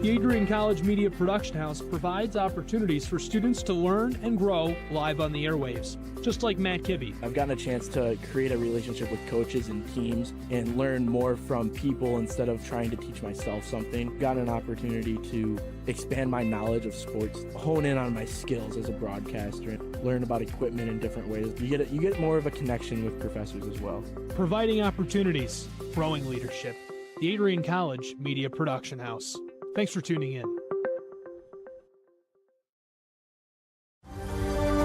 The Adrian College Media Production House provides opportunities for students to learn and grow live on the airwaves, just like Matt Kibbe. I've gotten a chance to create a relationship with coaches and teams and learn more from people instead of trying to teach myself something. Got an opportunity to expand my knowledge of sports, hone in on my skills as a broadcaster, and learn about equipment in different ways. You get more of a connection with professors as well. Providing opportunities, growing leadership. The Adrian College Media Production House. Thanks for tuning in.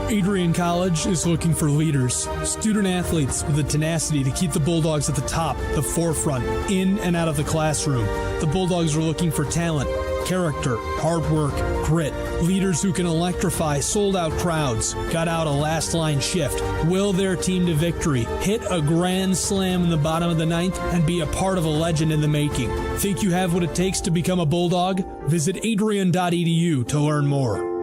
Adrian College is looking for leaders, student athletes with the tenacity to keep the Bulldogs at the top, the forefront, in and out of the classroom. The Bulldogs are looking for talent, character, hard work, grit, leaders who can electrify sold-out crowds, gut out a last-line shift, will their team to victory, hit a grand slam in the bottom of the ninth, and be a part of a legend in the making. Think you have what it takes to become a Bulldog? Visit adrian.edu to learn more.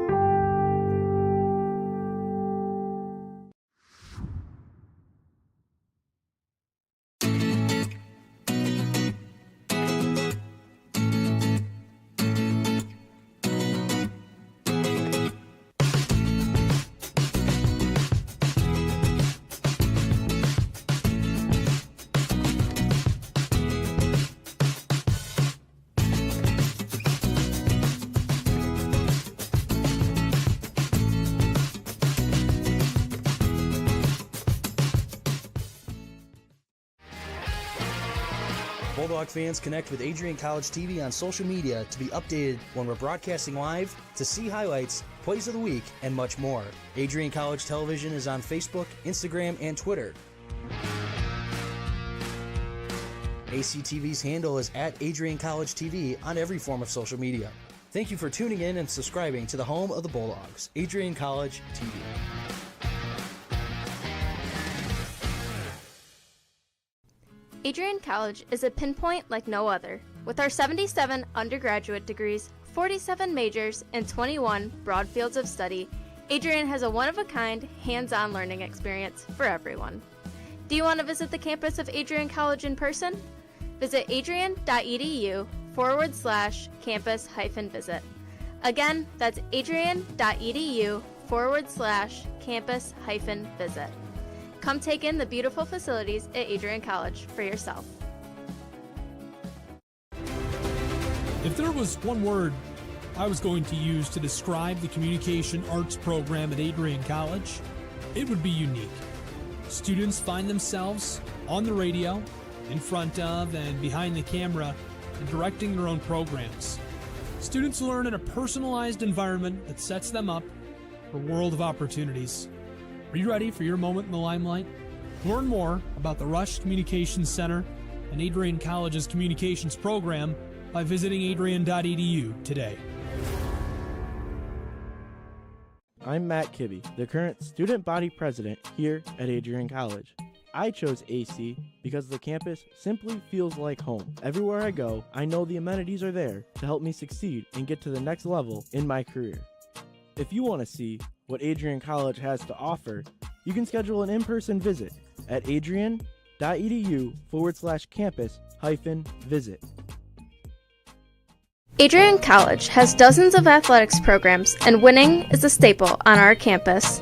Bulldog fans, connect with Adrian College TV on social media to be updated when we're broadcasting live, to see highlights, plays of the week, and much more. Adrian College Television is on Facebook, Instagram, and Twitter. ACTV's handle is at Adrian College TV on every form of social media. Thank you for tuning in and subscribing to the home of the Bulldogs, Adrian College TV. Adrian College is a pinpoint like no other. With our 77 undergraduate degrees, 47 majors, and 21 broad fields of study, Adrian has a one-of-a-kind, hands-on learning experience for everyone. Do you want to visit the campus of Adrian College in person? Visit adrian.edu/campus-visit. Again, that's adrian.edu/campus-visit. Come take in the beautiful facilities at Adrian College for yourself. If there was one word I was going to use to describe the communication arts program at Adrian College, it would be unique. Students find themselves on the radio, in front of and behind the camera, and directing their own programs. Students learn in a personalized environment that sets them up for a world of opportunities. Are you ready for your moment in the limelight? Learn more about the Rush Communications Center and Adrian College's communications program by visiting adrian.edu today. I'm Matt Kibbe, the current student body president here at Adrian College. I chose AC because the campus simply feels like home. Everywhere I go, I know the amenities are there to help me succeed and get to the next level in my career. If you want to see what Adrian College has to offer, you can schedule an in-person visit at adrian.edu/campus-visit. Adrian College has dozens of athletics programs, and winning is a staple on our campus.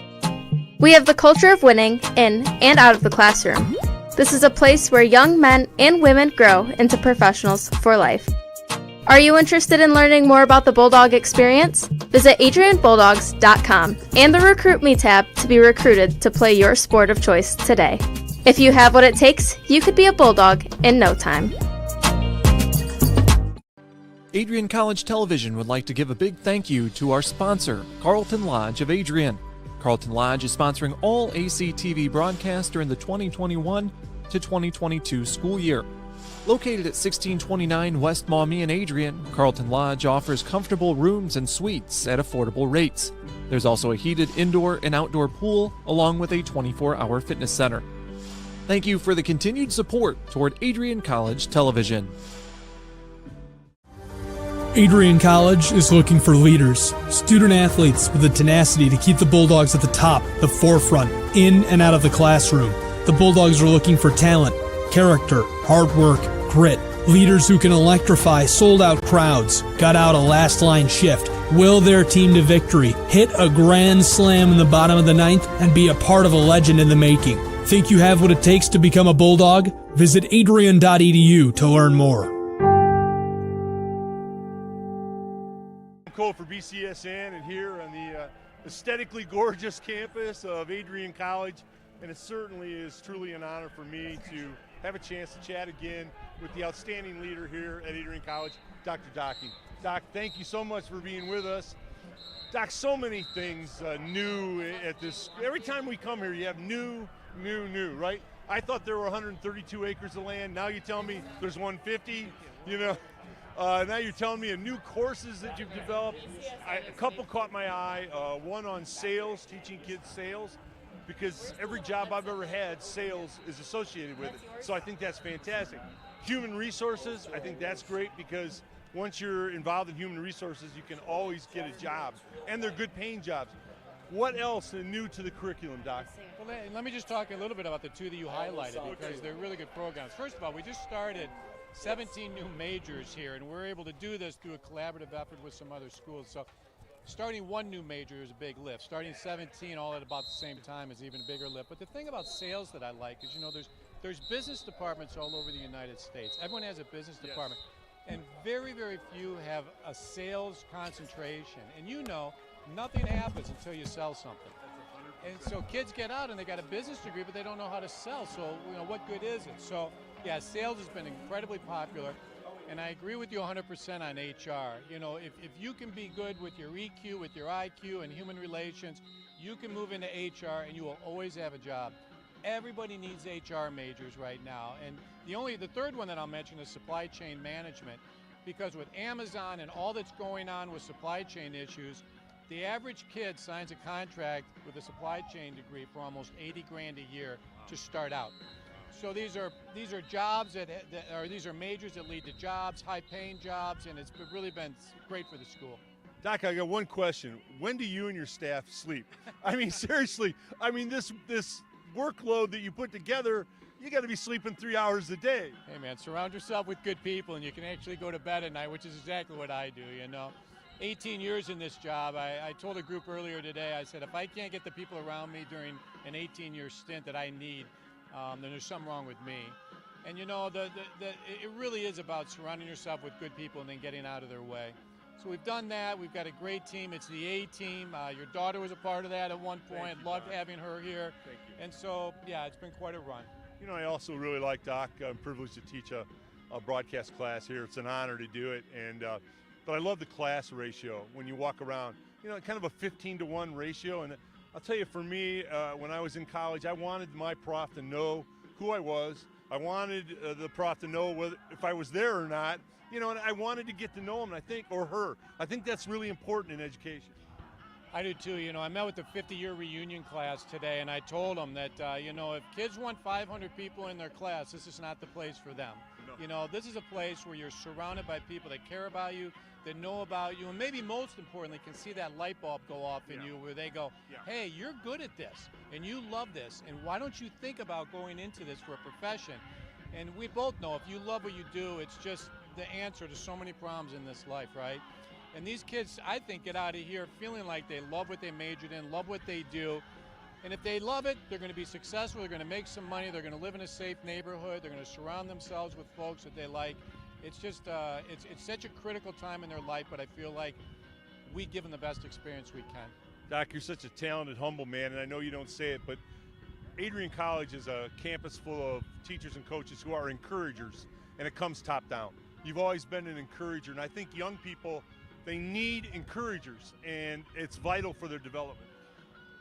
We have the culture of winning in and out of the classroom. This is a place where young men and women grow into professionals for life. Are you interested in learning more about the Bulldog experience? Visit adrianbulldogs.com and the Recruit Me tab to be recruited to play your sport of choice today. If you have what it takes, you could be a Bulldog in no time. Adrian College Television would like to give a big thank you to our sponsor, Carlton Lodge of Adrian. Carlton Lodge is sponsoring all ACTV broadcasts during the 2021 to 2022 school year. Located at 1629 West Maumee in Adrian, Carlton Lodge offers comfortable rooms and suites at affordable rates. There's also a heated indoor and outdoor pool, along with a 24-hour fitness center. Thank you for the continued support toward Adrian College Television. Adrian College is looking for leaders, student athletes with the tenacity to keep the Bulldogs at the top, the forefront, in and out of the classroom. The Bulldogs are looking for talent, character, hard work, grit, Leaders who can electrify sold-out crowds, gut out a last-line shift, will their team to victory, hit a grand slam in the bottom of the ninth, and be a part of a legend in the making. Think you have what it takes to become a Bulldog? Visit adrian.edu to learn more. I'm Cole for BCSN, and here on the aesthetically gorgeous campus of Adrian College, and it certainly is truly an honor for me to have a chance to chat again with the outstanding leader here at Adrian College, Dr. Docking. Doc, thank you so much for being with us. Doc, so many things new at this. Every time we come here, you have new, right? I thought there were 132 acres of land. Now you tell me there's 150, you know. Now you're telling me of new courses that you've developed. A couple caught my eye, one on sales, teaching kids sales, because every job I've ever had, sales is associated with it. So I think that's fantastic. Human resources, I think that's great, because once you're involved in human resources, you can always get a job, and they're good paying jobs. What else is new to the curriculum, Doc? Well, let me just talk a little bit about the two that you highlighted, because they're really good programs. First of all, we just started 17 new majors here, and we're able to do this through a collaborative effort with some other schools. So starting one new major is a big lift. Starting 17 all at about the same time is even a bigger lift. But the thing about sales that I like is, you know, there's business departments all over the United States. Everyone has a business department. And very, very few have a sales concentration. And you know, nothing happens until you sell something. And so kids get out and they got a business degree, but they don't know how to sell. So, you know, what good is it? So, yeah, sales has been incredibly popular. And I agree with you 100% on HR. You know, if you can be good with your EQ, with your IQ and human relations, you can move into HR and you will always have a job. Everybody needs HR majors right now. And the third one that I'll mention is supply chain management, because with Amazon and all that's going on with supply chain issues, the average kid signs a contract with a supply chain degree for almost 80 grand a year to start out. So these are jobs these are majors that lead to jobs, high-paying jobs, and it's really been great for the school. Doc, I got one question. When do you and your staff sleep? I mean, seriously. I mean, this workload that you put together, you got to be sleeping 3 hours a day. Hey, man, surround yourself with good people, and you can actually go to bed at night, which is exactly what I do, you know. 18 years in this job. I told a group earlier today, I said, if I can't get the people around me during an 18-year stint that I need, then there's something wrong with me. And you know, it really is about surrounding yourself with good people and then getting out of their way. So we've done that. We've got a great team. It's the A team. Your daughter was a part of that at one point. Loved having her here. Thank you. And so, yeah, it's been quite a run. You know, I also really like, Doc, I'm privileged to teach a broadcast class here. It's an honor to do it. And but I love the class ratio when you walk around. You know, kind of a 15-to-1 ratio. And I'll tell you, for me, when I was in college, I wanted my prof to know who I was. I wanted the prof to know whether if I was there or not. You know, and I wanted to get to know him, or her. I think that's really important in education. I do too. You know, I met with the 50-year reunion class today, and I told them that, you know, if kids want 500 people in their class, this is not the place for them. No. You know, this is a place where you're surrounded by people that care about you, that know about you, and maybe most importantly can see that light bulb go off in you where they go, hey, you're good at this, and you love this, and why don't you think about going into this for a profession? And we both know if you love what you do, it's just the answer to so many problems in this life, right? And these kids, I think, get out of here feeling like they love what they majored in, love what they do. And if they love it, they're going to be successful, they're going to make some money, they're going to live in a safe neighborhood, they're going to surround themselves with folks that they like. It's just, it's such a critical time in their life, but I feel like we give them the best experience we can. Doc, you're such a talented, humble man, and I know you don't say it, but Adrian College is a campus full of teachers and coaches who are encouragers, and it comes top down. You've always been an encourager, and I think young people, they need encouragers, and it's vital for their development.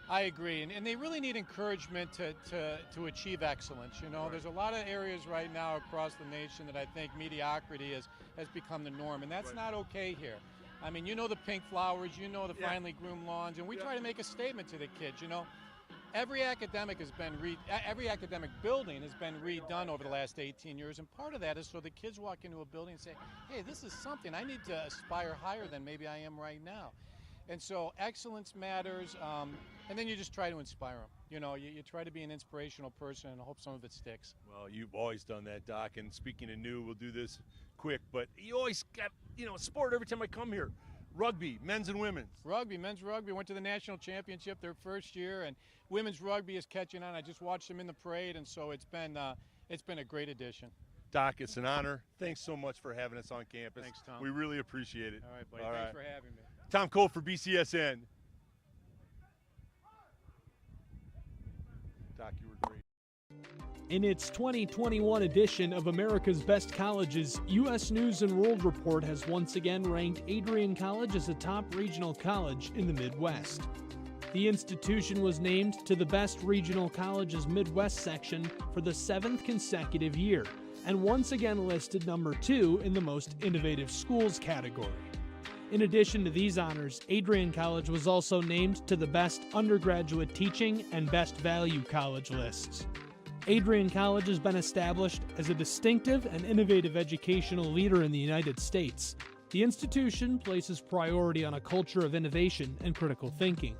I agree, and they really need encouragement to achieve excellence. You know, there's a lot of areas right now across the nation that I think mediocrity has become the norm, and that's not okay here. I mean, you know the pink flowers, you know the finely groomed lawns, and we try to make a statement to the kids, you know. Every academic building has been redone over the last 18 years, and part of that is so the kids walk into a building and say, hey, this is something. I need to aspire higher than maybe I am right now. And so excellence matters, and then you just try to inspire them. You know, you try to be an inspirational person and hope some of it sticks. Well, you've always done that, Doc, and speaking of new, we'll do this quick, but you always got, sport every time I come here. Rugby, men's and women's. Men's rugby went to the national championship their first year, and women's rugby is catching on. I just watched them in the parade, and so it's been a great addition. Doc, it's an honor. Thanks so much for having us on campus. Thanks, Tom. We really appreciate it. All right, buddy. All Thanks right. for having me. Tom Cole for BCSN. Doc, you were great. In its 2021 edition of America's Best Colleges, U.S. News & World Report has once again ranked Adrian College as a top regional college in the Midwest. The institution was named to the Best Regional Colleges Midwest section for the 7th consecutive year, and once again listed number 2 in the Most Innovative Schools category. In addition to these honors, Adrian College was also named to the Best Undergraduate Teaching and Best Value College lists. Adrian College has been established as a distinctive and innovative educational leader in the United States. The institution places priority on a culture of innovation and critical thinking.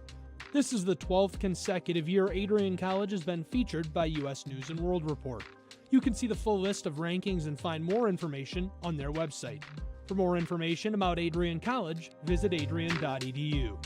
This is the 12th consecutive year Adrian College has been featured by U.S. News & World Report. You can see the full list of rankings and find more information on their website. For more information about Adrian College, visit adrian.edu.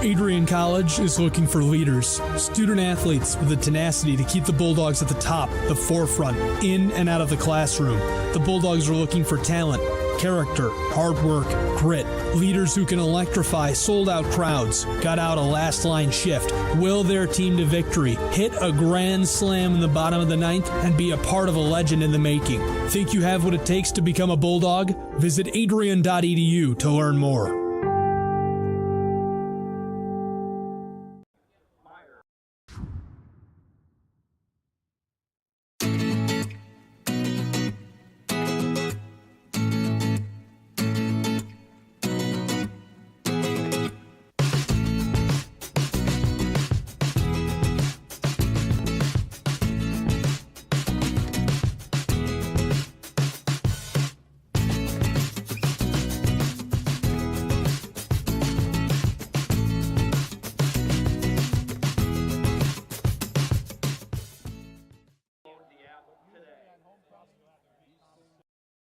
Adrian College is looking for leaders, student athletes with the tenacity to keep the Bulldogs at the top, the forefront, in and out of the classroom. The Bulldogs are looking for talent, character, hard work, grit, leaders who can electrify sold-out crowds, gut out a last-line shift, will their team to victory, hit a grand slam in the bottom of the ninth, and be a part of a legend in the making. Think you have what it takes to become a Bulldog? Visit adrian.edu to learn more.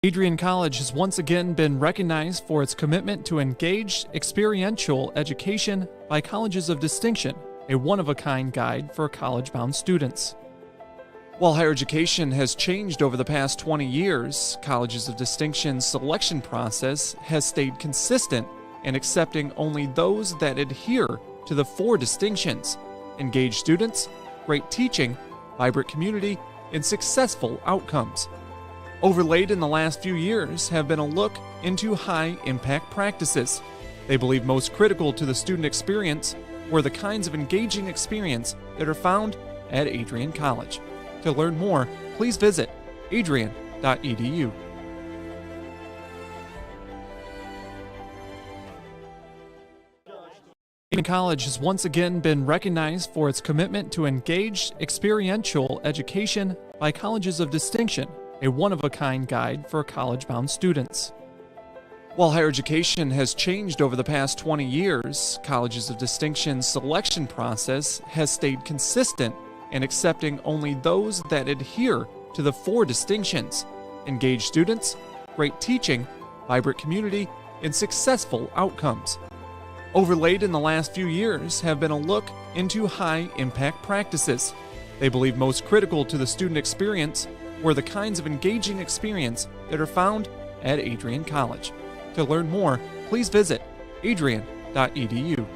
Adrian College has once again been recognized for its commitment to engaged, experiential education by Colleges of Distinction, a one-of-a-kind guide for college-bound students. While higher education has changed over the past 20 years, Colleges of Distinction's selection process has stayed consistent in accepting only those that adhere to the 4 distinctions: engaged students, great teaching, vibrant community, and successful outcomes. Overlaid in the last few years have been a look into high-impact practices. They believe most critical to the student experience were the kinds of engaging experience that are found at Adrian College. To learn more, please visit adrian.edu. Adrian College has once again been recognized for its commitment to engaged, experiential education by Colleges of Distinction, a one-of-a-kind guide for college-bound students. While higher education has changed over the past 20 years, Colleges of Distinction's selection process has stayed consistent in accepting only those that adhere to the 4 distinctions: engaged students, great teaching, vibrant community, and successful outcomes. Overlaid in the last few years have been a look into high-impact practices. They believe most critical to the student experience were the kinds of engaging experience that are found at Adrian College. To learn more, please visit adrian.edu.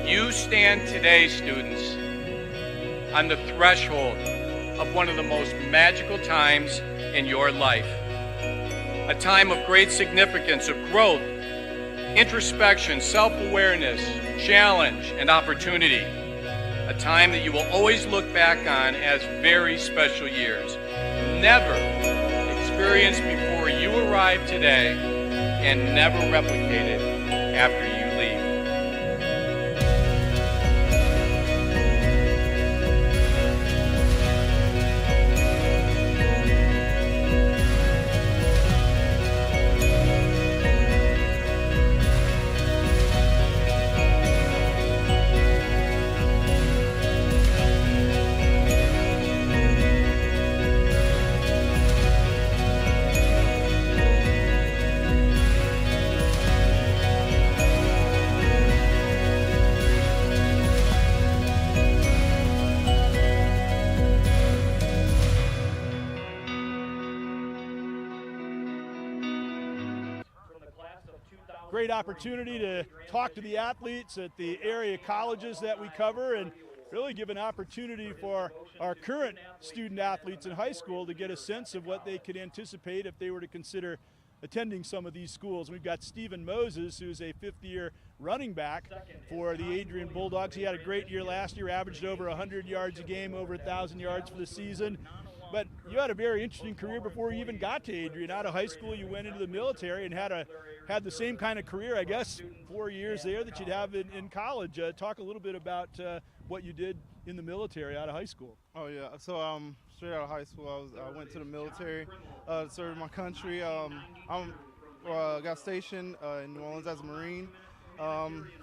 You stand today, students, on the threshold of one of the most magical times in your life. A time of great significance, of growth, introspection, self-awareness, challenge, and opportunity. A time that you will always look back on as very special years. Never experienced before you arrive today and never replicated after you leave. Great opportunity to talk to the athletes at the area colleges that we cover, and really give an opportunity for our current student athletes in high school to get a sense of what they could anticipate if they were to consider attending some of these schools. We've got Stephen Moses, who's a fifth-year running back for the Adrian Bulldogs. He had a great year last year, averaged over 100 yards a game, over 1,000 yards for the season. But you had a very interesting career before you even got to Adrian. Out of high school, you went into the military and had the same kind of career, I guess, 4 years there that you'd have in college. Talk a little bit about what you did in the military out of high school. Oh yeah, so straight out of high school, I went to the military to serve my country. I got stationed in New Orleans as a Marine.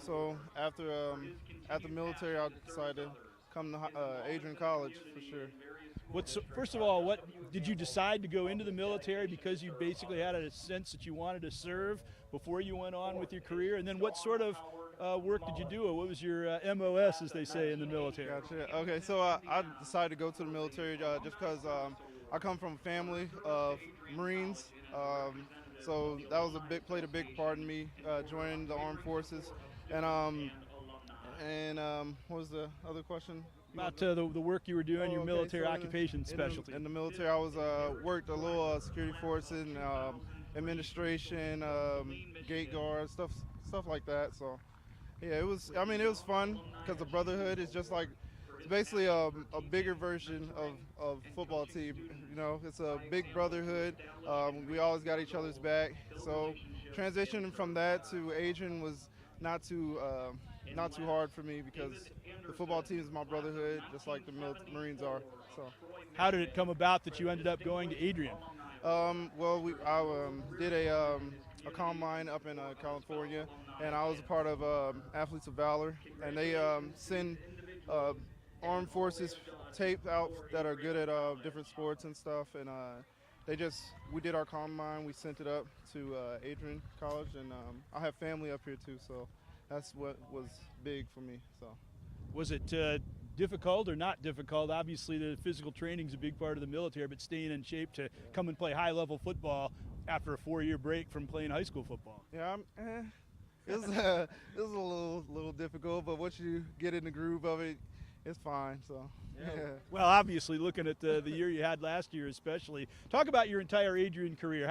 So after the military, I decided to come to Adrian College for sure. First of all, what did you decide to go into the military because you basically had a sense that you wanted to serve before you went on with your career? And then what sort of work did you do? What was your MOS, as they say in the military? Gotcha. Okay, so I decided to go to the military just because I come from a family of Marines. So that was played a big part in me joining the armed forces. And what was the other question? About the work you were doing, your military occupation specialty. In the military, I was worked a little security forces and administration, gate guard, stuff like that. So yeah, it was fun because the brotherhood is just like, it's basically a bigger version of football team. You know, it's a big brotherhood. We always got each other's back. So transitioning from that to Adrian was not too hard for me because the football team is my brotherhood, just like the Marines are. So, how did it come about that you ended up going to Adrian? Well, I did a combine up in California, and I was a part of Athletes of Valor, and they send armed forces tape out that are good at different sports and stuff, and we did our combine, we sent it up to Adrian College, and I have family up here too, so that's what was big for me. So, was it difficult or not difficult? Obviously, the physical training is a big part of the military, but staying in shape to come and play high-level football after a 4-year break from playing high school football. Yeah, it was a little difficult, but once you get in the groove of it, it's fine. So. Yeah. Well, obviously, looking at the year you had last year especially, talk about your entire Adrian career.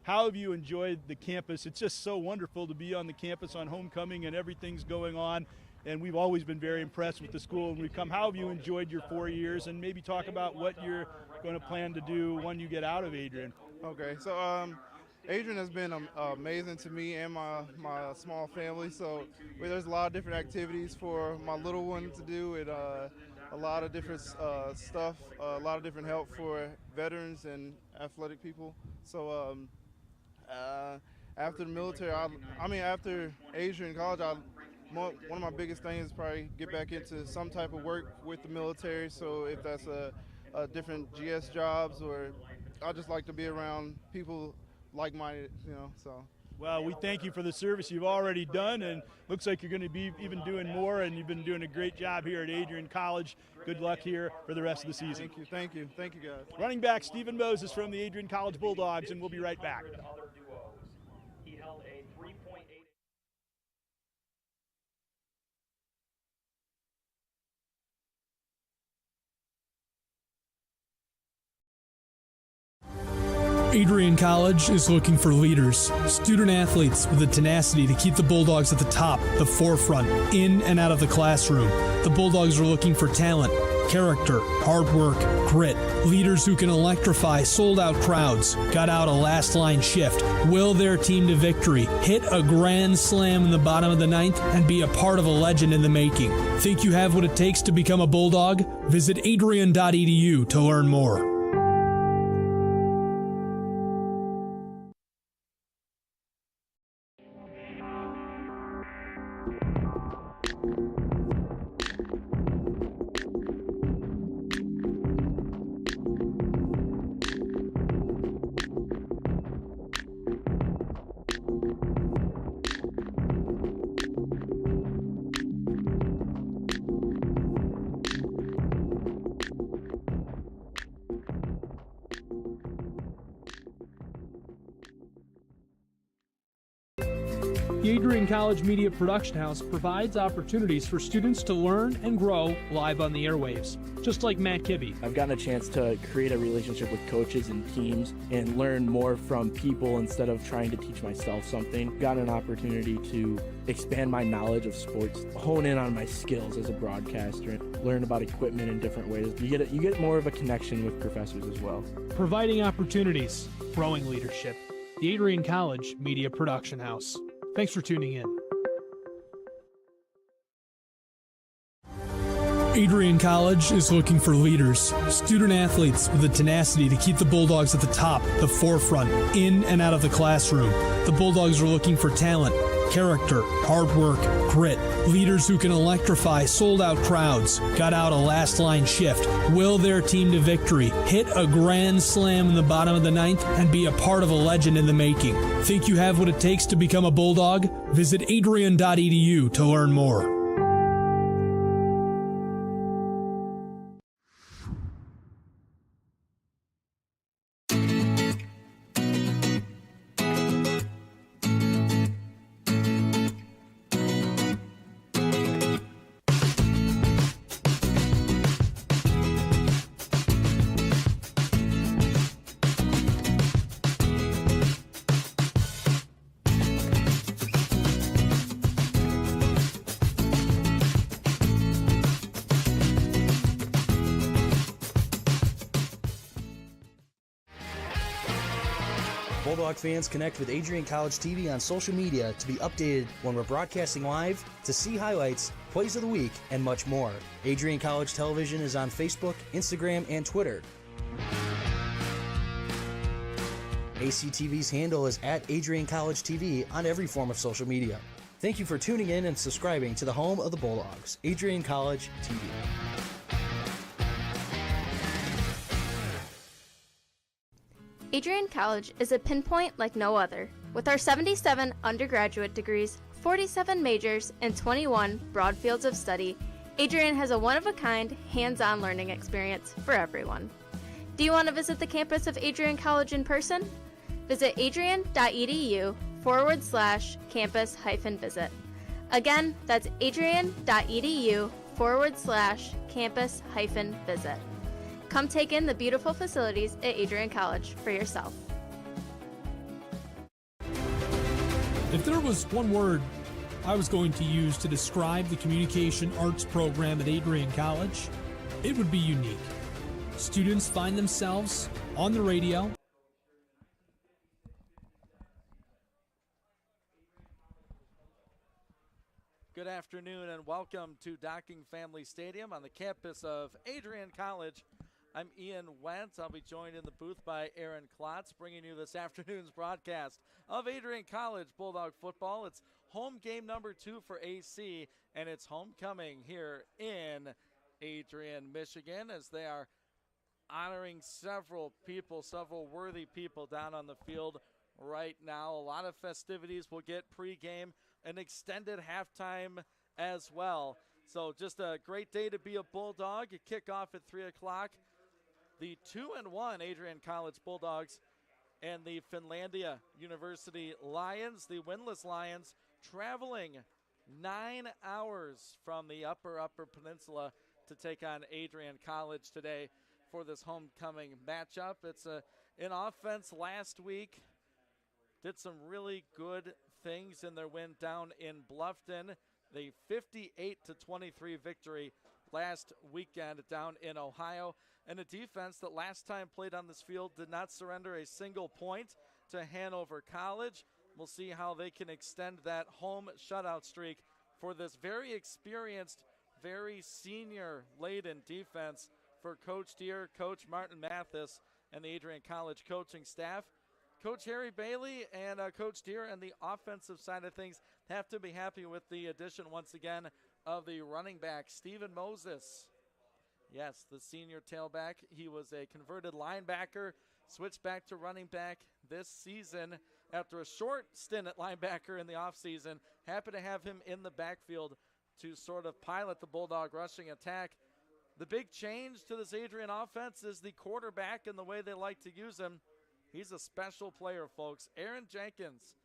How have you enjoyed the campus? It's just so wonderful to be on the campus on homecoming and everything's going on. And we've always been very impressed with the school when we come. How have you enjoyed your 4 years? And maybe talk about what you're going to plan to do when you get out of Adrian. Okay, so Adrian has been amazing to me and my small family. So there's a lot of different activities for my little one to do, and a lot of different stuff, a lot of different help for veterans and athletic people. So after the military, after Adrian College, one of my biggest things is probably get back into some type of work with the military. So if that's a different GS jobs, or I just like to be around people like-minded, so. Well, we thank you for the service you've already done, and looks like you're going to be even doing more, and you've been doing a great job here at Adrian College. Good luck here for the rest of the season. Thank you, guys. Running back Stephen Moses from the Adrian College Bulldogs, and we'll be right back. Adrian College is looking for leaders, student athletes with the tenacity to keep the Bulldogs at the top, the forefront, in and out of the classroom. The Bulldogs are looking for talent, character, hard work, grit, leaders who can electrify sold-out crowds, gut out a last-line shift, will their team to victory, hit a grand slam in the bottom of the ninth, and be a part of a legend in the making. Think you have what it takes to become a Bulldog? Visit adrian.edu to learn more. The Adrian College Media Production House provides opportunities for students to learn and grow live on the airwaves, just like Matt Kibbe. I've gotten a chance to create a relationship with coaches and teams and learn more from people instead of trying to teach myself something. Got an opportunity to expand my knowledge of sports, hone in on my skills as a broadcaster, and learn about equipment in different ways. You get more of a connection with professors as well. Providing opportunities, growing leadership. The Adrian College Media Production House. Thanks for tuning in. Adrian College is looking for leaders, student athletes with the tenacity to keep the Bulldogs at the top, the forefront, in and out of the classroom. The Bulldogs are looking for talent, character, hard work, grit, leaders who can electrify sold-out crowds, got out a last-line shift, will their team to victory, hit a grand slam in the bottom of the ninth, and be a part of a legend in the making. Think you have what it takes to become a Bulldog? Visit adrian.edu to learn more. Bulldog fans, connect with Adrian College TV on social media to be updated when we're broadcasting live, to see highlights, plays of the week, and much more. Adrian College Television is on Facebook, Instagram, and Twitter. ACTV's handle is at Adrian College TV on every form of social media. Thank you for tuning in and subscribing to the home of the Bulldogs, Adrian College TV. Adrian College is a pinpoint like no other. With our 77 undergraduate degrees, 47 majors, and 21 broad fields of study, Adrian has a one-of-a-kind, hands-on learning experience for everyone. Do you want to visit the campus of Adrian College in person? Visit adrian.edu/campus-visit. Again, that's adrian.edu/campus-visit. Come take in the beautiful facilities at Adrian College for yourself. If there was one word I was going to use to describe the communication arts program at Adrian College, it would be unique. Students find themselves on the radio. Good afternoon and welcome to Docking Family Stadium on the campus of Adrian College. I'm Ian Wentz. I'll be joined in the booth by Aaron Klotz, bringing you this afternoon's broadcast of Adrian College Bulldog football. It's home game number 2 for AC, and it's homecoming here in Adrian, Michigan, as they are honoring several worthy people down on the field right now. A lot of festivities. We'll get pregame, an extended halftime as well. So just a great day to be a Bulldog. You kick off at 3 o'clock. The 2-1 Adrian College Bulldogs and the Finlandia University Lions, the winless Lions, traveling 9 hours from the upper peninsula to take on Adrian College today for this homecoming matchup. It's an offense last week. Did some really good things in their win down in Bluffton. The 58-23 victory last weekend down in Ohio. And a defense that last time played on this field did not surrender a single point to Hanover College. We'll see how they can extend that home shutout streak for this very experienced, very senior-laden defense for Coach Deere, Coach Martin Mathis, and the Adrian College coaching staff. Coach Harry Bailey and Coach Deere and the offensive side of things have to be happy with the addition once again of the running back, Stephen Moses. Yes, the senior tailback. He was a converted linebacker, switched back to running back this season after a short stint at linebacker in the offseason. Happy to have him in the backfield to sort of pilot the Bulldog rushing attack. The big change to this Adrian offense is the quarterback and the way they like to use him. He's a special player, folks. Aaron Jenkins,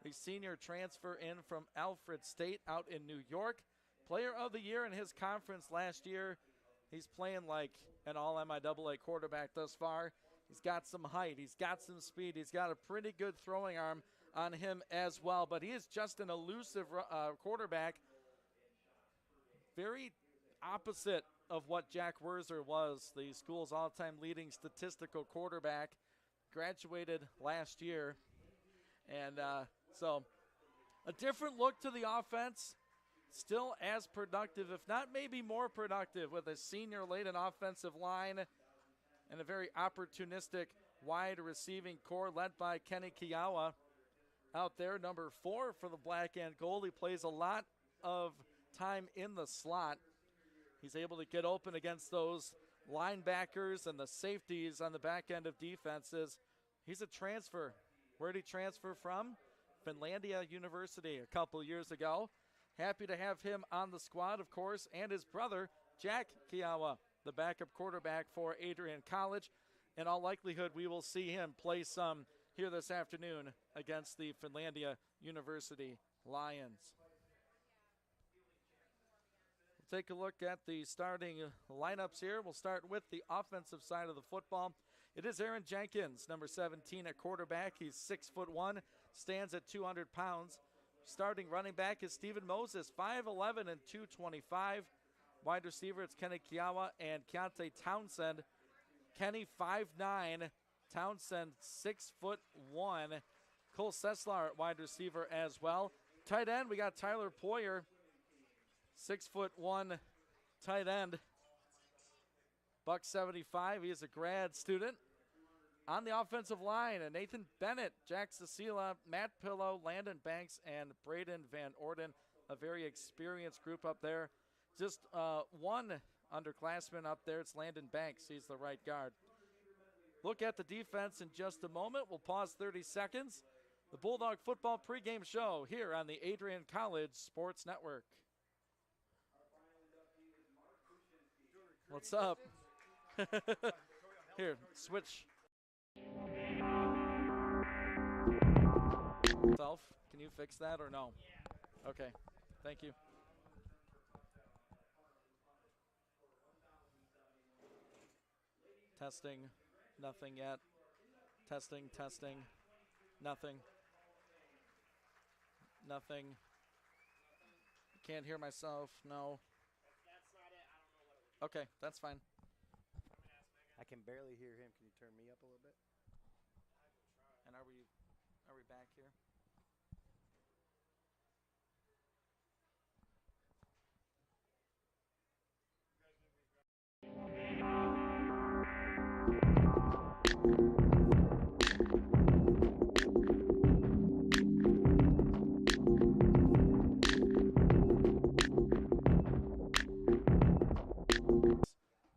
the senior transfer in from Alfred State out in New York. Player of the year in his conference last year. He's playing like an all-MIAA quarterback thus far. He's got some height. He's got some speed. He's got a pretty good throwing arm on him as well. But he is just an elusive quarterback. Very opposite of what Jack Werzer was, the school's all-time leading statistical quarterback. Graduated last year. And so a different look to the offense. Still as productive, if not maybe more productive, with a senior-laden offensive line and a very opportunistic wide receiving core led by Kenny Kiawa out there, number 4 for the Black and Gold. He plays a lot of time in the slot. He's able to get open against those linebackers and the safeties on the back end of defenses. He's a transfer. Where did he transfer from? Finlandia University a couple years ago. Happy to have him on the squad, of course, and his brother, Jack Kiawa, the backup quarterback for Adrian College. In all likelihood, we will see him play some here this afternoon against the Finlandia University Lions. We'll take a look at the starting lineups here. We'll start with the offensive side of the football. It is Aaron Jenkins, number 17 at quarterback. He's 6'1", stands at 200 pounds. Starting running back is Stephen Moses, 5'11" and 225. Wide receiver, it's Kenny Kiawa and Keontae Townsend. Kenny, 5'9", Townsend, 6'1". Cole Sesslar at wide receiver as well. Tight end, we got Tyler Poyer, 6'1" tight end. $175. He is a grad student. On the offensive line, Nathan Bennett, Jack Cecila, Matt Pillow, Landon Banks, and Braden Van Orden, a very experienced group up there. Just one underclassman up there. It's Landon Banks. He's the right guard. Look at the defense in just a moment. We'll pause 30 seconds. The Bulldog Football pregame show here on the Adrian College Sports Network. What's up? Here, switch. Self, can you fix that or no? Okay, thank you. Testing, nothing yet. Testing, nothing. Nothing. Can't hear myself, no. Okay, that's fine. I can barely hear him. Can you turn me up a little bit? And are we back here?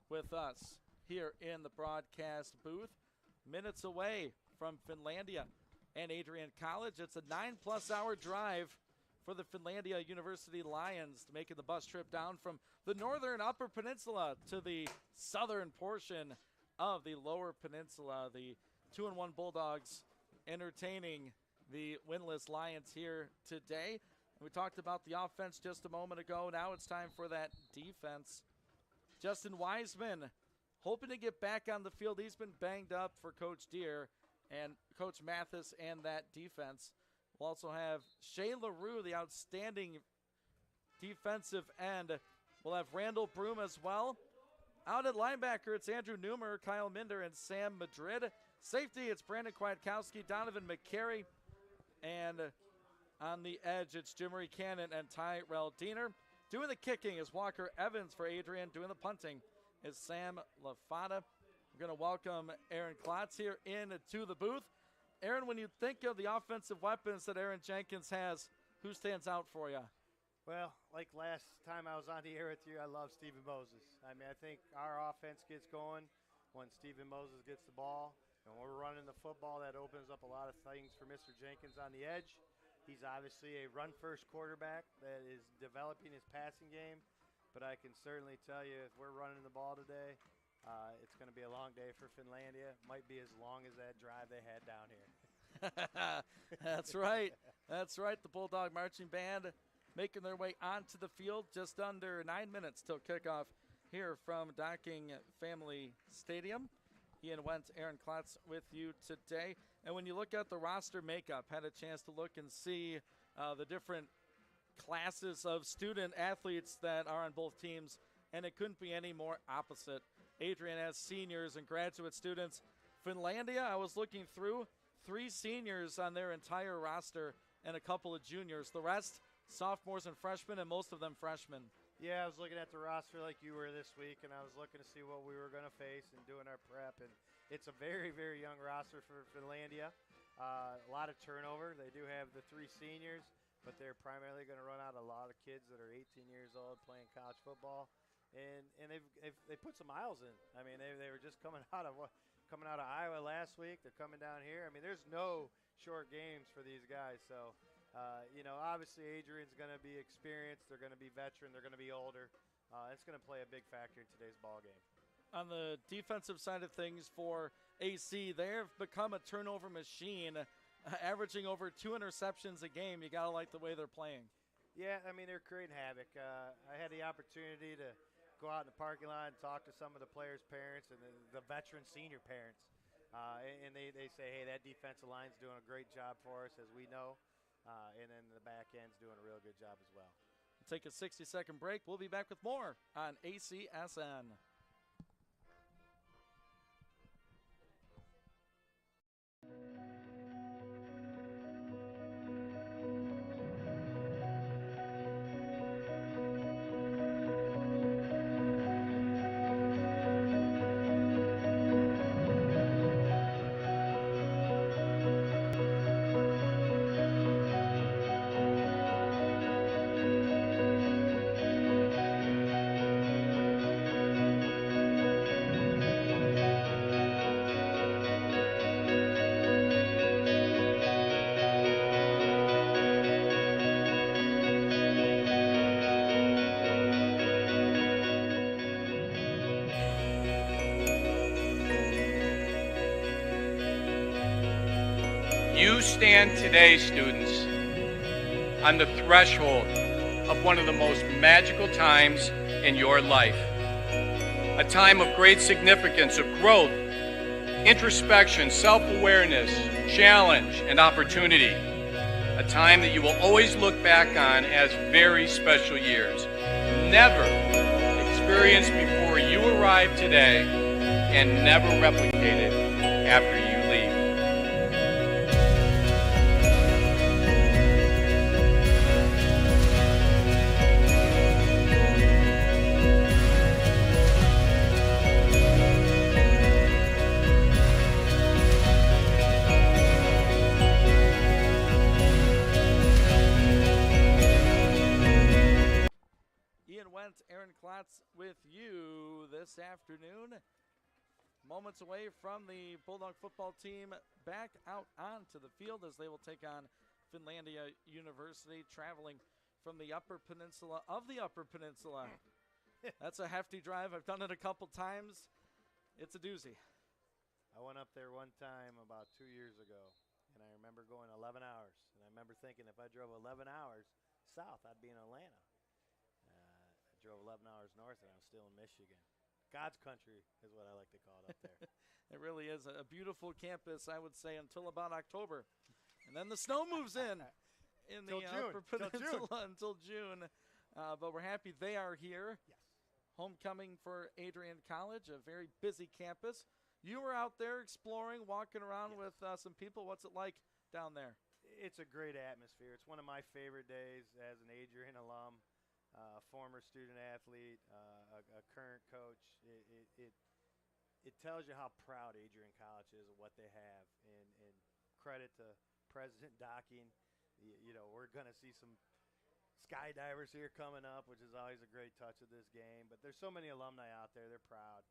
With us here in the broadcast booth, minutes away from Finlandia and Adrian College. It's a 9+ hour drive for the Finlandia University Lions, making the bus trip down from the northern Upper Peninsula to the southern portion of the Lower Peninsula. The 2-1 Bulldogs entertaining the winless Lions here today. And we talked about the offense just a moment ago. Now it's time for that defense. Justin Wiseman hoping to get back on the field. He's been banged up for Coach Deere and Coach Mathis and that defense. We'll also have Shea LaRue, the outstanding defensive end. We'll have Randall Broom as well. Out at linebacker, it's Andrew Newmer, Kyle Minder, and Sam Madrid. Safety, it's Brandon Kwiatkowski, Donovan McCary. And on the edge, it's Jimmery Cannon and Tyrell Diener. Doing the kicking is Walker Evans for Adrian. Doing the punting is Sam LaFada. We're going to welcome Aaron Klotz here into the booth. Aaron, when you think of the offensive weapons that Aaron Jenkins has, who stands out for you? Well, like last time I was on the air with you, I love Stephen Moses. I mean, I think our offense gets going when Stephen Moses gets the ball. And when we're running the football, that opens up a lot of things for Mr. Jenkins on the edge. He's obviously a run-first quarterback that is developing his passing game. But I can certainly tell you, if we're running the ball today, it's going to be a long day for Finlandia. Might be as long as that drive they had down here. That's right. That's right, the Bulldog Marching Band making their way onto the field. Just under 9 minutes till kickoff here from Docking Family Stadium. Ian Wentz, Aaron Klotz with you today. And when you look at the roster makeup, had a chance to look and see the different classes of student athletes that are on both teams, and it couldn't be any more opposite. Adrian has seniors and graduate students. Finlandia, I was looking through, 3 seniors on their entire roster and a couple of juniors. The rest, sophomores and freshmen, and most of them freshmen. Yeah, I was looking at the roster like you were this week, and I was looking to see what we were going to face and doing our prep. And it's a very, very young roster for Finlandia. A lot of turnover. They do have the 3 seniors, but they're primarily going to run out a lot of kids that are 18 years old playing college football. And they put some miles in. I mean, they were just coming out of Iowa last week. They're coming down here. I mean, there's no short games for these guys. So, obviously Adrian's going to be experienced. They're going to be veteran. They're going to be older. It's going to play a big factor in today's ball game. On the defensive side of things for AC, they've become a turnover machine, averaging over 2 interceptions a game. You got to like the way they're playing. Yeah, I mean, they're creating havoc. I had the opportunity to go out in the parking lot and talk to some of the players' parents and the veteran senior parents. And they say, hey, that defensive line's doing a great job for us, as we know. And then the back end's doing a real good job as well. We'll take a 60-second break. We'll be back with more on ACSN. You stand today, students, on the threshold of one of the most magical times in your life. A time of great significance, of growth, introspection, self-awareness, challenge, and opportunity. A time that you will always look back on as very special years. Never experienced before you arrived today and never replicated after you leave. Aaron Klotz with you this afternoon. Moments away from the Bulldog football team back out onto the field as they will take on Finlandia University, traveling from the Upper Peninsula of the Upper Peninsula. That's a hefty drive. I've done it a couple times. It's a doozy. I went up there one time about 2 years ago, and I remember going 11 hours. And I remember thinking if I drove 11 hours south, I'd be in Atlanta. Drove 11 hours north, and I'm still in Michigan. God's country is what I like to call it up there. It really is a beautiful campus, I would say, until about October. And then the snow moves in the Upper Peninsula until June. But we're happy they are here. Yes. Homecoming for Adrian College, a very busy campus. You were out there exploring, walking around with some people. What's it like down there? It's a great atmosphere. It's one of my favorite days as an Adrian alum. Former student athlete, a current coach. It tells you how proud Adrian College is of what they have, and credit to President Docking. We're going to see some skydivers here coming up, which is always a great touch of this game. But there's so many alumni out there; they're proud,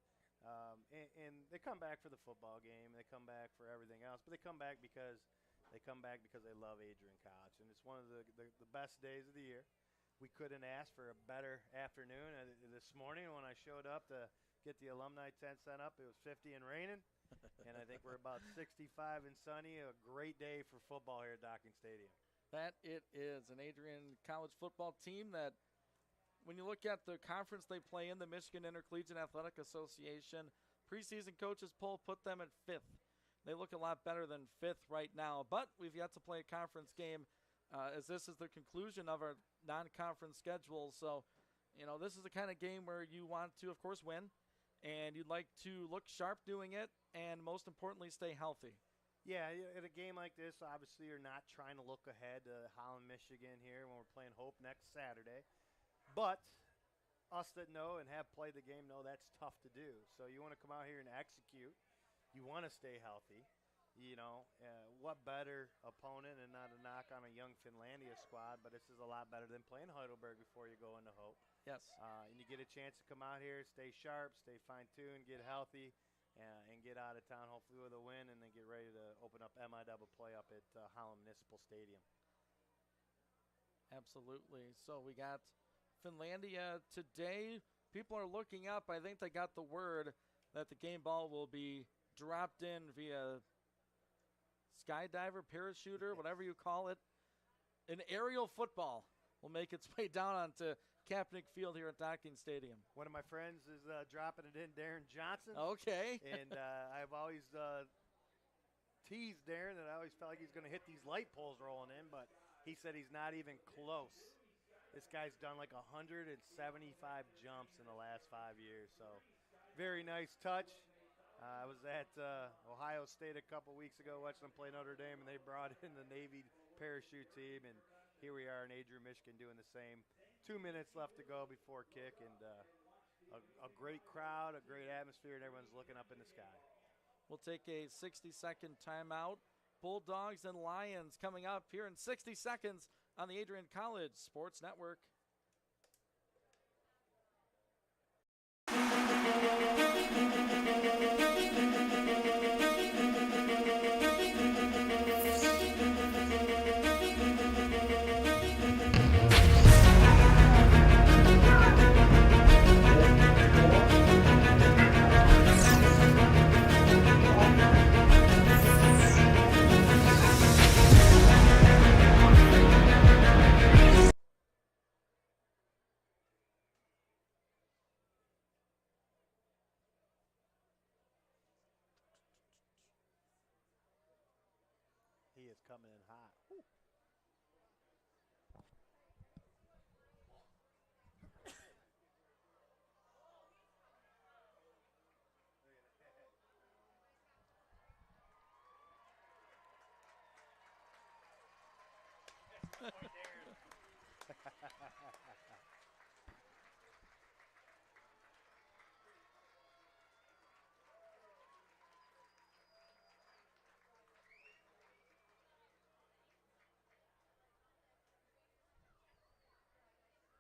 and they come back for the football game. They come back for everything else, but they come back because they love Adrian College, and it's one of the best days of the year. We couldn't ask for a better afternoon. This morning when I showed up to get the alumni tent set up, it was 50 and raining, and I think we're about 65 and sunny. A great day for football here at Docking Stadium. That it is an Adrian College football team that, when you look at the conference they play in, the Michigan Intercollegiate Athletic Association, preseason coaches poll put them at 5th. They look a lot better than 5th right now, but we've yet to play a conference game as this is the conclusion of our non-conference schedule. So, this is the kind of game where you want to, of course, win, and you'd like to look sharp doing it, and most importantly, stay healthy. Yeah, at a game like this, obviously you're not trying to look ahead to Holland, Michigan here when we're playing Hope next Saturday. But us that know and have played the game know that's tough to do. So you want to come out here and execute. You want to stay healthy. What better opponent, and not a knock on a young Finlandia squad, but this is a lot better than playing Heidelberg before you go into Hope. Yes. And you get a chance to come out here, stay sharp, stay fine-tuned, get healthy, and get out of town hopefully with a win, and then get ready to open up MI-double play up at Holland Municipal Stadium. Absolutely. So we got Finlandia today. People are looking up. I think they got the word that the game ball will be dropped in via skydiver, parachuter, whatever you call it. An aerial football will make its way down onto Kaepernick Field here at Docking Stadium. One of my friends is dropping it in, Darren Johnson. Okay. And I've always teased Darren that I always felt like he's going to hit these light poles rolling in, but he said he's not even close. This guy's done like 175 jumps in the last 5 years, so very nice touch. I was at Ohio State a couple weeks ago watching them play Notre Dame, and they brought in the Navy parachute team, and here we are in Adrian, Michigan doing the same. 2 minutes left to go before kick, and a great crowd, a great atmosphere, and everyone's looking up in the sky. We'll take a 60-second timeout. Bulldogs and Lions coming up here in 60 seconds on the Adrian College Sports Network. He is coming in hot. Woo.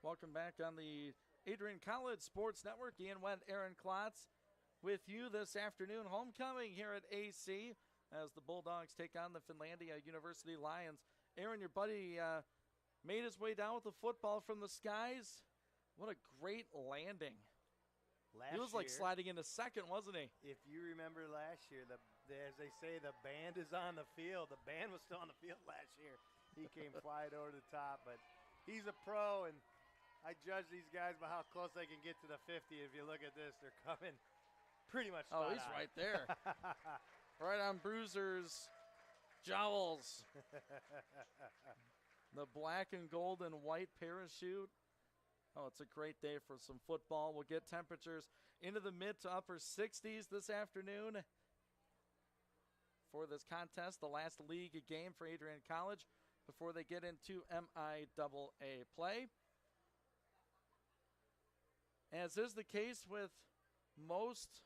Welcome back on the Adrian College Sports Network. Ian Wendt, Aaron Klotz with you this afternoon. Homecoming here at AC as the Bulldogs take on the Finlandia University Lions. Aaron, your buddy made his way down with the football from the skies. What a great landing. He was like sliding into second, wasn't he? If you remember last year, as they say, the band is on the field. The band was still on the field last year. He came flying over the top, but he's a pro, and I judge these guys by how close they can get to the 50. If you look at this, they're coming pretty much spot on. He's right there. Right on Bruiser's jowls. The black and gold and white parachute. Oh, it's a great day for some football. We'll get temperatures into the mid to upper 60s this afternoon for this contest, the last league game for Adrian College before they get into MIAA play. As is the case with most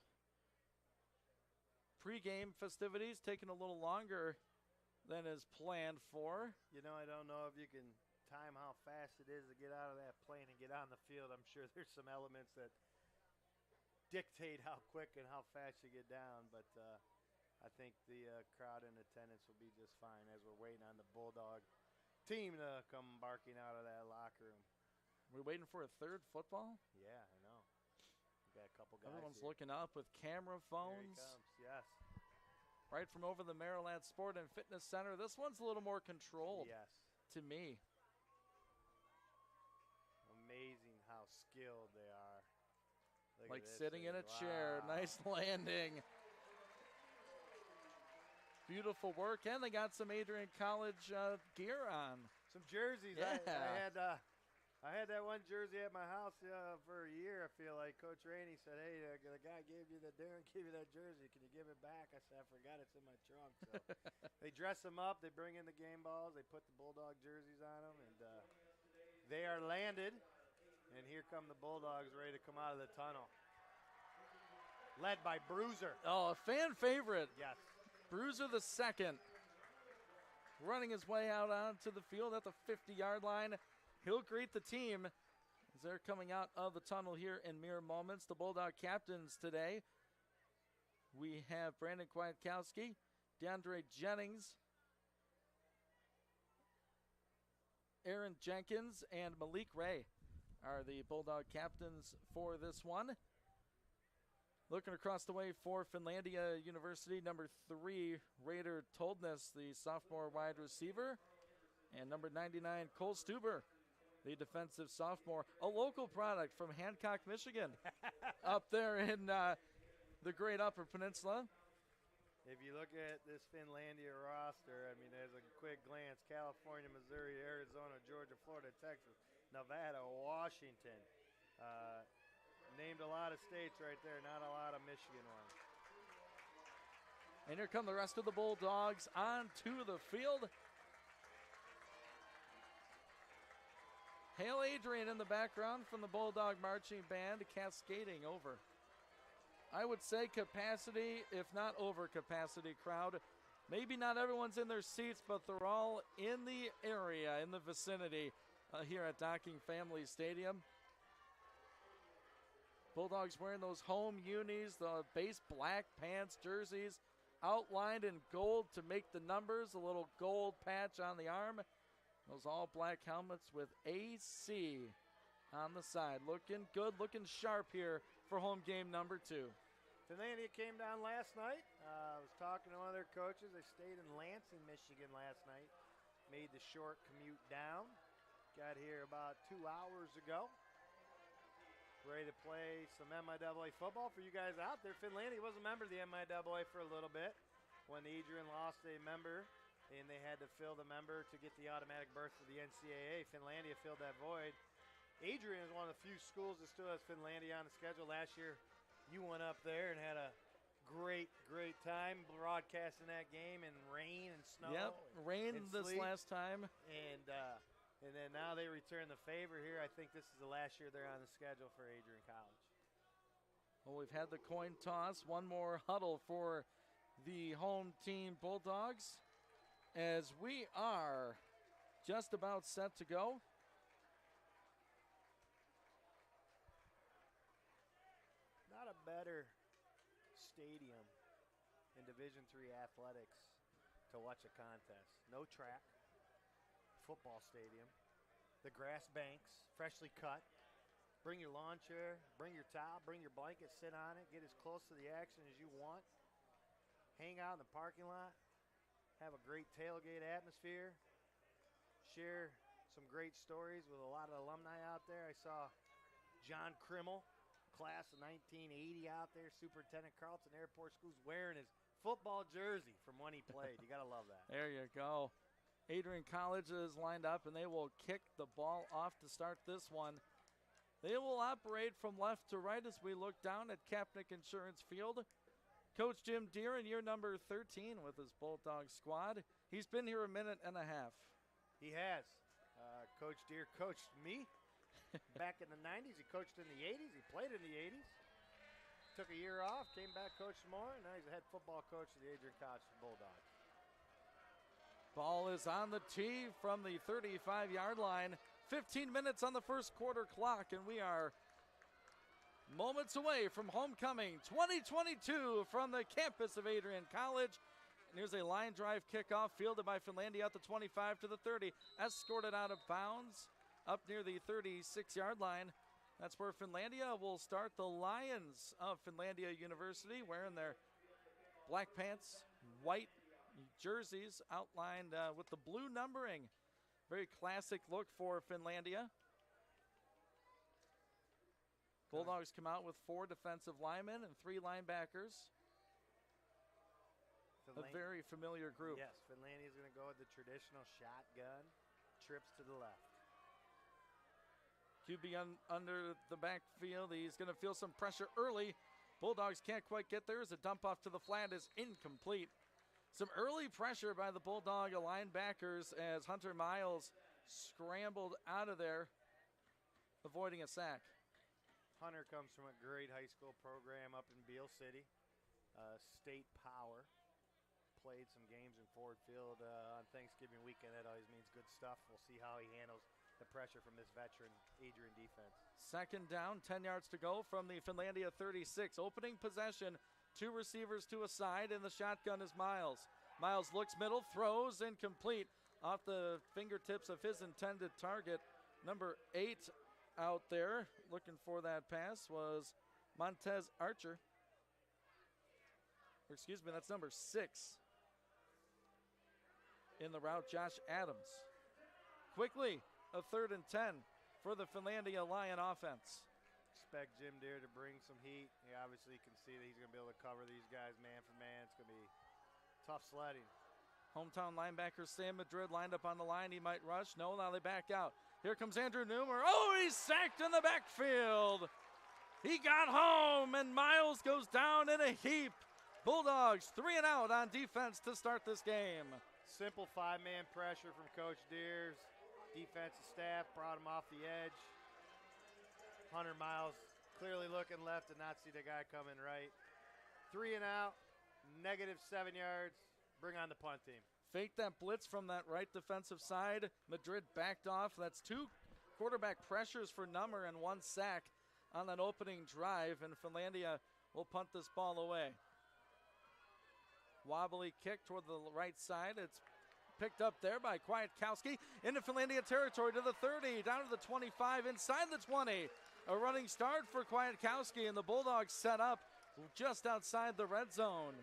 pregame festivities, taking a little longer than is planned for. I don't know if you can time how fast it is to get out of that plane and get on the field. I'm sure there's some elements that dictate how quick and how fast you get down, but I think the crowd in attendance will be just fine as we're waiting on the Bulldog team to come barking out of that locker room. We're waiting for a third football? Yeah, I know. We got a couple guys. Everyone's here. looking up with camera phones. Here he comes, yes. Right from over the Maryland Sport and Fitness Center. This one's a little more controlled. Yes. to me. Amazing how skilled they are. Look Like at this sitting in a thing. chair. Wow. Nice landing. Beautiful work, and they got some Adrian College gear on. Some jerseys. Yeah. I had that one jersey at my house for a year. I feel like Coach Rainey said, "Hey, the guy Darren gave you that jersey. Can you give it back?" I said, "I forgot it's in my trunk." So they dress them up. They bring in the game balls. They put the Bulldog jerseys on them, and they are landed. And here come the Bulldogs ready to come out of the tunnel, led by Bruiser. Oh, a fan favorite. Yes. Bruiser the second, running his way out onto the field at the 50-yard line. He'll greet the team as they're coming out of the tunnel here in mere moments. The Bulldog captains today, we have Brandon Kwiatkowski, DeAndre Jennings, Aaron Jenkins, and Malik Ray are the Bulldog captains for this one. Looking across the way for Finlandia University, number 3, Raider Toldness, the sophomore wide receiver, and number 99, Cole Stuber, the defensive sophomore, a local product from Hancock, Michigan, up there in the great Upper Peninsula. If you look at this Finlandia roster, I mean, there's a quick glance: California, Missouri, Arizona, Georgia, Florida, Texas, Nevada, Washington. Named a lot of states right there, not a lot of Michigan ones. And here come the rest of the Bulldogs onto the field. Hail Adrian in the background from the Bulldog Marching Band, cascading over. I would say capacity, if not over capacity crowd. Maybe not everyone's in their seats, but they're all in the area, in the vicinity here at Docking Family Stadium. Bulldogs wearing those home unis, the base black pants, jerseys, outlined in gold to make the numbers, a little gold patch on the arm. Those all black helmets with AC on the side. Looking good, looking sharp here for home game number 2. Finlandia came down last night. I was talking to one of their coaches. They stayed in Lansing, Michigan last night. Made the short commute down. Got here about 2 hours ago. Ready to play some MIAA football for you guys out there. Finlandia was a member of the MIAA for a little bit when Adrian lost a member and they had to fill the member to get the automatic berth for the NCAA. Finlandia filled that void. Adrian is one of the few schools that still has Finlandia on the schedule. Last year, you went up there and had a great time broadcasting that game in rain and snow. Yep, rain and this sleet. last time. And then now they return the favor here. I think this is the last year they're on the schedule for Adrian College. Well, we've had the coin toss. One more huddle for the home team Bulldogs as we are just about set to go. Not a better stadium in Division III athletics to watch a contest. No track. Football stadium. The grass banks, freshly cut. Bring your lawn chair, bring your towel, bring your blanket, sit on it, get as close to the action as you want. Hang out in the parking lot, have a great tailgate atmosphere, share some great stories with a lot of alumni out there. I saw John Krimmel, class of 1980 out there, Superintendent Carleton Airport Schools, wearing his football jersey from when he played. You got to love that. There you go. Adrian College is lined up, and they will kick the ball off to start this one. They will operate from left to right as we look down at Kapnick Insurance Field. Coach Jim Deere in year number 13 with his Bulldog squad. He's been here a minute and a half. He has. Coach Deere coached me back in the 90s. He coached in the 80s. He played in the 80s. Took a year off, came back, coached more, and now he's the head football coach of the Adrian College Bulldogs. Ball is on the tee from the 35-yard line. 15 minutes on the first quarter clock, and we are moments away from homecoming 2022 from the campus of Adrian College. And here's a line drive kickoff fielded by Finlandia at the 25 to the 30, escorted out of bounds up near the 36-yard line. That's where Finlandia will start. The Lions of Finlandia University wearing their black pants, white jerseys outlined with the blue numbering. Very classic look for Finlandia. Bulldogs come out with 4 defensive linemen and 3 linebackers. A very familiar group. Yes, Finlandia's going to go with the traditional shotgun, trips to the left. QB under the backfield. He's going to feel some pressure early. Bulldogs can't quite get there as a dump off to the flat is incomplete. Some early pressure by the Bulldog linebackers as Hunter Miles scrambled out of there, avoiding a sack. Hunter comes from a great high school program up in Beale City, State Power. Played some games in Ford Field on Thanksgiving weekend. That always means good stuff. We'll see how he handles the pressure from this veteran Adrian defense. Second down, 10 yards to go from the Finlandia 36. Opening possession, 2 receivers to a side, and the shotgun is Miles. Miles looks middle, throws, incomplete off the fingertips of his intended target. Number 8 out there looking for that pass was Montez Archer. Or excuse me, that's number 6. In the route, Josh Adams. Quickly, a 3rd and 10 for the Finlandia Lion offense. Expect Jim Deere to bring some heat. He obviously can see that he's going to be able to cover these guys man for man. It's going to be tough sledding. Hometown linebacker Sam Madrid lined up on the line. He might rush. No, now they back out. Here comes Andrew Newmer. Oh, he's sacked in the backfield. He got home, and Miles goes down in a heap. Bulldogs 3 and out on defense to start this game. Simple 5-man pressure from Coach Deere's defensive staff, brought him off the edge. Hunter Miles clearly looking left and not see the guy coming right. 3 and out, -7 yards. Bring on the punt team. Fake that blitz from that right defensive side. Madrid backed off. That's 2 quarterback pressures for Nummer and 1 sack on that opening drive, and Finlandia will punt this ball away. Wobbly kick toward the right side. It's picked up there by Kwiatkowski into Finlandia territory to the 30, down to the 25, inside the 20. A running start for Kwiatkowski, and the Bulldogs set up just outside the red zone.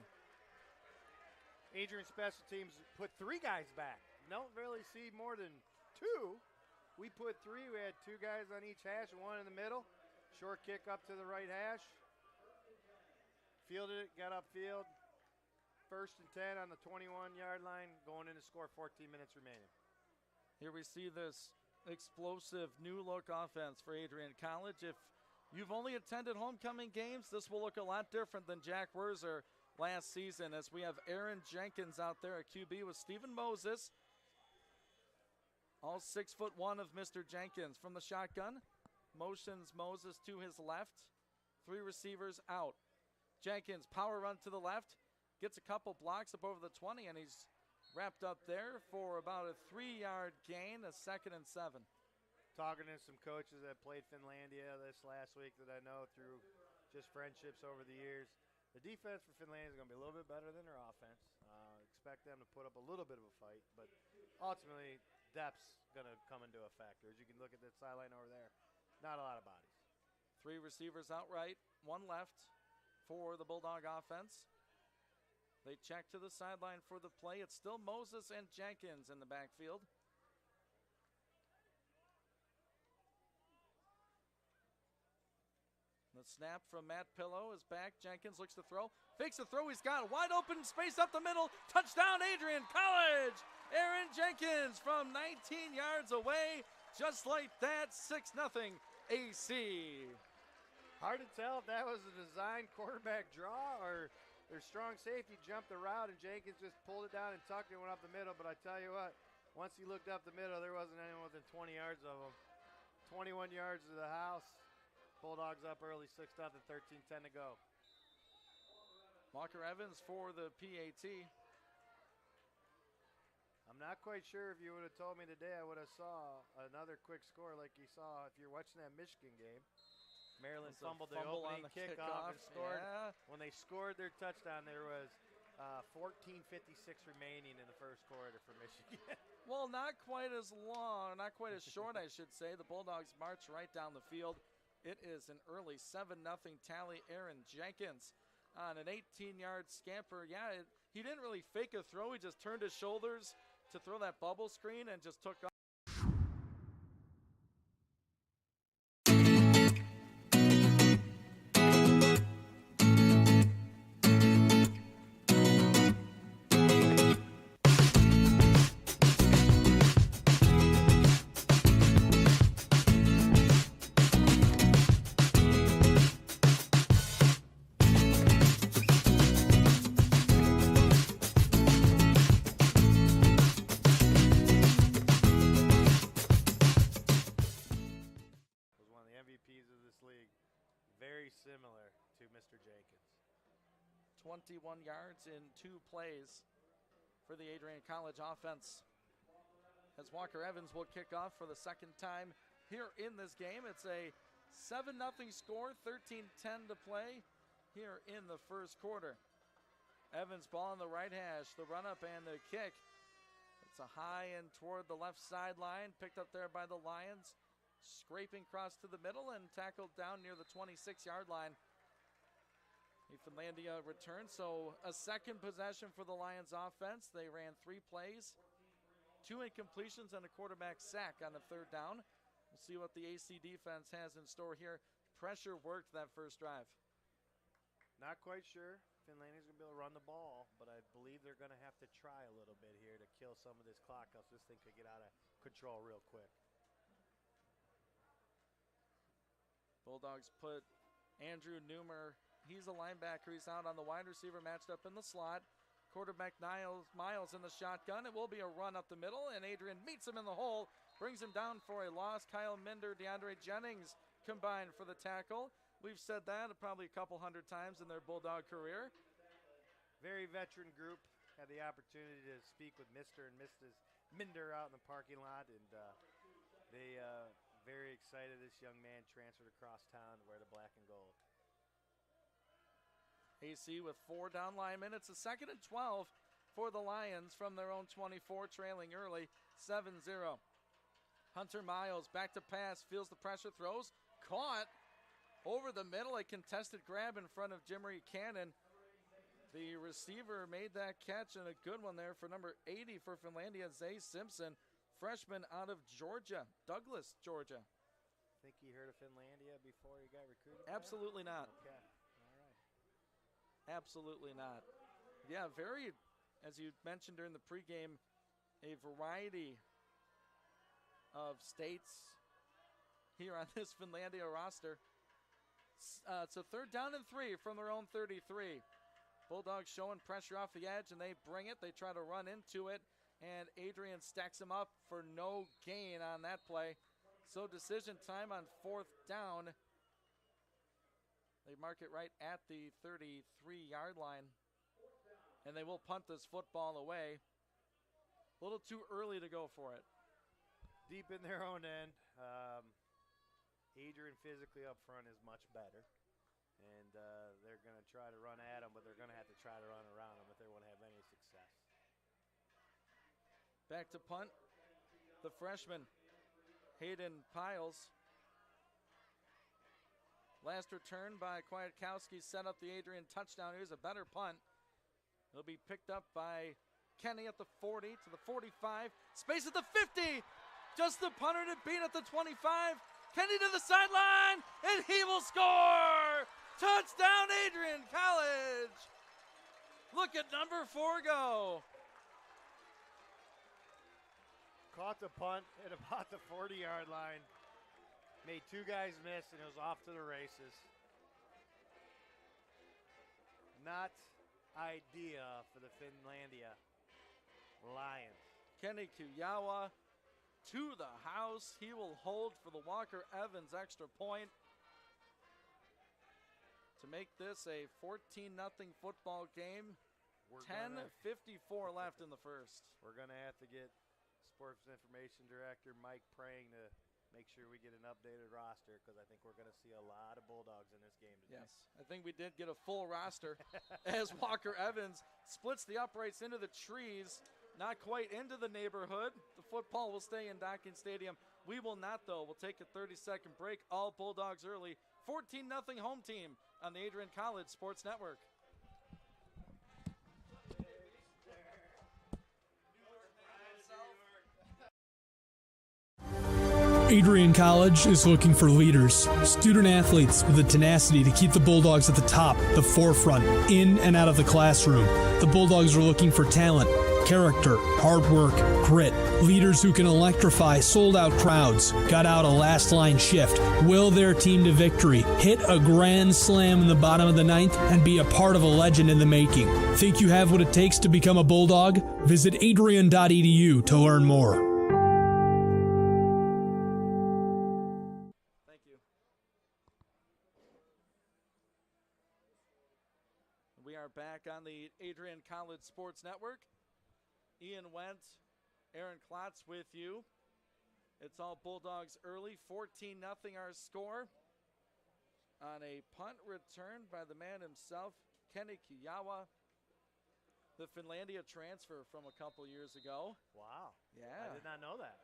Adrian special teams put 3 guys back. Don't really see more than 2. We put 3. We had 2 guys on each hash and 1 in the middle. Short kick up to the right hash. Fielded it, got upfield. 1st and 10 on the 21-yard line, going in to score, 14 minutes remaining. Here we see this explosive new-look offense for Adrian College. If you've only attended homecoming games, this will look a lot different than Jack Werzer last season, as we have Aaron Jenkins out there at QB with Stephen Moses. All 6'1" of Mr. Jenkins from the shotgun. Motions Moses to his left. 3 receivers out. Jenkins, power run to the left. Gets a couple blocks up over the 20, and he's wrapped up there for about a 3-yard gain, a 2nd and 7. Talking to some coaches that played Finlandia this last week that I know through just friendships over the years. The defense for Finlandia is going to be a little bit better than their offense. Expect them to put up a little bit of a fight, but ultimately depth's going to come into a factor. As you can look at that sideline over there, not a lot of bodies. 3 receivers outright, 1 left for the Bulldog offense. They check to the sideline for the play. It's still Moses and Jenkins in the backfield. The snap from Matt Pillow is back. Jenkins looks to throw. Fakes the throw. He's got wide open space up the middle. Touchdown, Adrian College. Aaron Jenkins from 19 yards away. Just like that, 6-0 AC. Hard to tell if that was a design quarterback draw or their strong safety jumped the route and Jenkins just pulled it down and tucked it, went up the middle. But I tell you what, once he looked up the middle, there wasn't anyone within 20 yards of him. 21 yards to the house. Bulldogs up early, 6-0, 13-10 to go. Walker Evans for the PAT. I'm not quite sure if you would have told me today I would have saw another quick score like you saw if you're watching that Michigan game. Maryland fumbled the opening kickoff and scored. Yeah. When they scored their touchdown, there was 14:56 remaining in the first quarter for Michigan. Well, not quite as long, not quite as short, I should say. The Bulldogs march right down the field. It is an early 7-0 tally. Aaron Jenkins on an 18-yard scamper. Yeah, he didn't really fake a throw. He just turned his shoulders to throw that bubble screen and just took off. this league. Very similar to Mr. Jenkins. 21 yards in 2 plays for the Adrian College offense. As Walker Evans will kick off for the second time here in this game. It's a 7-0 score, 13:10 to play here in the first quarter. Evans ball on the right hash, the run up and the kick. It's a high and toward the left sideline, picked up there by the Lions, scraping across to the middle and tackled down near the 26-yard line. Finlandia returns, so a second possession for the Lions offense. They ran 3 plays, 2 incompletions and a quarterback sack on the third down. We'll see what the AC defense has in store here. Pressure worked that first drive. Not quite sure. Finlandia's going to be able to run the ball, but I believe they're going to have to try a little bit here to kill some of this clock, else this thing could get out of control real quick. Bulldogs put Andrew Newmer, he's a linebacker. He's out on the wide receiver, matched up in the slot. Quarterback Miles in the shotgun. It will be a run up the middle, and Adrian meets him in the hole, brings him down for a loss. Kyle Minder, DeAndre Jennings combined for the tackle. We've said that probably a couple hundred times in their Bulldog career. Very veteran group. Had the opportunity to speak with Mr. and Mrs. Minder out in the parking lot, and they very excited this young man transferred across town to wear the black and gold. AC with 4 down linemen. It's a 2nd and 12 for the Lions from their own 24, trailing early 7-0. Hunter Miles back to pass, feels the pressure, throws, caught over the middle, a contested grab in front of Jimmery Cannon. The receiver made that catch, and a good one there for number 80 for Finlandia, Zay Simpson, freshman out of Georgia, Douglas, Georgia. Think he heard of Finlandia before he got recruited? Absolutely not. Okay. Absolutely not. Yeah, very, as you mentioned during the pregame, a variety of states here on this Finlandia roster. It's a 3rd down and 3 from their own 33. Bulldogs showing pressure off the edge, and they bring it. They try to run into it, and Adrian stacks him up for no gain on that play. So decision time on 4th down. They mark it right at the 33-yard line, and they will punt this football away. A little too early to go for it. Deep in their own end. Adrian physically up front is much better, and they're going to try to run at him, but they're going to have to try to run around him if they want to have any success. Back to punt. The freshman, Hayden Piles. Last return by Kwiatkowski set up the Adrian touchdown. Here's a better punt. It'll be picked up by Kenny at the 40 to the 45. Space at the 50. Just the punter to beat at the 25. Kenny to the sideline, and he will score! Touchdown, Adrian College! Look at number 4 go. Caught the punt at about the 40-yard line. Made 2 guys miss, and it was off to the races. Not idea for the Finlandia Lions. Kenny Kuyawa to the house. He will hold for the Walker Evans extra point to make this a 14-0 football game. 10:54 left in the first. We're going to have to get Sports Information Director Mike Prang to make sure we get an updated roster, because I think we're going to see a lot of Bulldogs in this game today. Yes, I think we did get a full roster as Walker Evans splits the uprights into the trees, not quite into the neighborhood. The football will stay in Docking Stadium. We will not, though. We'll take a 30-second break. All Bulldogs early. 14-0 home team on the Adrian College Sports Network. Adrian College is looking for leaders, student athletes with the tenacity to keep the Bulldogs at the top, the forefront, in and out of the classroom. The Bulldogs are looking for talent, character, hard work, grit, leaders who can electrify sold-out crowds, gut out a last-line shift, will their team to victory, hit a grand slam in the bottom of the 9th, and be a part of a legend in the making. Think you have what it takes to become a Bulldog? Visit adrian.edu to learn more. We are back on the Adrian College Sports Network. Ian Wentz, Aaron Klotz with you. It's all Bulldogs early, 14-0 our score. On a punt return by the man himself, Kenny Kiyawa, the Finlandia transfer from a couple years ago. Wow. Yeah. I did not know that.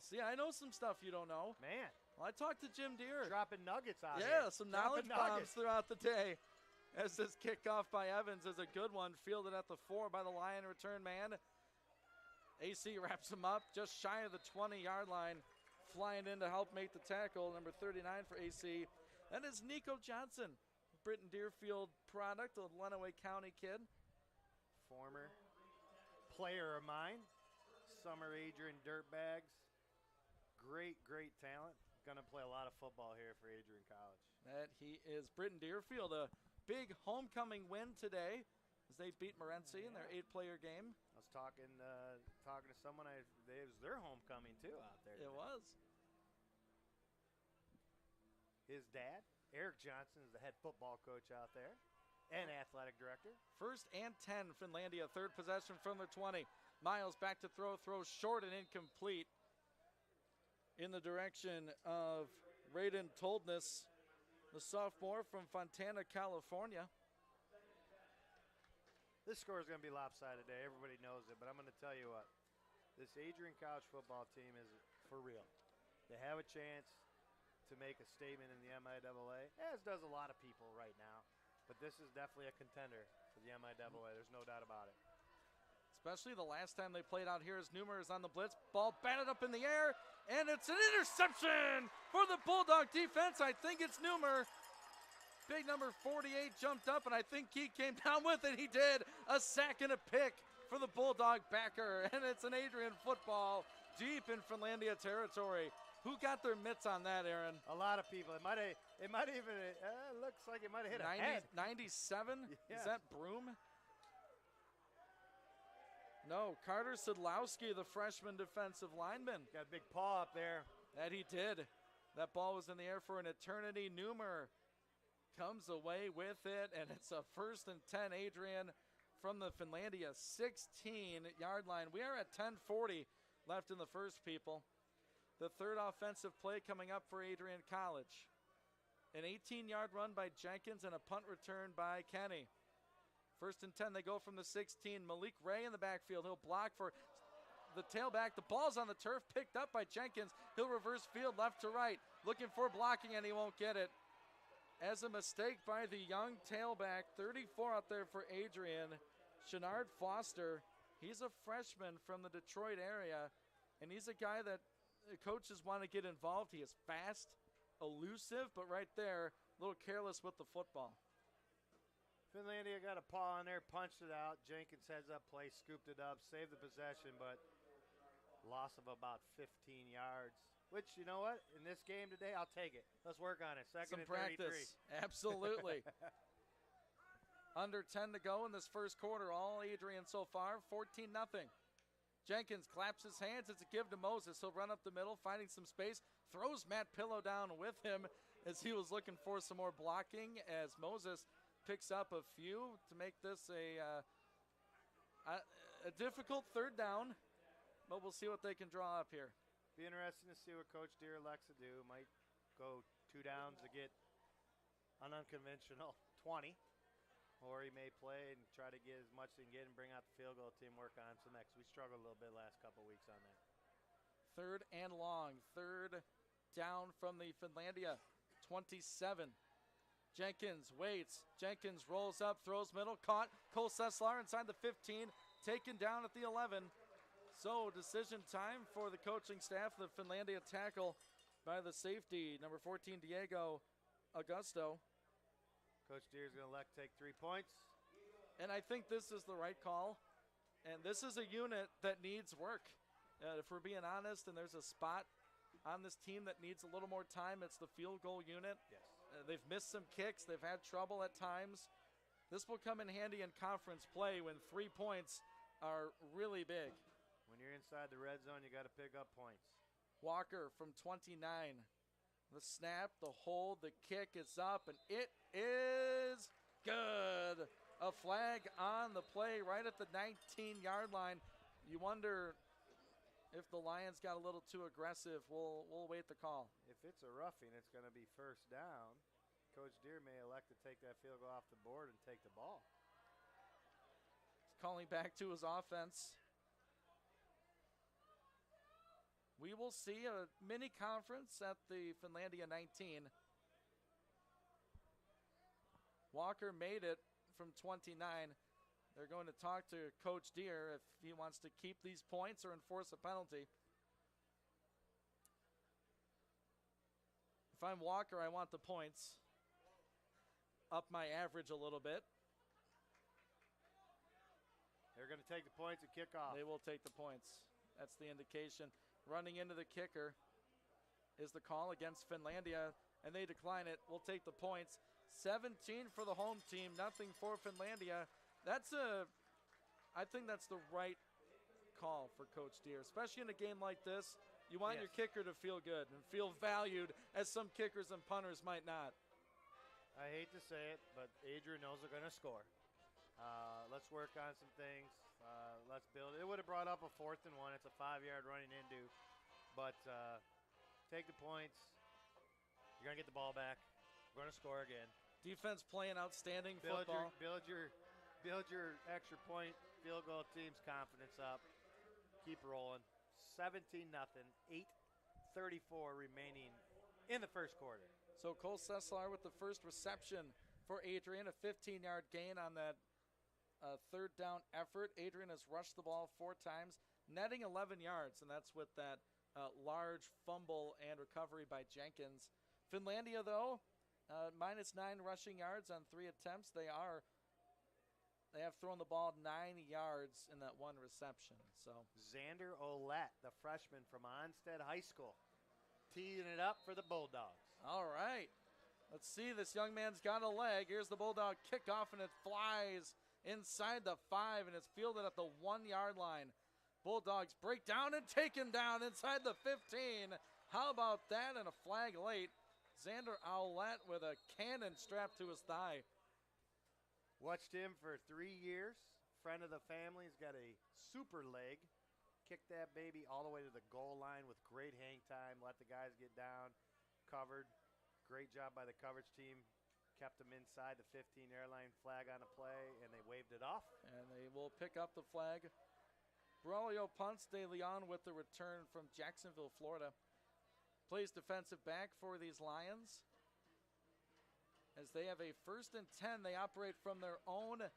See, I know some stuff you don't know. Man. Well, I talked to Jim Deere. Dropping nuggets out here. Yeah, some knowledge Dropping bombs nuggets. throughout the day. As this kickoff by Evans is a good one, fielded at the 4 by the Lion return man. AC wraps him up just shy of the 20-yard line, flying in to help make the tackle, number 39 for AC. That is Nico Johnson, Britton Deerfield product, a Lenawee County kid. Former player of mine, Summer Adrian Dirtbags. Great, great talent. Going to play a lot of football here for Adrian College. That he is. Britton Deerfield, a big homecoming win today as they beat Morenci in their 8-player game. I was talking to someone. It was their homecoming too out there today. It was. His dad, Eric Johnson, is the head football coach out there and athletic director. 1st and 10, Finlandia, 3rd possession from their 20. Miles back to throws short and incomplete in the direction of Raiden Toldness, the sophomore from Fontana, California. This score is going to be lopsided today. Everybody knows it, but I'm going to tell you what. This Adrian College football team is for real. They have a chance to make a statement in the MIAA, as does a lot of people right now. But this is definitely a contender for the MIAA. There's no doubt about it. Especially the last time they played out here as Newmer is on the blitz. Ball batted up in the air, and it's an interception for the Bulldog defense. I think it's Newmer. Big number 48 jumped up, and I think he came down with it. He did. A sack and a pick for the Bulldog backer, and it's an Adrian football deep in Finlandia territory. Who got their mitts on that, Aaron? A lot of people. It might even looks like it might have hit a head. 97? Yeah. Is that Broom? No, Carter Sidlowski, the freshman defensive lineman. Got a big paw up there. That he did. That ball was in the air for an eternity. Newmer comes away with it, and it's a 1st and 10, Adrian, from the Finlandia 16-yard line. We are at 10:40 left in the first, people. The 3rd offensive play coming up for Adrian College. An 18-yard run by Jenkins and a punt return by Kenny. 1st and 10, they go from the 16. Malik Ray in the backfield. He'll block for the tailback. The ball's on the turf, picked up by Jenkins. He'll reverse field left to right, looking for blocking, and he won't get it. As a mistake by the young tailback, 34 out there for Adrian, Shenard Foster. He's a freshman from the Detroit area, and he's a guy that coaches want to get involved. He is fast, elusive, but right there, a little careless with the football. Finlandia got a paw on there, punched it out. Jenkins heads up play, scooped it up, saved the possession, but loss of about 15 yards. Which, you know what? In this game today, I'll take it. Let's work on it. 2nd Some and practice. 33. Absolutely. Under 10 to go in this first quarter. All Adrian so far, 14-0. Jenkins claps his hands. It's a give to Moses. He'll run up the middle, finding some space. Throws Matt Pillow down with him as he was looking for some more blocking, as Moses picks up a few to make this a difficult 3rd down. But we'll see what they can draw up here. Be interesting to see what Coach Deere elects to do. Might go 2 downs to get an unconventional 20. Or he may play and try to get as much as he can get and bring out the field goal team, work on some next. We struggled a little bit last couple of weeks on that. 3rd and long. 3rd down from the Finlandia 27. Jenkins waits. Jenkins rolls up, throws middle, caught. Cole Sesslar inside the 15, taken down at the 11. So decision time for the coaching staff. The Finlandia tackle by the safety, number 14, Diego Augusto. Coach Deere's going to elect to take 3 points. And I think this is the right call. And this is a unit that needs work. If we're being honest, and there's a spot on this team that needs a little more time, it's the field goal unit. Yes. They've missed some kicks. They've had trouble at times. This will come in handy in conference play when 3 points are really big. When you're inside the red zone, you got to pick up points. Walker from 29. The snap, the hold, the kick is up, and it is Good. A flag on the play right at the 19-yard line. You wonder if the Lions got a little too aggressive. We'll wait the call. If it's a roughing, it's going to be first down. Coach Deere may elect to take that field goal off the board and take the ball. He's calling back to his offense. We will see a mini conference at the Finlandia 19. Walker made it from 29. They're going to talk to Coach Deere if he wants to keep these points or enforce a penalty. If I'm Walker, I want the points. Up my average a little bit. They're going to take the points and kick off. They will take the points. That's the indication. Running into the kicker is the call against Finlandia, and they decline it. We'll take the points. 17 for the home team, nothing for Finlandia. I think that's the right call for Coach Deere, especially in a game like this. You want your kicker to feel good and feel valued, as some kickers and punters might not. I hate to say it, but Adrian knows they're going to score. Let's work on some things. Let's build. It would have brought up a 4th and 1. It's a 5-yard running into. But take the points. You're going to get the ball back. We're going to score again. Defense playing outstanding football. Build your extra point field goal team's confidence up. Keep rolling. 17-0. 8:34 remaining in the first quarter. So Cole Sesslar with the first reception for Adrian, a 15-yard gain on that third down effort. Adrian has rushed the ball 4 times, netting 11 yards, and that's with that large fumble and recovery by Jenkins. Finlandia, though, -9 rushing yards on 3 attempts. They have thrown the ball 9 yards in that 1 reception. So Xander Olette, the freshman from Onstead High School, teeing it up for the Bulldogs. All right. Let's see. This young man's got a leg. Here's the Bulldog kickoff, and it flies inside the 5, and it's fielded at the 1-yard line. Bulldogs break down and take him down inside the 15. How about that? And a flag late. Xander Owlett with a cannon strapped to his thigh. Watched him for 3 years. Friend of the family. He's got a super leg. Kicked that baby all the way to the goal line with great hang time. Let the guys get down. Covered. Great job by the coverage team. Kept them inside the 15-yard line. Flag on the play, and they waved it off. And they will pick up the flag. Braulio Ponce de Leon with the return from Jacksonville, Florida. Plays defensive back for these Lions. As they have a 1st and 10, they operate from their own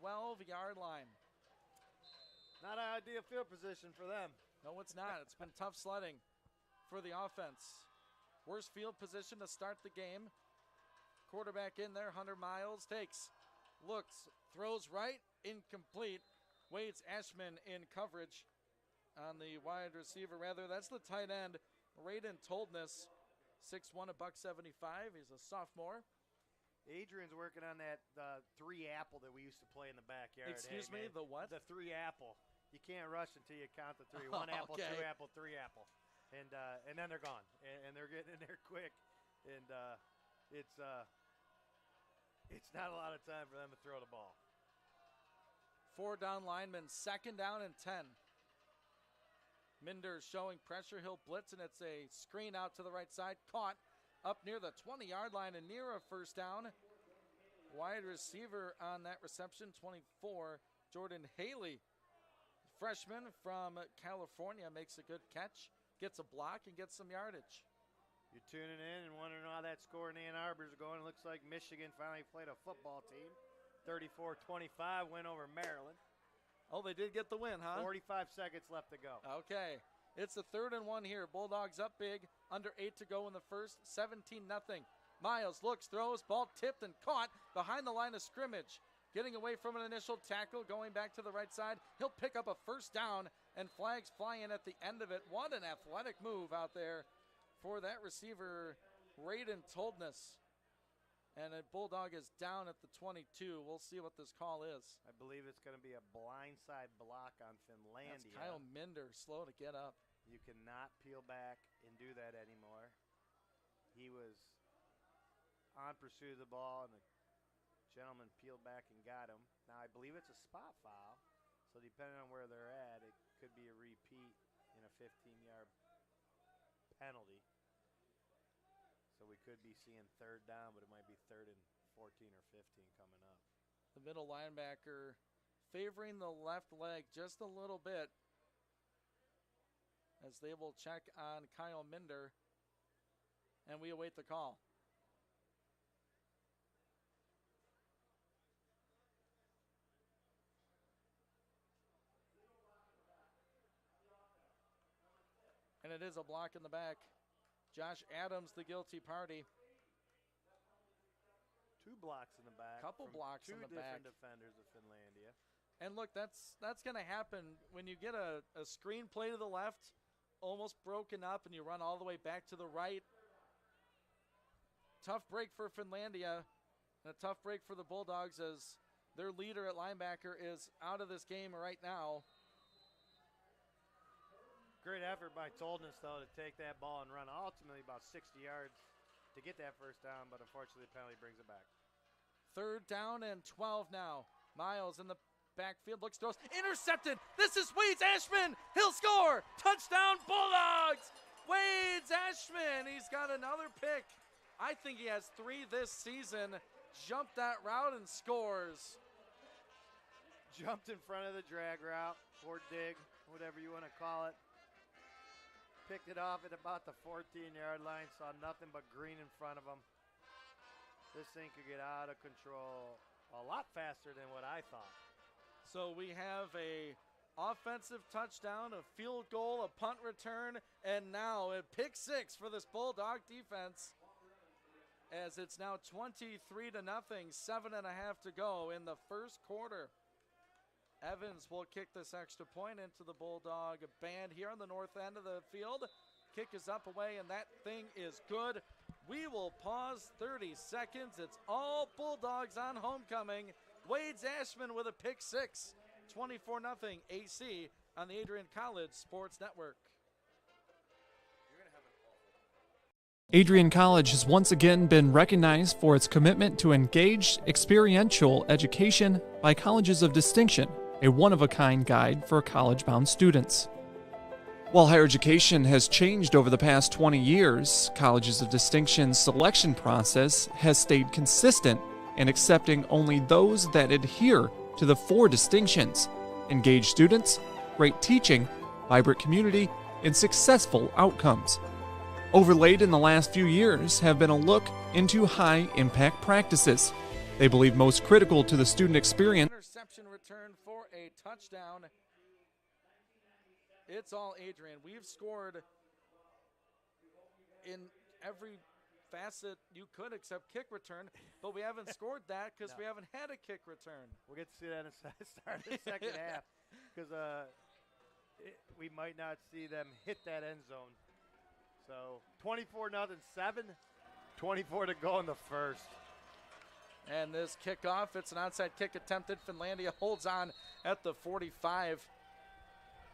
12-yard line. Not an ideal field position for them. No, it's not. It's been tough sledding for the offense. Worst field position to start the game. Quarterback in there, Hunter Miles takes, looks, throws right, incomplete. Waits Ashman in coverage on the wide receiver. Rather, that's the tight end, Raiden Toldness, 6'1", $175. He's a sophomore. Adrian's working on that 3-apple that we used to play in the backyard. Excuse me, the what? The 3-apple. You can't rush until you count the 3. 1 apple, Okay. 2 apple, 3 apple. And then they're gone. And they're getting in there quick. And it's not a lot of time for them to throw the ball. 4 down linemen, 2nd down and 10. Minder showing pressure. He'll blitz, and it's a screen out to the right side. Caught up near the 20-yard line and near a 1st down. Wide receiver on that reception, 24, Jordan Haley. Freshman from California makes a good catch, gets a block, and gets some yardage. You're tuning in and wondering how that score in Ann Arbor is going. It looks like Michigan finally played a football team. 34-25 win over Maryland. Oh, they did get the win, huh? 45 seconds left to go. Okay. It's a 3rd and 1 here. Bulldogs up big. Under 8 to go in the first. 17-0. Miles looks, throws, ball tipped and caught behind the line of scrimmage. Getting away from an initial tackle, going back to the right side. He'll pick up a 1st down, and flags flying at the end of it. What an athletic move out there for that receiver, Raiden Toldness. And a Bulldog is down at the 22. We'll see what this call is. I believe it's going to be a blindside block on Finlandia. That's Kyle Minder, slow to get up. You cannot peel back and do that anymore. He was on pursuit of the ball, and the gentleman peeled back and got him. Now, I believe it's a spot foul, so depending on where they're at, it could be a repeat in a 15-yard penalty. So we could be seeing third down, but it might be 3rd and 14 or 15 coming up. The middle linebacker favoring the left leg just a little bit as they will check on Kyle Minder, and we await the call. And it is a block in the back. Josh Adams, the guilty party. 2 blocks in the back. Couple blocks in the back. 2 different defenders of Finlandia. And look, that's going to happen when you get a screen play to the left, almost broken up, and you run all the way back to the right. Tough break for Finlandia, and a tough break for the Bulldogs as their leader at linebacker is out of this game right now. Great effort by Toldness, though, to take that ball and run ultimately about 60 yards to get that first down, but unfortunately the penalty brings it back. 3rd down and 12 now. Miles in the backfield, looks throws, intercepted. This is Wade Ashman. He'll score. Touchdown Bulldogs. Wade Ashman. He's got another pick. I think he has 3 this season. Jumped that route and scores. Jumped in front of the drag route or dig, whatever you want to call it. Picked it off at about the 14-yard line, saw nothing but green in front of him. This thing could get out of control a lot faster than what I thought. So we have a offensive touchdown, a field goal, a punt return, and now a pick 6 for this Bulldog defense. As it's now 23-0, 7.5 to go in the first quarter. Evans will kick this extra point into the Bulldog band here on the north end of the field. Kick is up away, and that thing is good. We will pause 30 seconds. It's all Bulldogs on homecoming. Wade Ashman with a pick 6. 24-0 AC on the Adrian College Sports Network. Adrian College has once again been recognized for its commitment to engaged, experiential education by colleges of distinction, a one-of-a-kind guide for college-bound students. While higher education has changed over the past 20 years, Colleges of Distinction's selection process has stayed consistent in accepting only those that adhere to the 4 distinctions: engaged students, great teaching, vibrant community, and successful outcomes. Overlaid in the last few years have been a look into high-impact practices. They believe most critical to the student experience. Interception return for a touchdown. It's all Adrian. We've scored in every facet you could except kick return, but we haven't scored that because we haven't had a kick return. We'll get to see that in the start of the second half because we might not see them hit that end zone. So 24-0, 7, 24 to go in the first. And this kickoff, it's an onside kick attempted. Finlandia holds on at the 45.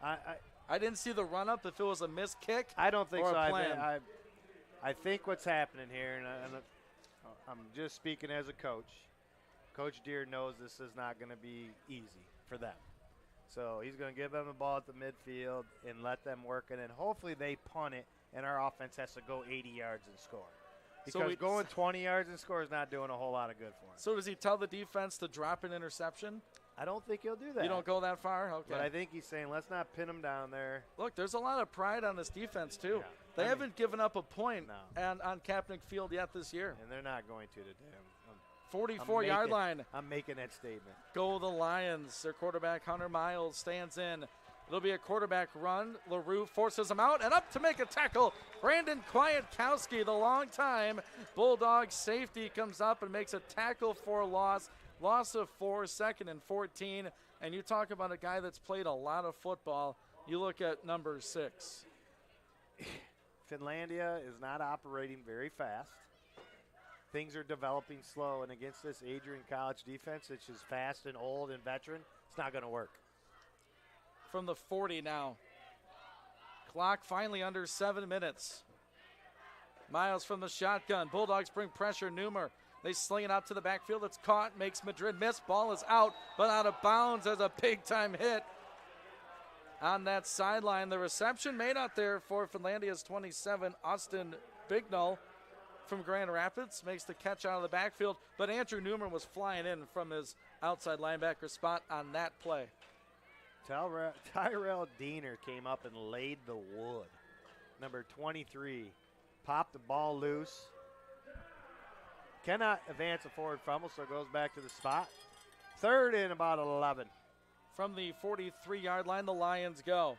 I didn't see the run-up if it was a missed kick. I don't think so. I think what's happening here, and I'm just speaking as a coach, Coach Deere knows this is not going to be easy for them. So he's going to give them the ball at the midfield and let them work, and then hopefully they punt it, and our offense has to go 80 yards and score. Because going 20 yards and score is not doing a whole lot of good for him. So does he tell the defense to drop an interception? I don't think he'll do that. You don't go that far? Okay. But I think he's saying, let's not pin him down there. Look, there's a lot of pride on this defense, too. Yeah. They haven't given up a point on Kaepernick Field yet this year. And they're not going to today. 44-yard line. I'm making that statement. Go the Lions. Their quarterback, Hunter Miles, stands in. It'll be a quarterback run. LaRue forces him out and up to make a tackle. Brandon Kwiatkowski, the long-time Bulldog safety, comes up and makes a tackle for loss. Loss of 4, 2nd and 14. And you talk about a guy that's played a lot of football. You look at number 6. Finlandia is not operating very fast. Things are developing slow, and against this Adrian College defense, which is fast and old and veteran, it's not going to work. From the 40 now. Clock finally under 7 minutes. Miles from the shotgun. Bulldogs bring pressure. Newmer They sling it out to the backfield. It's caught, makes Madrid miss. Ball is out, but out of bounds as a big-time hit on that sideline. The reception made out there for Finlandia's 27, Austin Bignall from Grand Rapids. Makes the catch out of the backfield, but Andrew Newman was flying in from his outside linebacker spot on that play. Tyrell Diener came up and laid the wood. Number 23 popped the ball loose. Cannot advance a forward fumble, so it goes back to the spot. 3rd and about 11. From the 43-yard line, the Lions go.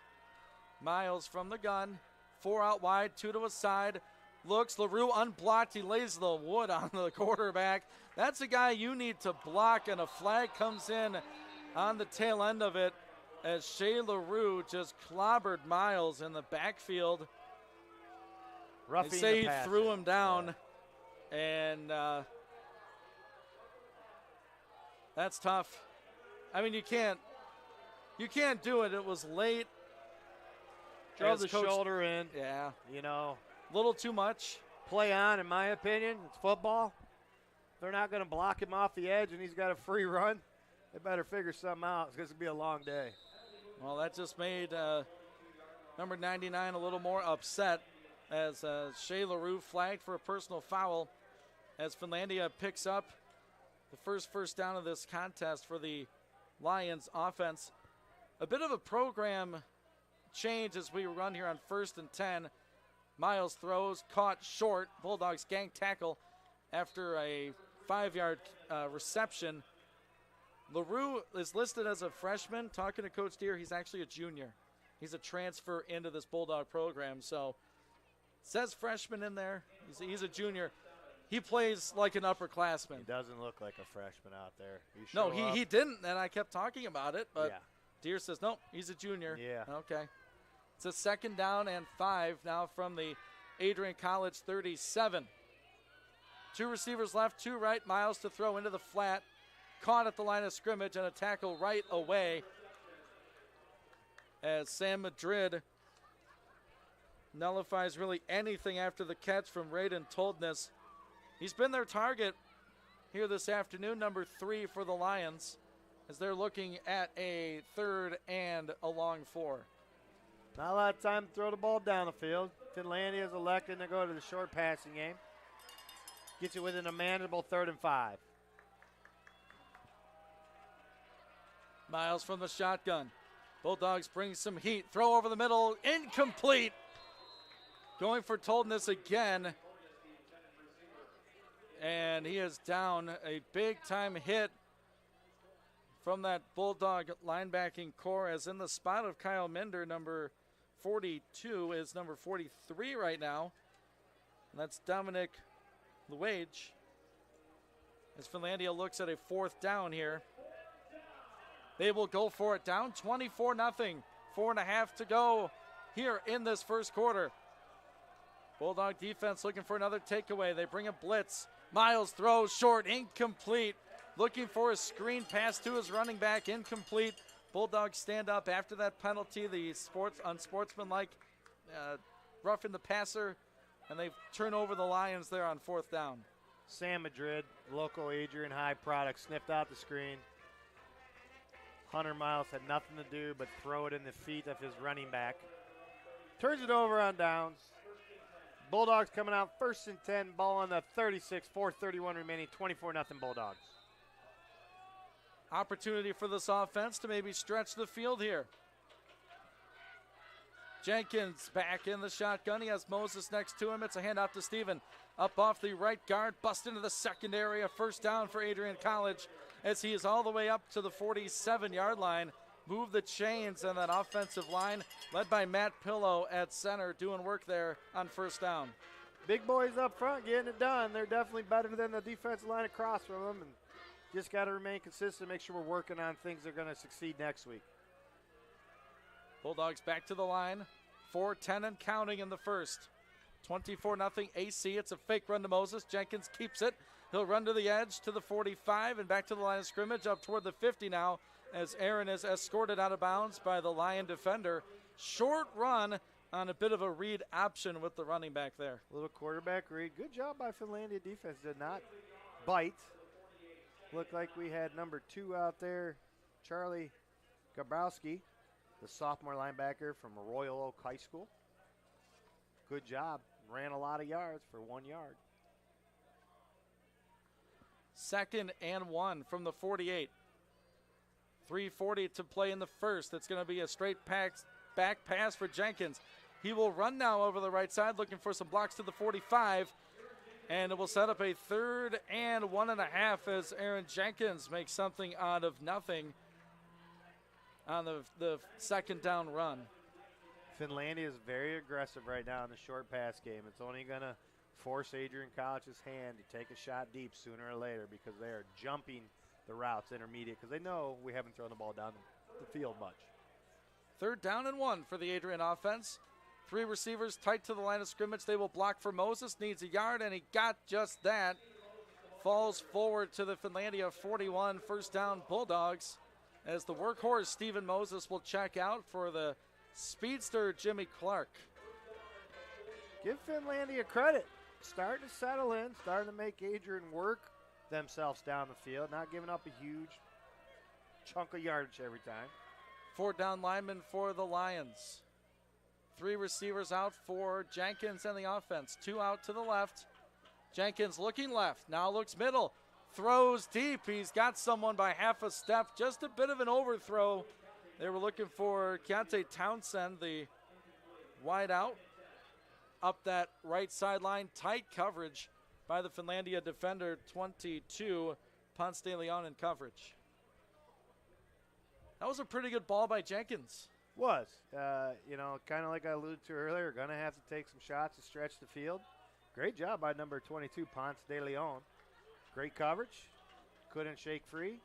Miles from the gun. 4 out wide, 2 to a side. Looks, LaRue unblocked. He lays the wood on the quarterback. That's a guy you need to block, and a flag comes in on the tail end of it as Shea LaRue just clobbered Miles in the backfield. Roughing they say the he threw him down, and that's tough. I mean, you can't do it. It was late. Drove the shoulder in. Yeah. You know. A little too much. Play on, in my opinion. It's football. They're not going to block him off the edge and he's got a free run. They better figure something out. It's going to be a long day. Well, that just made number 99 a little more upset as Shea LaRue flagged for a personal foul as Finlandia picks up the first down of this contest for the Lions offense. A bit of a program change as we run here on 1st and 10. Miles throws, caught short. Bulldogs gang tackle after a 5-yard reception. LaRue is listed as a freshman. Talking to Coach Deere, he's actually a junior. He's a transfer into this Bulldog program. So it says freshman in there. He's a junior. He plays like an upperclassman. He doesn't look like a freshman out there. No, he didn't, and I kept talking about it. But yeah. Deere says, nope, he's a junior. Yeah. Okay. It's a 2nd down and 5 now from the Adrian College 37. 2 receivers left, 2 right. Miles to throw into the flat. Caught at the line of scrimmage and a tackle right away as Sam Madrid nullifies really anything after the catch from Raiden Toldness. He's been their target here this afternoon, number 3 for the Lions, as they're looking at a 3rd and a long 4. Not a lot of time to throw the ball down the field. Finlandia is electing to go to the short passing game. Gets you within a manageable 3rd and 5. Miles from the shotgun. Bulldogs bring some heat. Throw over the middle. Incomplete. Going for Toldness again. And he is down. A big-time hit from that Bulldog linebacking core, as in the spot of Kyle Minder, number 42 is number 43 right now. And that's Dominic Luage. As Finlandia looks at a 4th down here. They will go for it, down 24-0. 4.5 to go here in this first quarter. Bulldog defense looking for another takeaway. They bring a blitz. Miles throws short, incomplete. Looking for a screen pass to his running back, incomplete. Bulldogs stand up after that penalty, the unsportsmanlike roughing the passer, and they turn over the Lions there on 4th down. Sam Madrid, local Adrian High product, sniffed out the screen. Hunter Miles had nothing to do but throw it in the feet of his running back. Turns it over on downs. Bulldogs coming out 1st and 10, ball on the 36, 4:31 remaining, 24-0 Bulldogs. Opportunity for this offense to maybe stretch the field here. Jenkins back in the shotgun. He has Moses next to him. It's a handoff to Steven. Up off the right guard, bust into the secondary. A 1st down for Adrian College as he is all the way up to the 47-yard line. Move the chains, and that offensive line led by Matt Pillow at center doing work there on 1st down. Big boys up front getting it done. They're definitely better than the defensive line across from them, and just got to remain consistent, make sure we're working on things that are going to succeed next week. Bulldogs back to the line. 4:10 and counting in the first. 24-0 AC. It's a fake run to Moses. Jenkins keeps it. He'll run to the edge to the 45 and back to the line of scrimmage up toward the 50 now as Aaron is escorted out of bounds by the Lion defender. Short run on a bit of a read option with the running back there. Little quarterback read. Good job by Finlandia defense. Did not bite. Looked like we had number 2 out there, Charlie Gabrowski, the sophomore linebacker from Royal Oak High School. Good job. Ran a lot of yards for 1 yard. 2nd and 1 from the 48. 3:40 to play in the first. It's going to be a straight back pass for Jenkins. He will run now over the right side, looking for some blocks to the 45. And it will set up a 3rd and 1.5 as Aaron Jenkins makes something out of nothing on the 2nd down run. Finlandia is very aggressive right now in the short pass game. It's only going to force Adrian College's hand to take a shot deep sooner or later because they are jumping the routes intermediate because they know we haven't thrown the ball down the field much. 3rd down and 1 for the Adrian offense. 3 receivers tight to the line of scrimmage. They will block for Moses. Needs a yard, and he got just that. Falls forward to the Finlandia 41. 1st down Bulldogs as the workhorse Stephen Moses will check out for the speedster Jimmy Clark. Give Finlandia credit. Starting to settle in, starting to make Adrian work themselves down the field, not giving up a huge chunk of yardage every time. 4 down linemen for the Lions. 3 receivers out for Jenkins and the offense. 2 out to the left. Jenkins looking left, now looks middle. Throws deep. He's got someone by half a step. Just a bit of an overthrow. They were looking for Keontae Townsend, the wide out. Up that right sideline. Tight coverage by the Finlandia defender, 22, Ponce de Leon in coverage. That was a pretty good ball by Jenkins. Was. Kind of like I alluded to earlier, going to have to take some shots to stretch the field. Great job by number 22, Ponce de Leon. Great coverage. Couldn't shake free.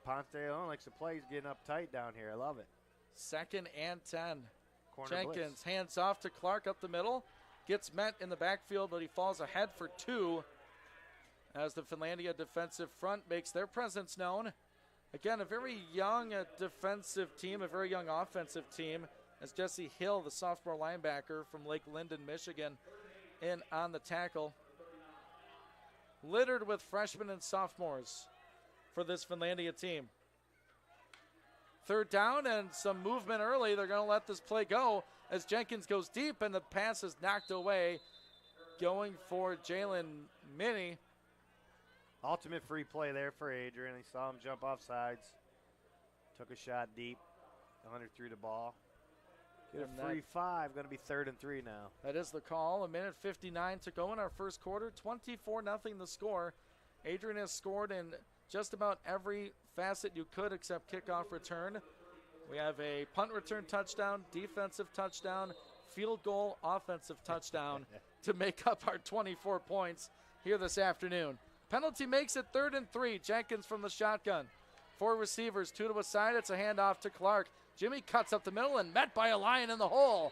Ponce de Leon likes to play. He's getting up tight down here. I love it. 2nd and 10. Corner Jenkins blitz. hands off to Clark up the middle. Gets met in the backfield, but he falls ahead for 2 as the Finlandia defensive front makes their presence known. Again, a very young defensive team, a very young offensive team, as Jesse Hill, the sophomore linebacker from Lake Linden, Michigan, in on the tackle. Littered with freshmen and sophomores for this Finlandia team. 3rd down and some movement early. They're going to let this play go as Jenkins goes deep and the pass is knocked away. Going for Jalen Minnie. Ultimate free play there for Adrian. He saw him jump off sides. Took a shot deep. Hunter threw the ball. Get a free 5. Going to be 3rd and 3 now. That is the call. 1:59 to go in our first quarter. 24-0 the score. Adrian has scored in just about every facet you could except kickoff return. We have a punt return touchdown, defensive touchdown, field goal, offensive touchdown to make up our 24 points here this afternoon. Penalty makes it 3rd and 3. Jenkins from the shotgun. 4 receivers, 2 to a side. It's a handoff to Clark. Jimmy cuts up the middle and met by a Lion in the hole.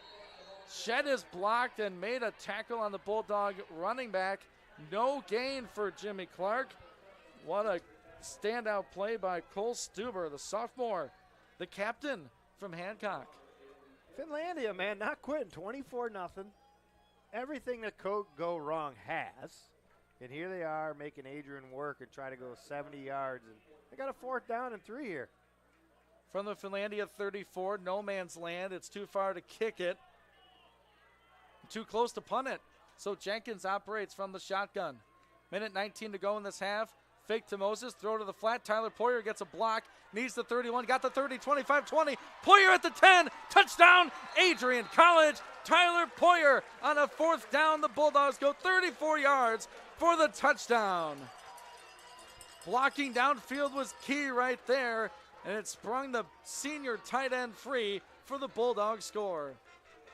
Shed is blocked and made a tackle on the Bulldog running back. No gain for Jimmy Clark. What a standout play by Cole Stuber, the sophomore, the captain from Hancock. Finlandia, man, not quitting. 24-0. Everything that could go wrong has. And here they are making Adrian work and try to go 70 yards. And they got a 4th down and 3 here. From the Finlandia 34, no man's land. It's too far to kick it. Too close to punt it. So Jenkins operates from the shotgun. 1:19 to go in this half. Fake to Moses, throw to the flat. Tyler Poyer gets a block, needs the 31, got the 30, 25, 20. Poyer at the 10, touchdown, Adrian College. Tyler Poyer on a 4th down. The Bulldogs go 34 yards for the touchdown. Blocking downfield was key right there, and it sprung the senior tight end free for the Bulldog score.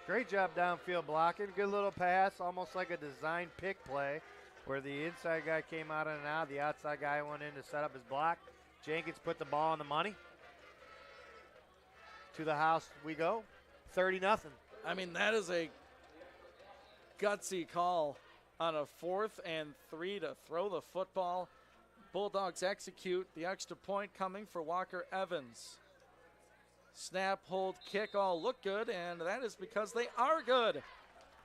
Great job downfield blocking. Good little pass, almost like a design pick play where the inside guy came out and out. The outside guy went in to set up his block. Jenkins put the ball on the money. To the house we go. 30-0. I mean, that is a gutsy call on a 4th and 3 to throw the football. Bulldogs execute the extra point coming for Walker Evans. Snap, hold, kick all look good, and that is because they are good.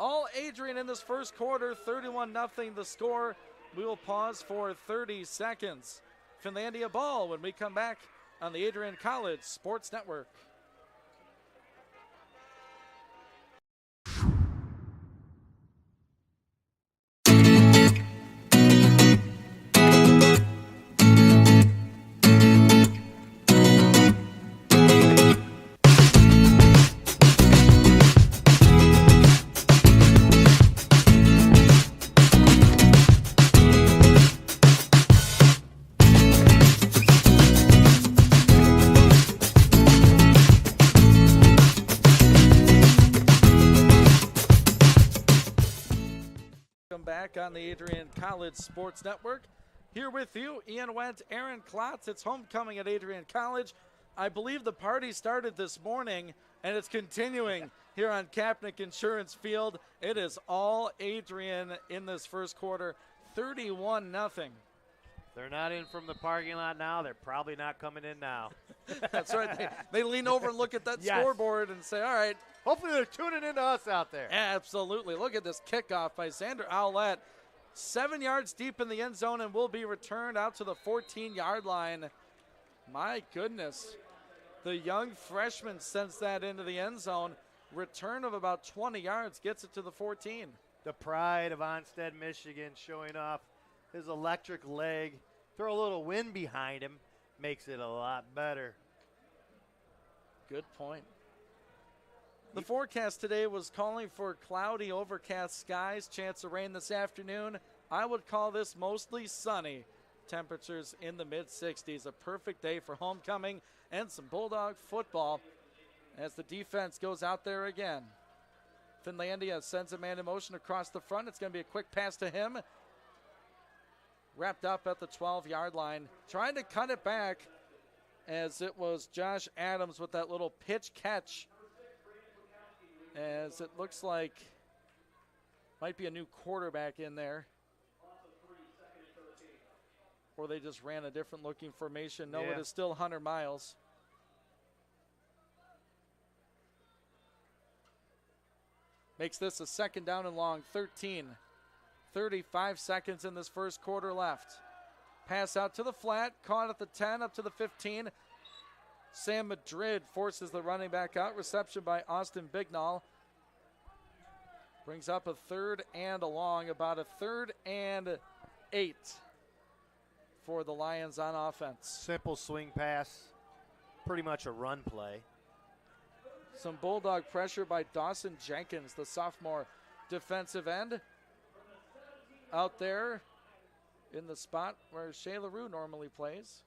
All Adrian in this first quarter, 31-0 the score. We will pause for 30 seconds. Finlandia ball when we come back on the Adrian College Sports Network. Back on the Adrian College Sports Network. Here with you, Ian Wendt, Aaron Klotz. It's homecoming at Adrian College. I believe the party started this morning, and it's continuing here on Kapnick Insurance Field. It is all Adrian in this first quarter, 31-0. They're not in from the parking lot now. They're probably not coming in now. That's right. They lean over and look at that scoreboard and say, all right. Hopefully they're tuning into us out there. Absolutely. Look at this kickoff by Xander Owlett. 7 yards deep in the end zone and will be returned out to the 14-yard line. My goodness. The young freshman sends that into the end zone. Return of about 20 yards gets it to the 14. The pride of Onstead, Michigan showing off his electric leg. Throw a little wind behind him. Makes it a lot better. Good point. The forecast today was calling for cloudy, overcast skies, chance of rain this afternoon. I would call this mostly sunny. Temperatures in the mid-60s. A perfect day for homecoming and some Bulldog football as the defense goes out there again. Finlandia sends a man in motion across the front. It's going to be a quick pass to him. Wrapped up at the 12-yard line. Trying to cut it back as it was Josh Adams with that little pitch catch. As it looks like might be a new quarterback in there. Or they just ran a different looking formation. No, it is still Hunter Miles. Makes this a second down and long, 35 seconds in this first quarter left. Pass out to the flat, caught at the 10, up to the 15. Sam Madrid forces the running back out. Reception by Austin Bignall. Brings up a 3rd and a long, about a 3rd and 8 for the Lions on offense. Simple swing pass, pretty much a run play. Some Bulldog pressure by Dawson Jenkins, the sophomore defensive end. Out there in the spot where Shea LaRue normally plays.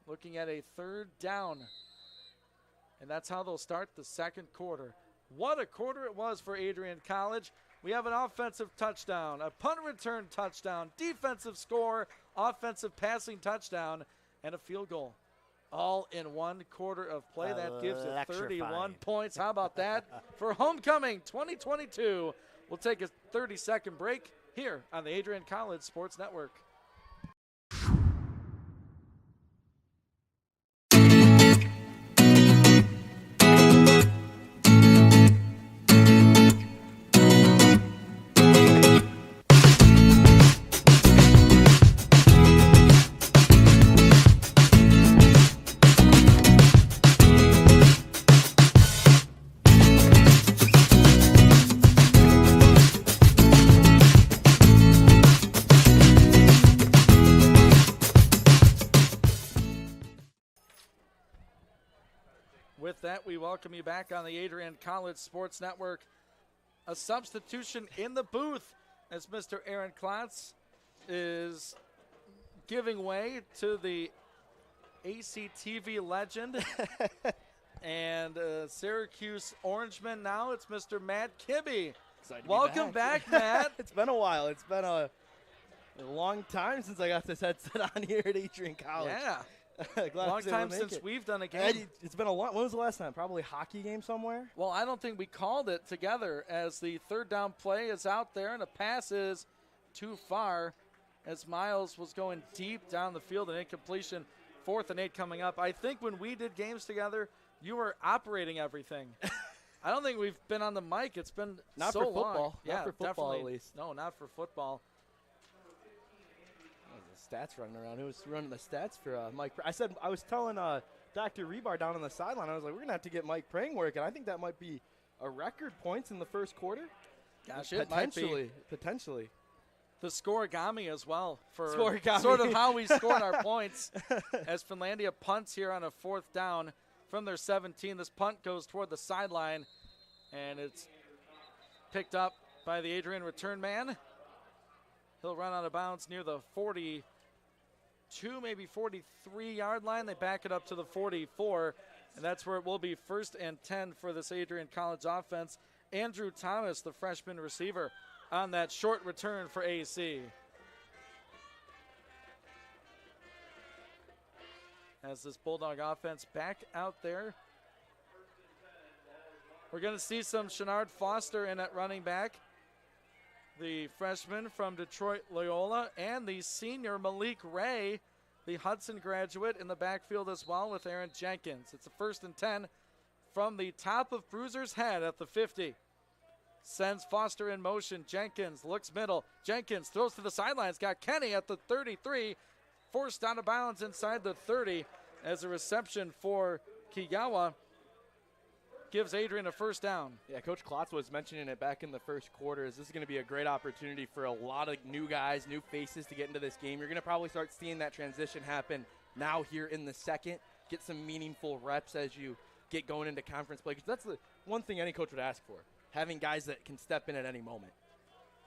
Looking at a 3rd down. And that's how they'll start the second quarter. What a quarter it was for Adrian College. We have an offensive touchdown, a punt return touchdown, defensive score, offensive passing touchdown, and a field goal. All in one quarter of play. That gives it 31 points. How about that for homecoming 2022? We'll take a 30-second break here on the Adrian College Sports Network. With that, we welcome you back on the Adrian College Sports Network. A substitution in the booth as Mr. Aaron Klotz is giving way to the ACTV legend and Syracuse Orangeman. Now it's Mr. Matt Kibbe. Welcome back, Matt. It's been a while. It's been a long time since I got this headset on here at Adrian College. Yeah. Long time since we've done a game. It's been a long. When was the last time? Probably a hockey game somewhere. Well, I don't think we called it together as the 3rd down play is out there and a pass is too far as Miles was going deep down the field and incompletion. 4th and 8 coming up. I think when we did games together, you were operating everything. I don't think we've been on the mic. It's been Not so for long. football. Yeah, Not for football, definitely. at least. No, not for football. The stats running around. Who was running the stats for Mike? I was telling Dr. Rebar down on the sideline, I was like, we're going to have to get Mike Prang working. I think that might be a record points in the first quarter. Gosh, it might be. Potentially. The scoregami as well for Scoregami. sort of how we scored our points as Finlandia punts here on a 4th down from their 17. This punt goes toward the sideline, and it's picked up by the Adrian return man. He'll run out of bounds near the 42, maybe 43-yard line. They back it up to the 44, and that's where it will be 1st and 10 for this Adrian College offense. Andrew Thomas, the freshman receiver, on that short return for AC. As this Bulldog offense back out there. We're going to see some Shenard Foster in at running back. The freshman from Detroit Loyola, and the senior Malik Ray, the Hudson graduate, in the backfield as well with Aaron Jenkins. It's a 1st and 10 from the top of Bruiser's Head at the 50. Sends Foster in motion. Jenkins looks middle. Jenkins throws to the sidelines. Got Kenny at the 33. Forced out of bounds inside the 30 as a reception for Kigawa. Gives Adrian a 1st down. Yeah, Coach Klotz was mentioning it back in the first quarter. This is going to be a great opportunity for a lot of new guys, new faces to get into this game. You're going to probably start seeing that transition happen now here in the second. Get some meaningful reps as you get going into conference play. Because that's the one thing any coach would ask for, having guys that can step in at any moment.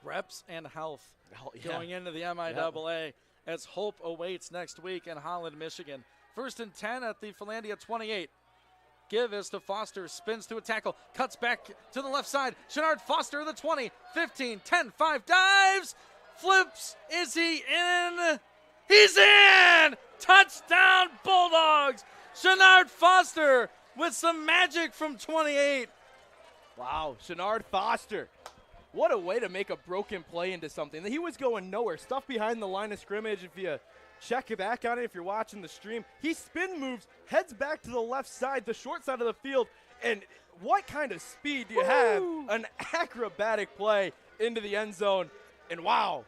Reps and health yeah. going into the MIAA as hope awaits next week in Holland, Michigan. 1st and 10 at the Finlandia 28. Give is to Foster, spins to a tackle, cuts back to the left side. Shenard Foster, the 20, 15, 10, 5, dives, flips. Is he in? He's in! Touchdown, Bulldogs! Shenard Foster with some magic from 28. Wow, Shenard Foster. What a way to make a broken play into something. He was going nowhere. Stuff behind the line of scrimmage. If you check it back on it, if you're watching the stream, he spin moves, heads back to the left side, the short side of the field, and what kind of speed do you have? An acrobatic play into the end zone, and wow,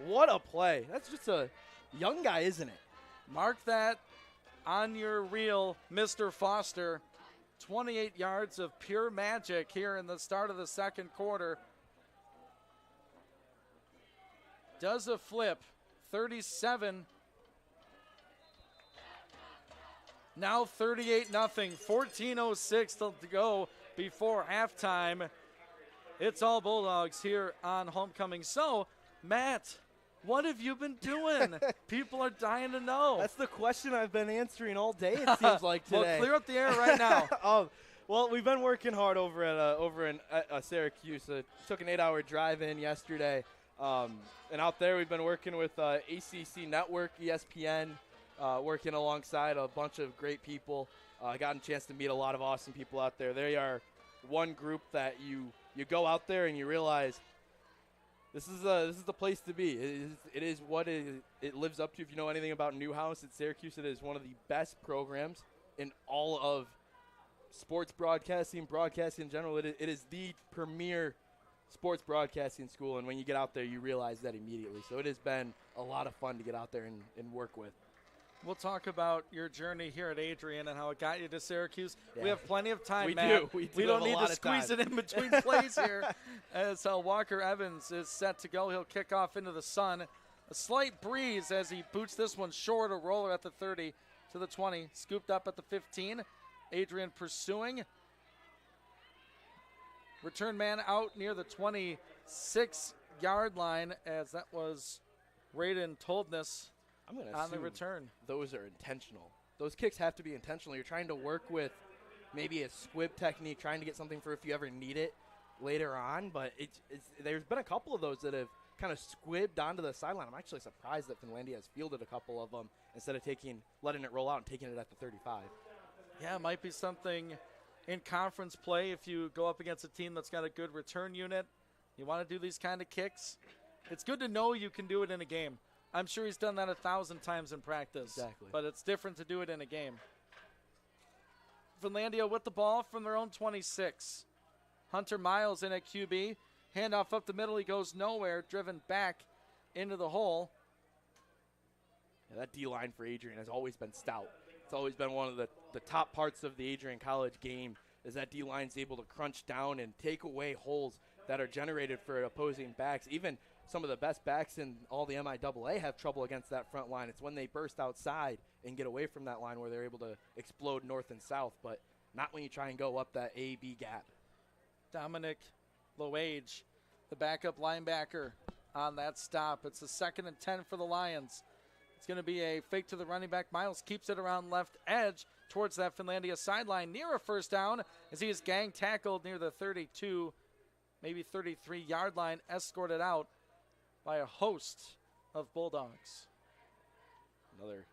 what a play. That's just a young guy, isn't it? Mark that on your reel, Mr. Foster. 28 yards of pure magic here in the start of the second quarter. Does a flip, 37. Now 38-0, 14:06 to go before halftime. It's all Bulldogs here on homecoming. So, Matt, what have you been doing? People are dying to know. That's the question I've been answering all day, it seems like today. Well, clear up the air right now. Well, we've been working hard over in Syracuse. Took an 8-hour drive in yesterday. And out there we've been working with ACC Network, ESPN, working alongside a bunch of great people. Gotten a chance to meet a lot of awesome people out there. They are one group that you go out there and you realize this is the place to be. It is what it lives up to. If you know anything about Newhouse at Syracuse, it is one of the best programs in all of sports broadcasting in general. It is the premier sports broadcasting school, and when you get out there, you realize that immediately. So it has been a lot of fun to get out there and work with. We'll talk about your journey here at Adrian and how it got you to Syracuse. Yeah. We have plenty of time, We Matt. do. We don't need to squeeze it in between plays here. As Walker Evans is set to go. He'll kick off into the sun. A slight breeze as he boots this one short, a roller at the 30 to the 20. Scooped up at the 15. Adrian pursuing. Return man out near the 26-yard line as that was Raiden Toldness on the return. Those are intentional. Those kicks have to be intentional. You're trying to work with maybe a squib technique, trying to get something for if you ever need it later on. But there's been a couple of those that have kind of squibbed onto the sideline. I'm actually surprised that Finlandia has fielded a couple of them instead of letting it roll out and taking it at the 35. Yeah, it might be something in conference play if you go up against a team that's got a good return unit. You want to do these kind of kicks. It's good to know you can do it in a game. I'm sure he's done that 1,000 times in practice. Exactly. But it's different to do it in a game. Finlandia with the ball from their own 26. Hunter Miles in at QB. Handoff up the middle. He goes nowhere. Driven back into the hole. Yeah, that D-line for Adrian has always been stout. It's always been one of the top parts of the Adrian College game is that D-line's able to crunch down and take away holes that are generated for opposing backs. Even some of the best backs in all the MIAA have trouble against that front line. It's when they burst outside and get away from that line where they're able to explode north and south, but not when you try and go up that A-B gap. Dominic Loage, the backup linebacker on that stop. It's a 2nd and 10 for the Lions. It's going to be a fake to the running back. Miles keeps it around left edge towards that Finlandia sideline near a first down as he is gang tackled near the 32, maybe 33-yard line, escorted out by a host of Bulldogs.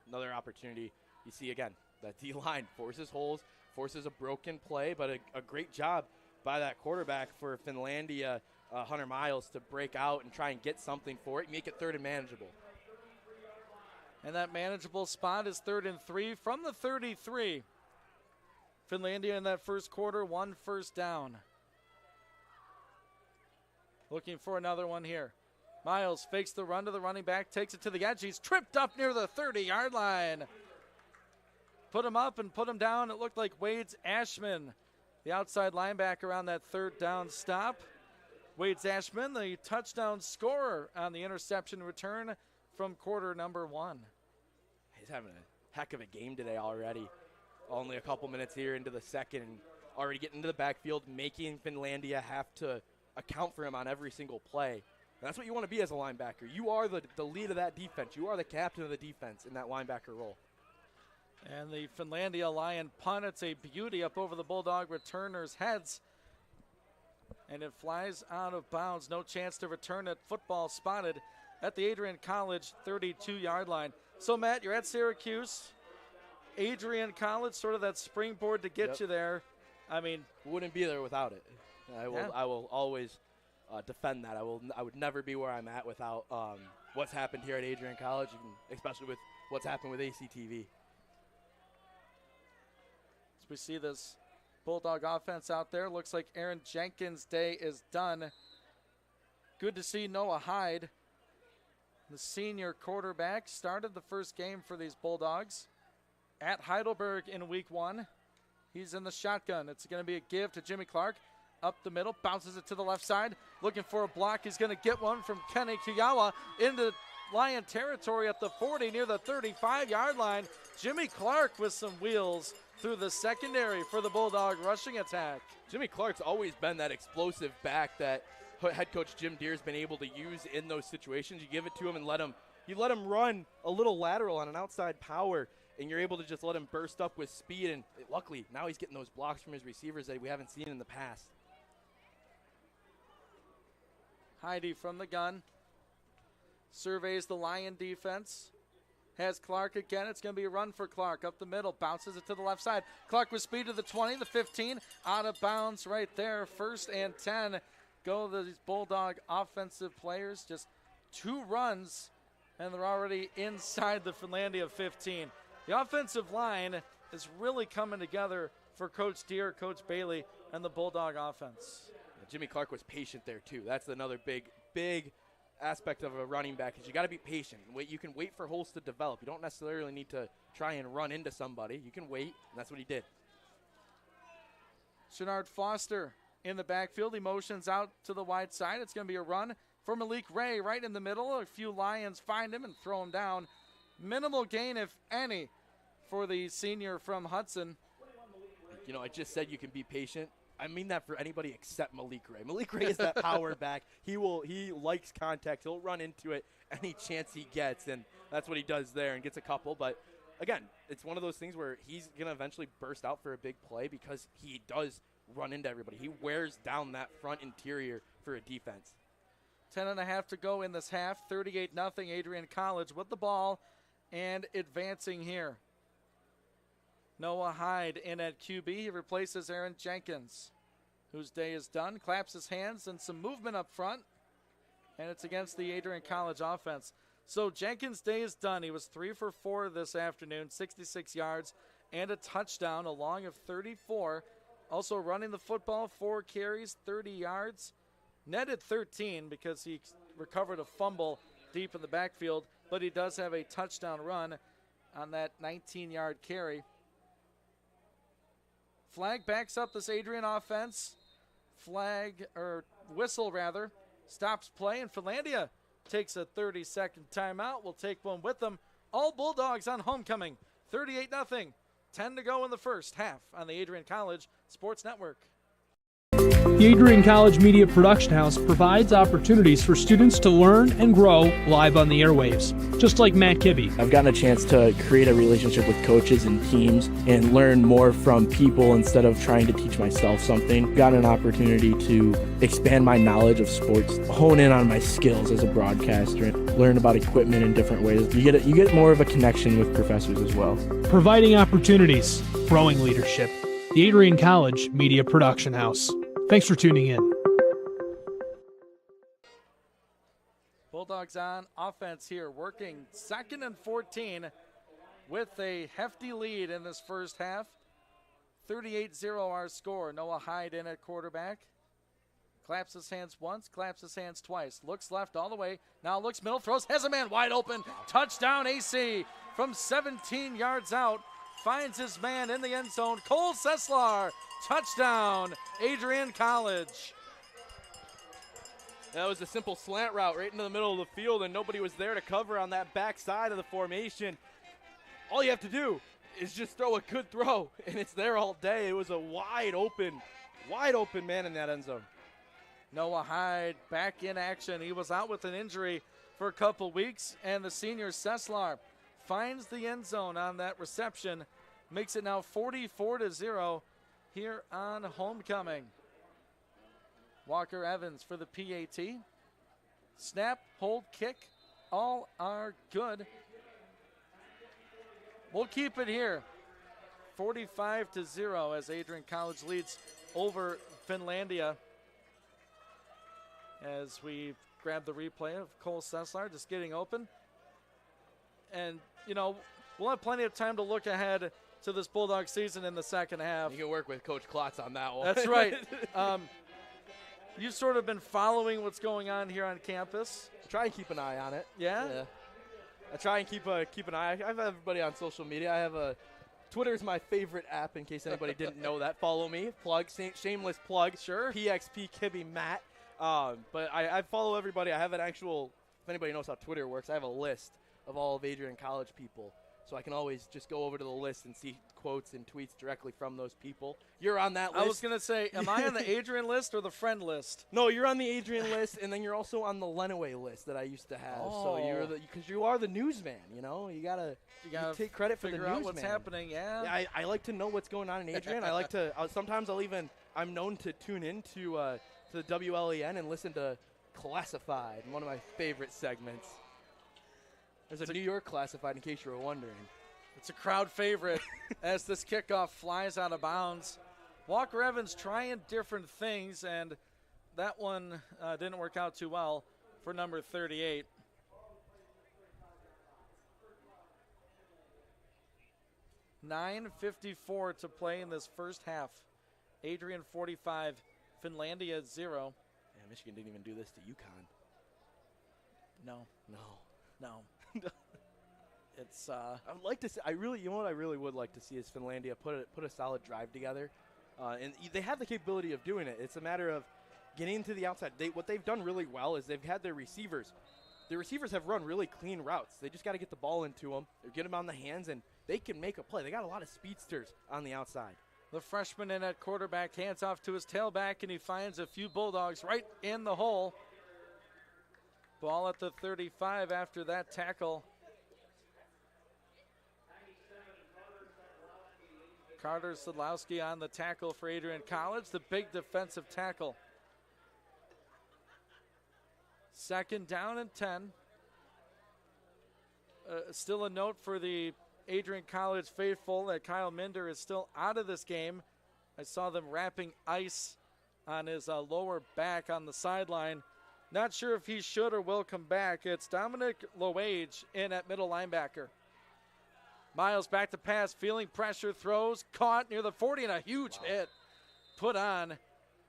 Another opportunity. You see again, that D-line forces holes, forces a broken play, but a great job by that quarterback for Finlandia, Hunter Miles, to break out and try and get something for it, make it 3rd and manageable. And that manageable spot is 3rd and 3 from the 33. Finlandia in that first quarter, 1 first down. Looking for another one here. Miles fakes the run to the running back, takes it to the edge. He's tripped up near the 30-yard line. Put him up and put him down. It looked like Wade's Ashman, the outside linebacker on that 3rd down stop. Wade's Ashman, the touchdown scorer on the interception return from quarter number 1. He's having a heck of a game today already. Only a couple minutes here into the second, and already getting into the backfield, making Finlandia have to account for him on every single play. And that's what you want to be as a linebacker. You are the lead of that defense. You are the captain of the defense in that linebacker role. And the Finlandia Lion punt, it's a beauty up over the Bulldog returners' heads. And it flies out of bounds. No chance to return it. Football spotted at the Adrian College 32-yard line. So, Matt, you're at Syracuse. Adrian College, sort of that springboard to get you there. I mean, wouldn't be there without it. I will always defend that. I would never be where I'm at without what's happened here at Adrian College, and especially with what's happened with ACTV. As we see this Bulldog offense out there, looks like Aaron Jenkins' day is done. Good to see Noah Hyde, the senior quarterback, started the first game for these Bulldogs at Heidelberg in week 1. He's in the shotgun. It's going to be a give to Jimmy Clark. Up the middle, bounces it to the left side. Looking for a block. He's going to get one from Kenny Kuyawa into Lion territory at the 40 near the 35-yard line. Jimmy Clark with some wheels through the secondary for the Bulldog rushing attack. Jimmy Clark's always been that explosive back that head coach Jim Deere's been able to use in those situations. You give it to him and let him run a little lateral on an outside power, and you're able to just let him burst up with speed. And luckily, now he's getting those blocks from his receivers that we haven't seen in the past. Heidi from the gun. Surveys the Lion defense. Has Clark again. It's going to be a run for Clark. Up the middle. Bounces it to the left side. Clark with speed to the 20, the 15. Out of bounds right there. 1st and 10. Go these Bulldog offensive players. Just 2 runs, and they're already inside the Finlandia 15. The offensive line is really coming together for Coach Deere, Coach Bailey, and the Bulldog offense. Jimmy Clark was patient there too. That's another big aspect of a running back is you got to be patient. You can wait for holes to develop. You don't necessarily need to try and run into somebody. You can wait, and that's what he did. Shenard Foster in the backfield. He motions out to the wide side. It's going to be a run for Malik Ray right in the middle. A few Lions find him and throw him down. Minimal gain, if any, for the senior from Hudson. You know, I just said you can be patient. I mean that for anybody except Malik Ray. Malik Ray is that power back. He likes contact. He'll run into it any chance he gets, and that's what he does there and gets a couple. But, again, it's one of those things where he's going to eventually burst out for a big play because he does run into everybody. He wears down that front interior for a defense. 10.5 to go in this half. 38-0 Adrian College with the ball and advancing here. Noah Hyde in at QB. He replaces Aaron Jenkins, whose day is done. Claps his hands and some movement up front. And it's against the Adrian College offense. So Jenkins' day is done. He was 3 for 4 this afternoon, 66 yards and a touchdown, a long of 34. Also running the football, 4 carries, 30 yards. Netted 13 because he recovered a fumble deep in the backfield, but he does have a touchdown run on that 19-yard carry. Flag backs up this Adrian offense. Whistle rather, stops play, and Finlandia takes a 30-second timeout. We'll take one with them. All Bulldogs on homecoming, 38-0. 10 to go in the first half on the Adrian College Sports Network. The Adrian College Media Production House provides opportunities for students to learn and grow live on the airwaves, just like Matt Kibbe. I've gotten a chance to create a relationship with coaches and teams and learn more from people instead of trying to teach myself something. Gotten an opportunity to expand my knowledge of sports, hone in on my skills as a broadcaster, and learn about equipment in different ways. You get more of a connection with professors as well. Providing opportunities, growing leadership. The Adrian College Media Production House. Thanks for tuning in. Bulldogs on offense here, working 2nd and 14 with a hefty lead in this first half. 38-0 our score. Noah Hyde in at quarterback. Claps his hands once, claps his hands twice. Looks left all the way. Now looks middle, throws, has a man wide open. Touchdown AC from 17 yards out. Finds his man in the end zone. Cole Seslar. Touchdown, Adrian College. That was a simple slant route right into the middle of the field, and nobody was there to cover on that back side of the formation. All you have to do is just throw a good throw, and it's there all day. It was a wide open man in that end zone. Noah Hyde back in action. He was out with an injury for a couple weeks, and the senior Seslar finds the end zone on that reception, makes it now 44-0. Here on homecoming. Walker Evans for the PAT. Snap, hold, kick, all are good. We'll keep it here. 45-0 as Adrian College leads over Finlandia. As we grab the replay of Cole Seslar just getting open. And, we'll have plenty of time to look ahead to this Bulldog season in the second half. You can work with Coach Klotz on that one. That's right. You've sort of been following what's going on here on campus. I try and keep an eye on it. Yeah? I try and keep an eye. I have everybody on social media. I have Twitter is my favorite app in case anybody didn't know that. Follow me. Plug. Shameless plug. Sure. PXP Kibbe Matt. But I follow everybody. I have an actual, if anybody knows how Twitter works, I have a list of all of Adrian College people. So I can always just go over to the list and see quotes and tweets directly from those people. You're on that list. I was going to say, am I on the Adrian list or the friend list? No, you're on the Adrian list, and then you're also on the Lenaway list that I used to have. Oh. So because you are the newsman, you gotta take credit for the newsman. Figure out what's happening. Yeah. I like to know what's going on in Adrian. I like to. Sometimes I'm known to tune in to the WLEN and listen to Classified, one of my favorite segments. There's a New York Classified, in case you were wondering. It's a crowd favorite as this kickoff flies out of bounds. Walker Evans trying different things, and that one didn't work out too well for number 38. $9:54 to play in this first half. Adrian 45, Finlandia 0. Yeah, Michigan didn't even do this to UConn. No. It's I would like to see. I really would like to see is Finlandia put a solid drive together, and they have the capability of doing it. It's a matter of getting to the outside. What they've done really well is they've had their receivers. The receivers have run really clean routes. They just got to get the ball into them, or get them on the hands, and they can make a play. They got a lot of speedsters on the outside. The freshman in at quarterback hands off to his tailback, and he finds a few Bulldogs right in the hole. Ball at the 35 after that tackle. Carter Sadlowski on the tackle for Adrian College, the big defensive tackle. 2nd down and 10. Still a note for the Adrian College faithful that Kyle Minder is still out of this game. I saw them wrapping ice on his lower back on the sideline. Not sure if he should or will come back. It's Dominic Loage in at middle linebacker. Miles back to pass, feeling pressure, throws, caught near the 40, and a huge hit put on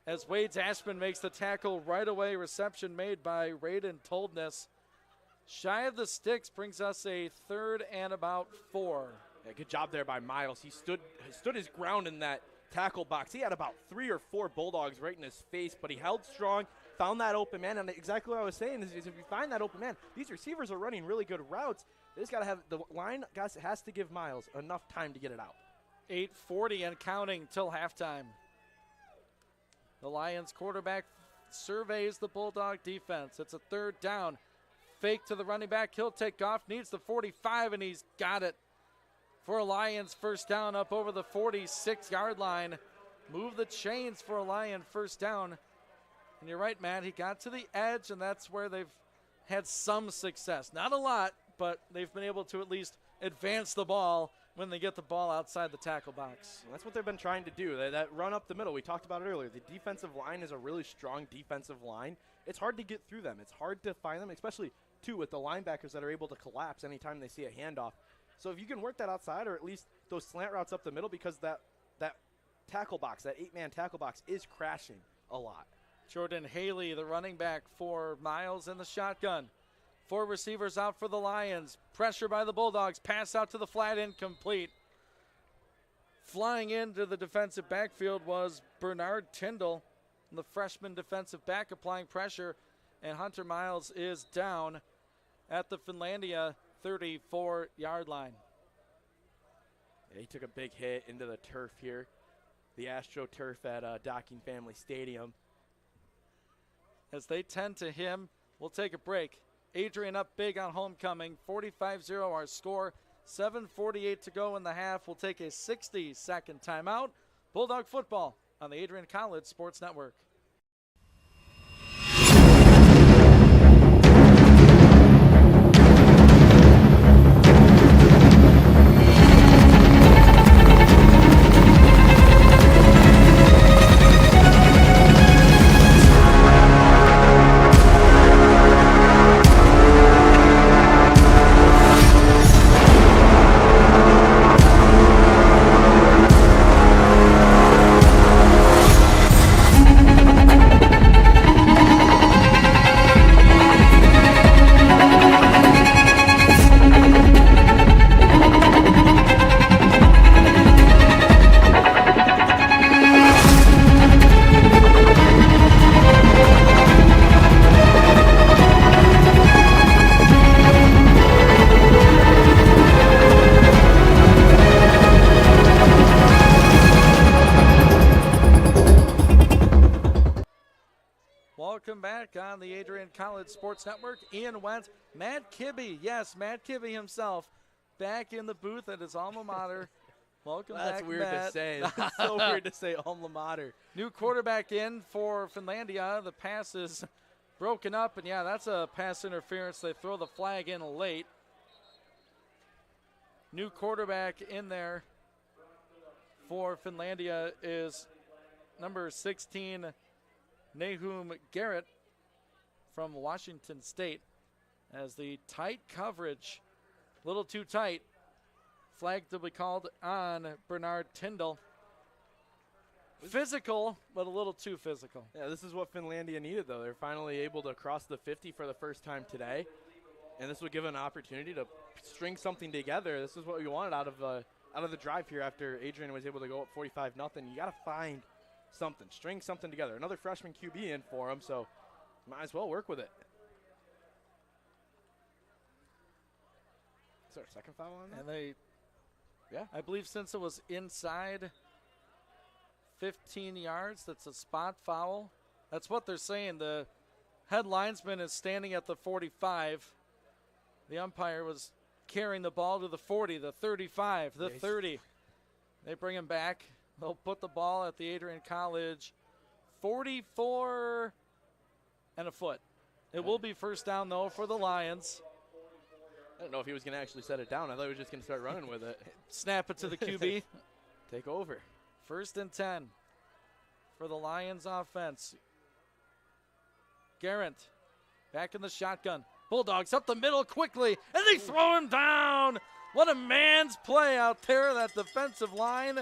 as Wade Ashman makes the tackle right away. Reception made by Raiden Toldness. Shy of the sticks brings us a 3rd and about 4. Yeah, good job there by Miles. He stood his ground in that tackle box. He had about 3 or 4 Bulldogs right in his face, but he held strong, found that open man, and exactly what I was saying is if you find that open man, these receivers are running really good routes. They just got to have the line, guys, has to give Miles enough time to get it out. 8:40 and counting till halftime. The Lions quarterback surveys the Bulldog defense. It's a 3rd down. Fake to the running back. He'll take off. Needs the 45, and he's got it for a Lions first down up over the 46-yard line. Move the chains for a Lion first down. And you're right, Matt. He got to the edge, and that's where they've had some success. Not a lot, but they've been able to at least advance the ball when they get the ball outside the tackle box. Well, that's what they've been trying to do. That run up the middle, we talked about it earlier. The defensive line is a really strong defensive line. It's hard to get through them. It's hard to find them, especially, too, with the linebackers that are able to collapse anytime they see a handoff. So if you can work that outside or at least those slant routes up the middle, because that tackle box, that 8-man tackle box is crashing a lot. Jordan Haley, the running back for Miles in the shotgun. 4 receivers out for the Lions. Pressure by the Bulldogs. Pass out to the flat, incomplete. Flying into the defensive backfield was Bernard Tyndall, the freshman defensive back, applying pressure. And Hunter Miles is down at the Finlandia 34-yard line. Yeah, he took a big hit into the turf here, the AstroTurf at Docking Family Stadium. As they tend to him, we'll take a break. Adrian up big on homecoming, 45-0 our score, 7:48 to go in the half. We'll take a 60-second timeout. Bulldog football on the Adrian College Sports Network. Welcome back on the Adrian College Sports Network. Ian Wentz, Matt Kibbe, yes, Matt Kibbe himself, back in the booth at his alma mater. Welcome back, That's weird Matt. to say. That's so weird to say alma mater. New quarterback in for Finlandia. The pass is broken up, and yeah, that's a pass interference. They throw the flag in late. New quarterback in there for Finlandia is number 16, Nahum Garrett from Washington State, as the tight coverage, a little too tight, flag to be called on Bernard Tyndall. Physical, but a little too physical. Yeah, this is what Finlandia needed, though. They're finally able to cross the 50 for the first time today, and this would give an opportunity to string something together. This is what we wanted out of the drive here after Adrian was able to go up 45-0. You got to find something, string something together. Another freshman QB in for him, so might as well work with it. Is there a second foul on that? And they, yeah, I believe since it was inside 15 yards, that's a spot foul. That's what they're saying. The head linesman is standing at the 45. The umpire was carrying the ball to the 40, the 35, the 30. They bring him back. They'll put the ball at the Adrian College 44 and a foot. It will be first down, though, for the Lions. I don't know if he was going to actually set it down. I thought he was just going to start running with it. Snap it to the QB. Take over. 1st and 10 for the Lions offense. Garrett back in the shotgun. Bulldogs up the middle quickly, and they throw him down. What a man's play out there, that defensive line.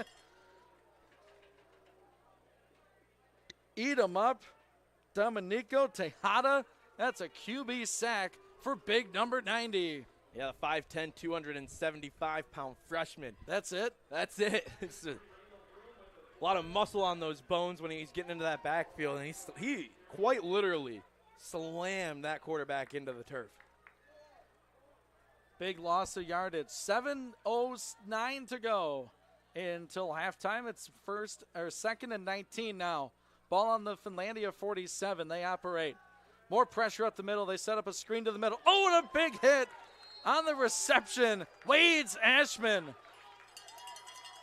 Eat 'em up. Domenico Tejada. That's a QB sack for big number 90. Yeah, the 5'10", 275-pound freshman. That's it? That's it. It's a lot of muscle on those bones when he's getting into that backfield, and he quite literally slammed that quarterback into the turf. Big loss of yardage. 7:09 to go until halftime. It's second and 19 now. Ball on the Finlandia 47. They operate. More pressure up the middle. They set up a screen to the middle. Oh, and a big hit on the reception. Wades Ashman.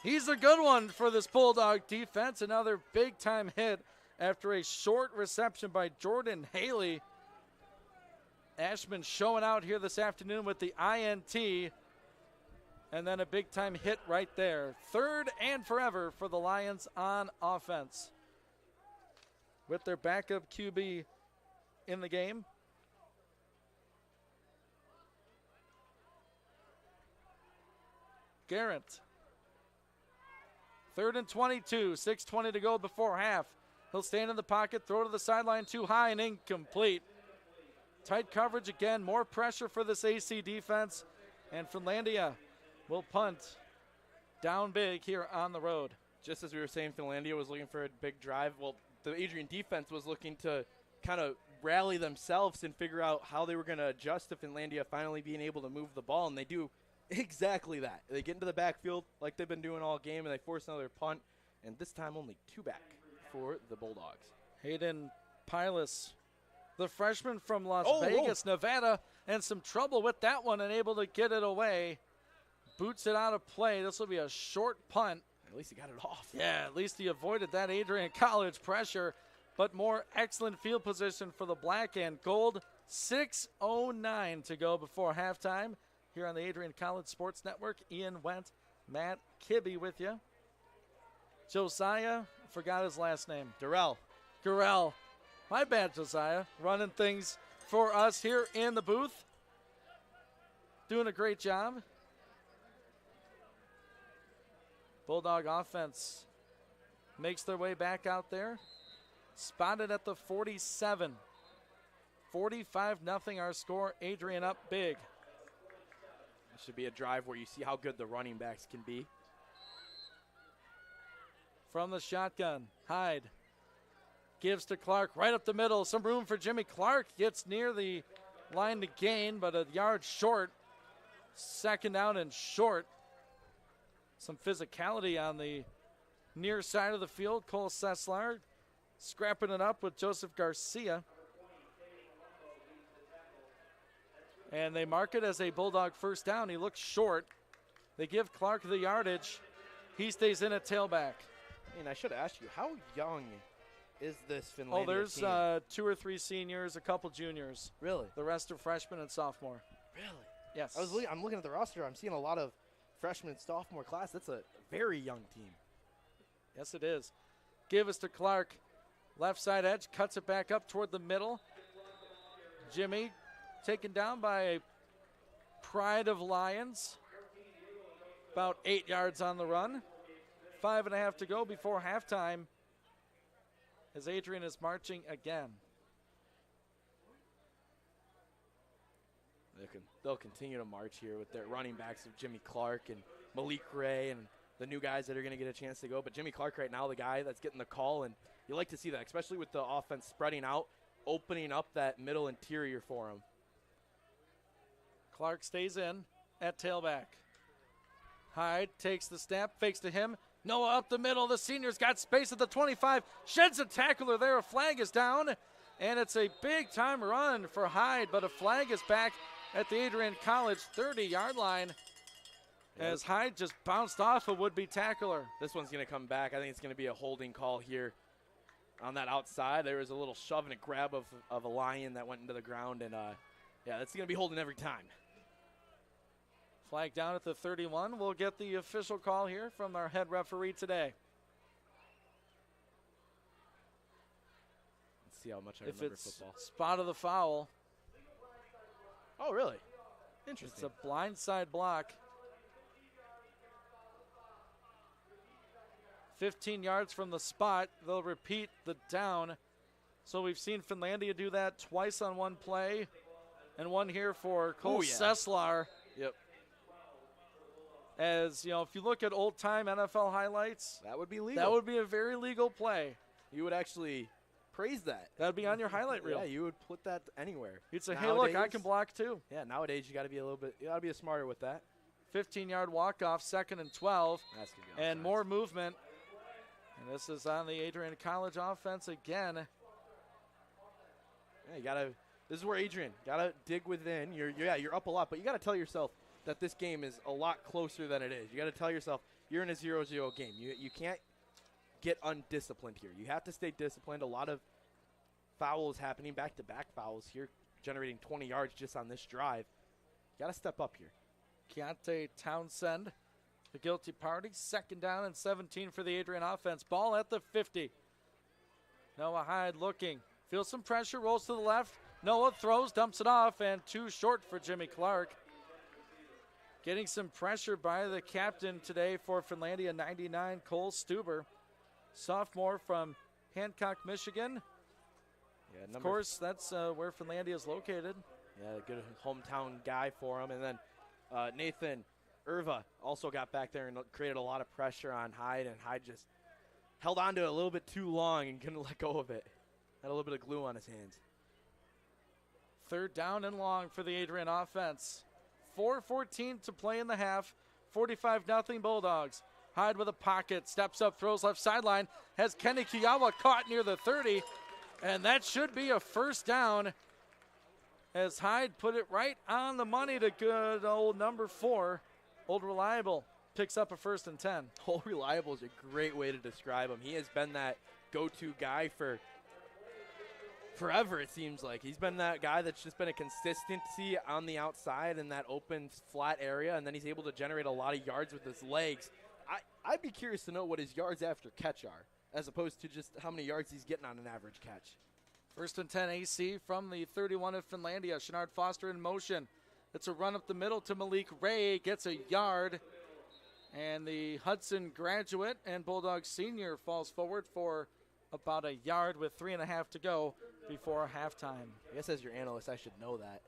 He's a good one for this Bulldog defense. Another big-time hit after a short reception by Jordan Haley. Ashman showing out here this afternoon with the INT. And then a big-time hit right there. 3rd and forever for the Lions on offense. With their backup QB in the game. Garrett. 3rd and 22, 6:20 to go before half. He'll stand in the pocket, throw to the sideline too high and incomplete. Tight coverage again, more pressure for this AC defense, and Finlandia will punt down big here on the road. Just as we were saying, Finlandia was looking for a big drive. Well, the Adrian defense was looking to kind of rally themselves and figure out how they were going to adjust to Finlandia finally being able to move the ball, and they do exactly that. They get into the backfield like they've been doing all game, and they force another punt, and this time only 2 back for the Bulldogs. Hayden Pilas, the freshman from Las Vegas, Nevada, and some trouble with that one and able to get it away. Boots it out of play. This will be a short punt. At least he got it off. Yeah, at least he avoided that Adrian College pressure, but more excellent field position for the black and gold. 6:09 to go before halftime here on the Adrian College Sports Network. Ian Went, Matt Kibbe with you. Josiah, forgot his last name. Gurrell. My bad, Josiah. Running things for us here in the booth. Doing a great job. Bulldog offense makes their way back out there. Spotted at the 47. 45-0 our score. Adrian up big. It should be a drive where you see how good the running backs can be. From the shotgun, Hyde gives to Clark right up the middle. Some room for Jimmy Clark. Gets near the line to gain, but a yard short. 2nd down and short. Some physicality on the near side of the field. Cole Sessler scrapping it up with Joseph Garcia. And they mark it as a Bulldog 1st down. He looks short. They give Clark the yardage. He stays in at tailback. And I should ask you, how young is this Finlandia team? There's 2 or 3 seniors, a couple juniors. Really? The rest are freshmen and sophomore. Really? Yes. I'm looking at the roster. I'm seeing a lot of freshman, sophomore class. That's a very young team. Yes, it is. Give us to Clark. Left side edge, cuts it back up toward the middle. Jimmy taken down by a Pride of Lions. About 8 yards on the run. 5.5 to go before halftime as Adrian is marching again. They'll continue to march here with their running backs of Jimmy Clark and Malik Ray and the new guys that are going to get a chance to go. But Jimmy Clark right now, the guy that's getting the call, and you like to see that, especially with the offense spreading out, opening up that middle interior for him. Clark stays in at tailback. Hyde takes the snap, fakes to him. Noah up the middle. The senior's got space at the 25. Sheds a tackler there. A flag is down. And it's a big-time run for Hyde, but a flag is back at the Adrian College 30-yard line as Hyde just bounced off a would-be tackler. This one's going to come back. I think it's going to be a holding call here on that outside. There was a little shove and a grab of a lion that went into the ground, and yeah, that's going to be holding every time. Flag down at the 31. We'll get the official call here from our head referee today. Let's see how much I remember football. Spot of the foul. Oh, really? Interesting. It's a blindside block. 15 yards from the spot. They'll repeat the down. So we've seen Finlandia do that twice on one play, and one here for Cole Sesslar. Yep. As, you know, if you look at old-time NFL highlights, that would be legal. That would be a very legal play. You would actually praise that. That would be on your highlight reel. Yeah, you would put that anywhere. You'd say, hey, look, I can block too. Yeah, nowadays you got to be smarter with that. 15-yard walk-off, 2nd and 12. That's gonna be and more movement. And this is on the Adrian College offense again. Yeah, you gotta. This is where Adrian gotta dig within. You're up a lot, but you gotta tell yourself that this game is a lot closer than it is. You gotta tell yourself you're in a 0-0 game. You can't get undisciplined here. You have to stay disciplined. A lot of fouls happening, back-to-back fouls here, generating 20 yards just on this drive. You gotta step up here. Keontae Townsend, the guilty party. 2nd down and 17 for the Adrian offense. Ball at the 50. Noah Hyde looking. Feels some pressure, rolls to the left. Noah throws, dumps it off, and too short for Jimmy Clark. Getting some pressure by the captain today for Finlandia, 99, Cole Stuber. Sophomore from Hancock, Michigan. Yeah, of course, that's where Finlandia is located. Yeah, a good hometown guy for him. And then Nathan Irva also got back there and created a lot of pressure on Hyde, and Hyde just held on to it a little bit too long and couldn't let go of it. Had a little bit of glue on his hands. 3rd down and long for the Adrian offense. 4:14 to play in the half. 45-0 Bulldogs. Hyde with a pocket, steps up, throws left sideline, has Kenny Kiyawa caught near the 30, and that should be a 1st down as Hyde put it right on the money to good old number 4. Old Reliable picks up a 1st and 10. Old Reliable is a great way to describe him. He has been that go-to guy for forever, it seems like. He's been that guy that's just been a consistency on the outside in that open, flat area, and then he's able to generate a lot of yards with his legs. I'd be curious to know what his yards after catch are, as opposed to just how many yards he's getting on an average catch. 1st and 10 AC from the 31 of Finlandia. Shenard Foster in motion. It's a run up the middle to Malik Ray. Gets a yard. And the Hudson graduate and Bulldog senior falls forward for about a yard with 3.5 to go before halftime. I guess as your analyst, I should know that.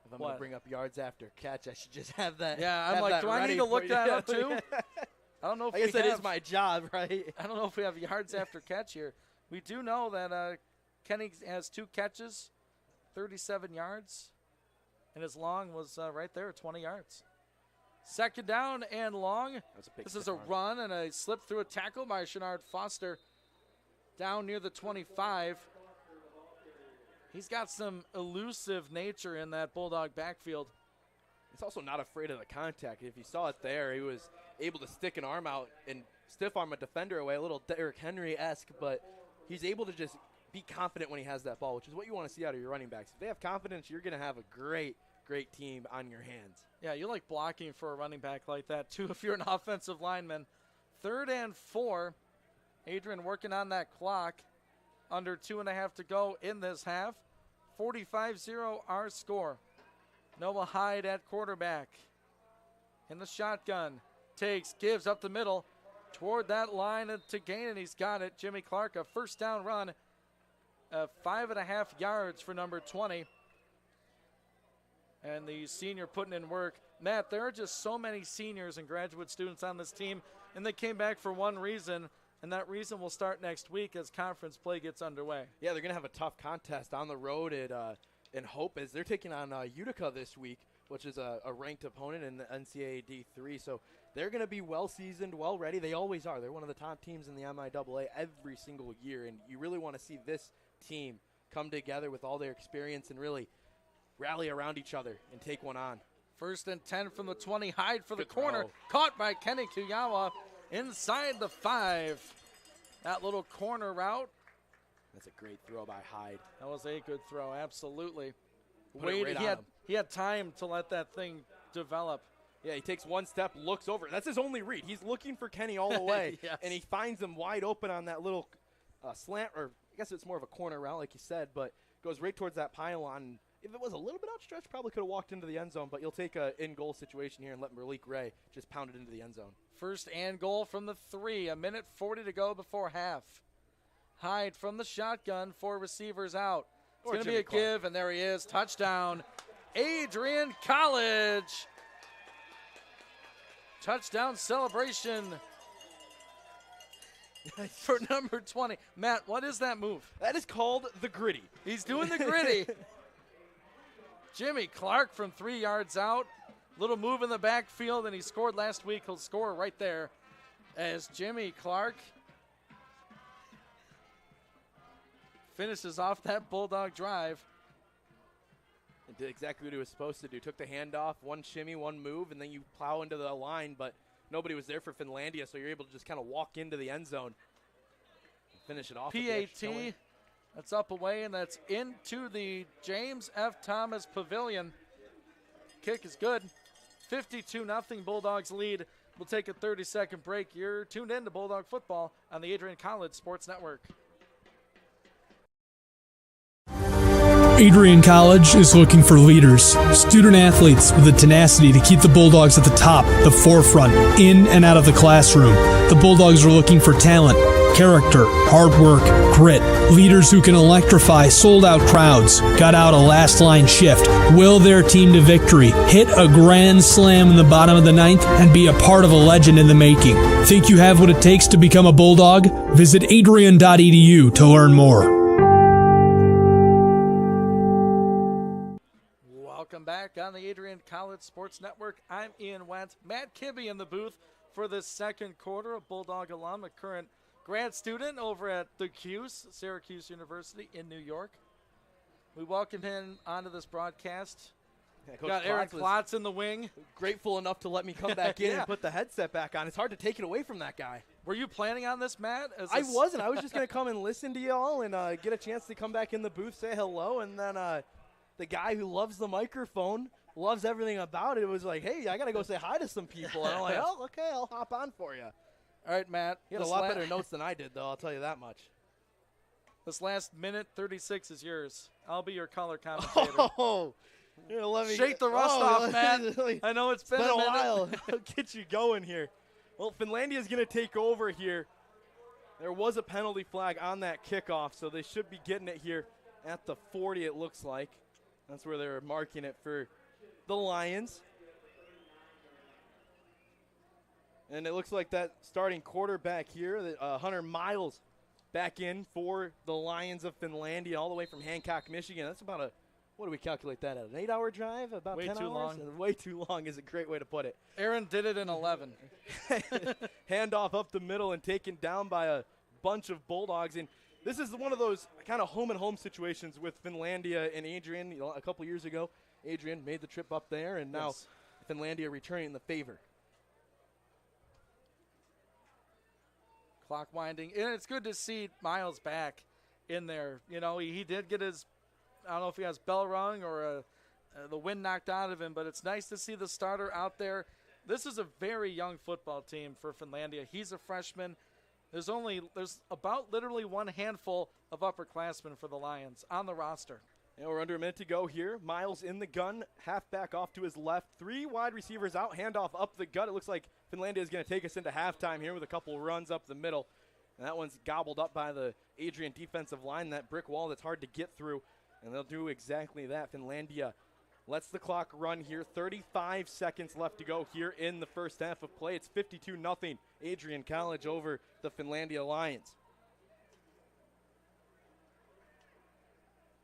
If I'm going to bring up yards after catch, I should just have that. Yeah, I'm like, do I need to look that up too? I don't know if I guess that is my job, right? I don't know if we have yards after catch here. We do know that Kenny has 2 catches, 37 yards, and his long was right there, 20 yards. 2nd down and long. This is a run and a slip through a tackle by Shenard Foster down near the 25. He's got some elusive nature in that Bulldog backfield. He's also not afraid of the contact. If you saw it there, he was able to stick an arm out and stiff arm a defender away, a little Derrick Henry-esque, but he's able to just be confident when he has that ball, which is what you want to see out of your running backs. If they have confidence, you're going to have a great team on your hands. Yeah, you like blocking for a running back like that, too, if you're an offensive lineman. 3rd and 4. Adrian working on that clock. Under 2.5 to go in this half. 45-0 our score. Noah Hyde at quarterback. In the shotgun. Takes, gives up the middle. Toward that line to gain, and he's got it. Jimmy Clark, a 1st down run. 5.5 yards for number 20. And the senior putting in work. Matt, there are just so many seniors and graduate students on this team, and they came back for one reason, and that reason will start next week as conference play gets underway. Yeah, they're going to have a tough contest on the road in Hope as they're taking on Utica this week, which is a ranked opponent in the NCAA D3. So they're going to be well-seasoned, well-ready. They always are. They're one of the top teams in the MIAA every single year, and you really want to see this team come together with all their experience and really rally around each other and take one on. 1st and 10 from the 20. Hyde for the corner. Caught by Kenny Kiyawa inside the 5. That little corner route. That's a great throw by Hyde. That was a good throw, absolutely. He had time to let that thing develop. Yeah, he takes one step, looks over. That's his only read. He's looking for Kenny all the way, yes. And he finds him wide open on that little slant, or I guess it's more of a corner route, like you said, but goes right towards that pylon. if it was a little bit outstretched, probably could have walked into the end zone, but you'll take a in-goal situation here and let Malik Ray just pound it into the end zone. First and goal from the 3. 1:40 to go before half. Hyde from the shotgun, 4 receivers out. It's going to be a give, and there he is. Touchdown, Adrian College. Touchdown celebration for number 20. Matt, what is that move? That is called the gritty. He's doing the gritty. Jimmy Clark from 3 yards out. Little move in the backfield, and he scored last week. He'll score right there as Jimmy Clark finishes off that Bulldog drive. And did exactly what he was supposed to do. Took the handoff, one shimmy, one move, and then you plow into the line, but nobody was there for Finlandia, so you're able to just kind of walk into the end zone and finish it off. PAT, that's up away, and that's into the James F. Thomas Pavilion. Kick is good. 52-0 Bulldogs lead. We'll take a 30-second break. You're tuned in to Bulldog Football on the Adrian College Sports Network. Adrian College is looking for leaders, student athletes with the tenacity to keep the Bulldogs at the top, the forefront, in and out of the classroom. The Bulldogs are looking for talent, character, hard work, grit, leaders who can electrify sold-out crowds, gut out a last-line shift, will their team to victory, hit a grand slam in the bottom of the 9th, and be a part of a legend in the making. Think you have what it takes to become a Bulldog? Visit adrian.edu to learn more. Welcome back on the Adrian College Sports Network. I'm Ian Wentz. Matt Kibbe in the booth for the second quarter, a Bulldog alum, a current grad student over at the Cuse, Syracuse University in New York. We welcome him onto this broadcast. Yeah, got Aaron Klotz in the wing. Grateful enough to let me come back in Yeah. and put the headset back on. It's hard to take it away from that guy. Were you planning on this, Matt? I wasn't. I was just going to come and listen to y'all and get a chance to come back in the booth, say hello, and then the guy who loves the microphone, loves everything about it, was like, hey, I got to go say hi to some people. And I'm like, oh, okay, I'll hop on for you. All right, Matt. He had a lot better notes than I did, though, I'll tell you that much. This last minute 36 is yours. I'll be your color commentator. Oh, let me shake the rust off, Matt. I know it's been a while. I'll get you going here. Well, Finlandia is going to take over here. There was a penalty flag on that kickoff, so they should be getting it here at the 40, it looks like. That's where they're marking it for the Lions. And it looks like that starting quarterback here, Hunter Miles, back in for the Lions of Finlandia, all the way from Hancock, Michigan. That's about a, what do we calculate that at, an 8-hour drive? About way 10 too hours? long. Way too long is a great way to put it. Aaron did it in 11. Handoff up the middle and taken down by a bunch of Bulldogs. And this is one of those kind of home-and-home situations with Finlandia and Adrian. A couple years ago, Adrian made the trip up there, and now Finlandia returning the favor. Clock winding. And it's good to see Miles back in there. You know, he did get his, I don't know if he has bell rung or the wind knocked out of him, but it's nice to see the starter out there. This is a very young football team for Finlandia. He's a freshman. There's about literally one handful of upperclassmen for the Lions on the roster. And we're under a minute to go here. Miles in the gun, halfback off to his left. 3 wide receivers out, handoff up the gut. It looks like Finlandia is going to take us into halftime here with a couple runs up the middle. And that one's gobbled up by the Adrian defensive line, that brick wall that's hard to get through. And they'll do exactly that. Finlandia lets the clock run here. 35 seconds left to go here in the first half of play. It's 52-0 Adrian College over the Finlandia Lions.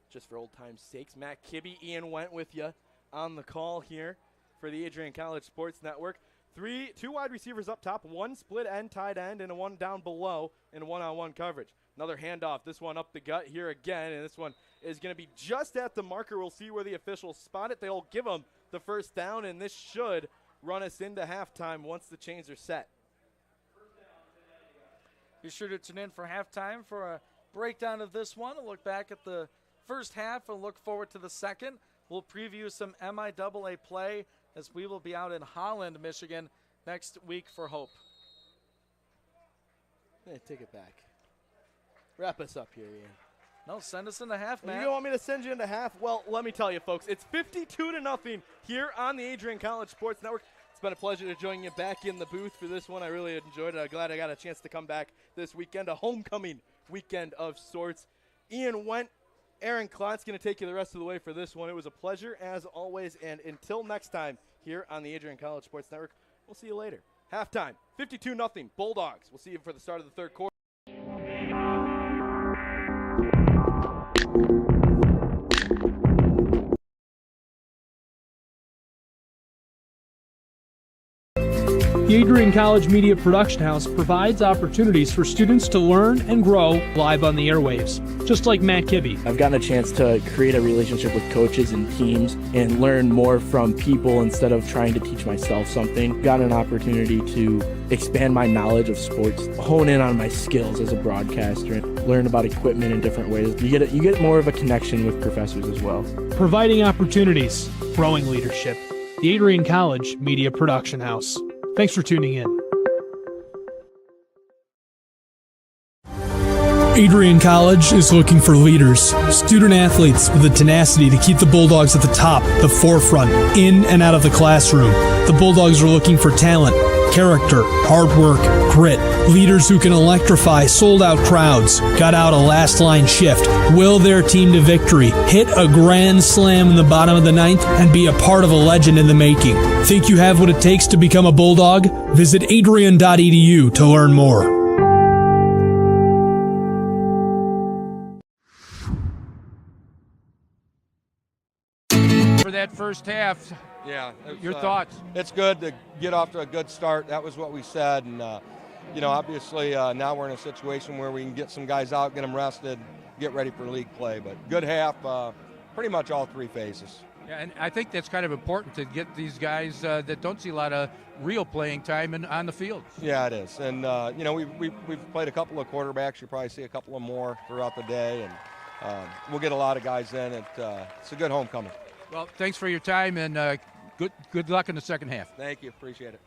Just for old time's sakes, Matt Kibbe, Ian went with you on the call here for the Adrian College Sports Network. 2 wide receivers up top, 1 split end tight end, and 1 down below in one-on-one coverage. Another handoff, this one up the gut here again, and this one is going to be just at the marker. We'll see where the officials spot it. They'll give them the first down, and this should run us into halftime once the chains are set. Be sure to tune in for halftime for a breakdown of this one. We'll look back at the first half and look forward to the second. We'll preview some MIAA play as we will be out in Holland, Michigan next week for Hope. Take it back. Wrap us up here, Ian. No, send us into half, man. You don't want me to send you into half? Well, let me tell you, folks, it's 52-0 here on the Adrian College Sports Network. It's been a pleasure to join you back in the booth for this one. I really enjoyed it. I'm glad I got a chance to come back this weekend, a homecoming weekend of sorts. Ian Went, Aaron Klott's going to take you the rest of the way for this one. It was a pleasure, as always, and until next time here on the Adrian College Sports Network, we'll see you later. Halftime, 52-0, Bulldogs. We'll see you for the start of the third quarter. The Adrian College Media Production House provides opportunities for students to learn and grow live on the airwaves, just like Matt Kibbe. I've gotten a chance to create a relationship with coaches and teams and learn more from people instead of trying to teach myself something. Got an opportunity to expand my knowledge of sports, hone in on my skills as a broadcaster, and learn about equipment in different ways. You get more of a connection with professors as well. Providing opportunities, growing leadership. The Adrian College Media Production House. Thanks for tuning in. Adrian College is looking for leaders, student athletes with the tenacity to keep the Bulldogs at the top, the forefront, in and out of the classroom. The Bulldogs are looking for talent, character, hard work, grit, leaders who can electrify sold-out crowds, got out a last-line shift, will their team to victory, hit a grand slam in the bottom of the ninth, and be a part of a legend in the making. Think you have what it takes to become a Bulldog? Visit adrian.edu to learn more. For that first half, yeah, your thoughts? It's good to get off to a good start. That was what we said, and obviously now we're in a situation where we can get some guys out, get them rested, get ready for league play. But good half, pretty much all three phases. Yeah, and I think that's kind of important to get these guys that don't see a lot of real playing time on the field. Yeah, it is, and we've played a couple of quarterbacks. You probably see a couple of more throughout the day, and we'll get a lot of guys in. It's a good homecoming. Well, thanks for your time, and good luck in the second half. Thank you. Appreciate it.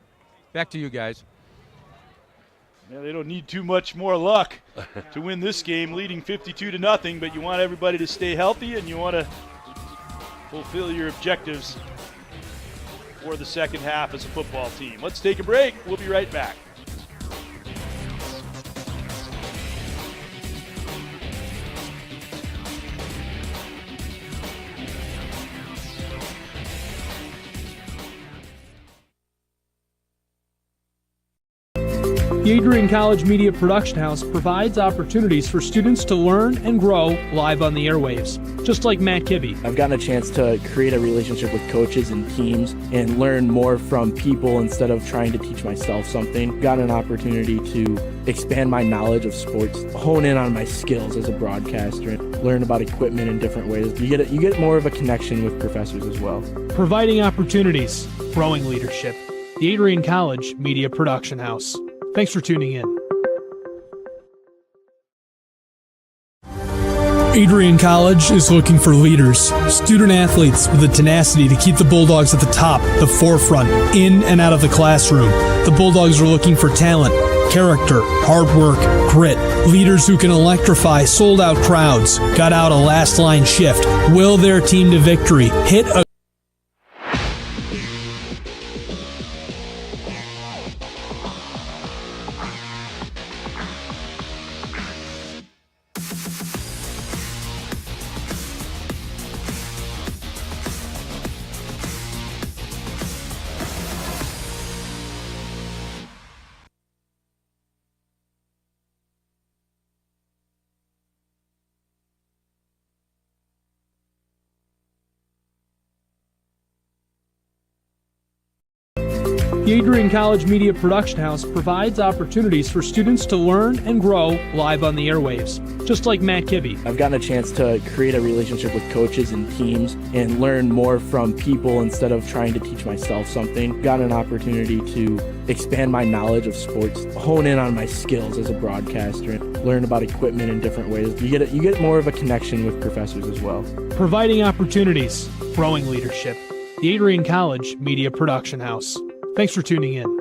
Back to you guys. Yeah, they don't need too much more luck to win this game, leading 52-0, but you want everybody to stay healthy and you want to fulfill your objectives for the second half as a football team. Let's take a break. We'll be right back. The Adrian College Media Production House provides opportunities for students to learn and grow live on the airwaves, just like Matt Kibbe. I've gotten a chance to create a relationship with coaches and teams and learn more from people instead of trying to teach myself something. Got an opportunity to expand my knowledge of sports, hone in on my skills as a broadcaster, and learn about equipment in different ways. You get more of a connection with professors as well. Providing opportunities, growing leadership. The Adrian College Media Production House. Thanks for tuning in. Adrian College is looking for leaders, student athletes with the tenacity to keep the Bulldogs at the top, the forefront, in and out of the classroom. The Bulldogs are looking for talent, character, hard work, grit, leaders who can electrify sold-out crowds, got out a last-line shift, will their team to victory, hit a The Adrian College Media Production House provides opportunities for students to learn and grow live on the airwaves, just like Matt Kibbe. I've gotten a chance to create a relationship with coaches and teams and learn more from people instead of trying to teach myself something. Got an opportunity to expand my knowledge of sports, hone in on my skills as a broadcaster, and learn about equipment in different ways. You get more of a connection with professors as well. Providing opportunities, growing leadership. The Adrian College Media Production House. Thanks for tuning in.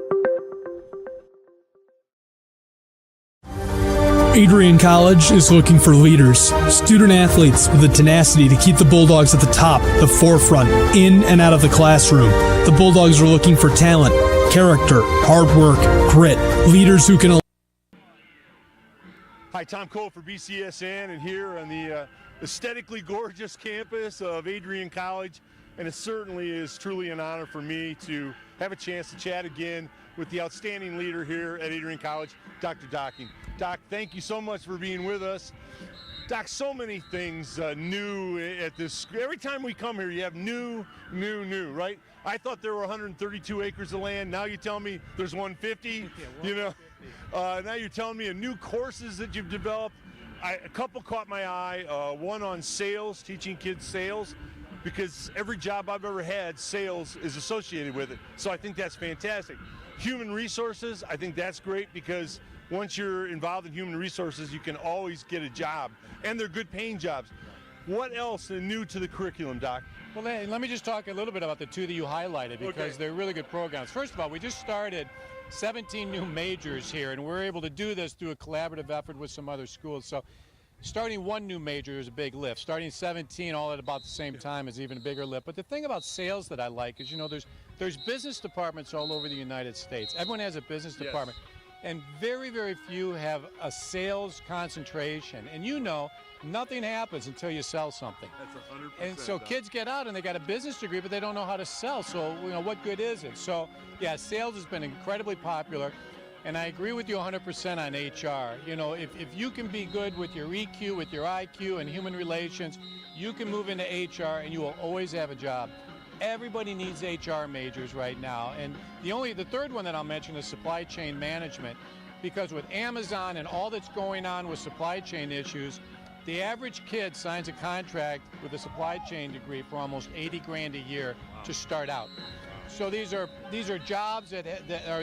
Adrian College is looking for leaders, student athletes with the tenacity to keep the Bulldogs at the top, the forefront, in and out of the classroom. The Bulldogs are looking for talent, character, hard work, grit, leaders who can... Hi, Tom Cole for BCSN, and here on the aesthetically gorgeous campus of Adrian College. And it certainly is truly an honor for me to have a chance to chat again with the outstanding leader here at Adrian College, Dr. Docking. Doc, thank you so much for being with us. Doc, so many things new at this. Every time we come here, you have new, right? I thought there were 132 acres of land. Now you tell me there's 150. You know, now you're telling me new courses that you've developed. A couple caught my eye. One on sales, teaching kids sales, because every job I've ever had, sales is associated with it. So I think that's fantastic. Human resources, I think that's great, because once you're involved in human resources, you can always get a job, and they're good paying jobs. What else is new to the curriculum, Doc? Well, let me just talk a little bit about the two that you highlighted, because they're really good programs. First of all, we just started 17 new majors here, and we're able to do this through a collaborative effort with some other schools. So starting one new major is a big lift. Starting 17 all at about the same time is even a bigger lift. But the thing about sales that I like is, you know, there's business departments all over the United States. Everyone has a business department. And very, very few have a sales concentration. And you know, nothing happens until you sell something. That's 100%. And so kids get out and they got a business degree, but they don't know how to sell. So, you know, what good is it? So, yeah, sales has been incredibly popular. And I agree with you 100% on HR. You know, if you can be good with your EQ, with your IQ and human relations, you can move into HR and you will always have a job. Everybody needs HR majors right now. And the third one that I'll mention is supply chain management, because with Amazon and all that's going on with supply chain issues, the average kid signs a contract with a supply chain degree for almost 80 grand a year to start out. So these are jobs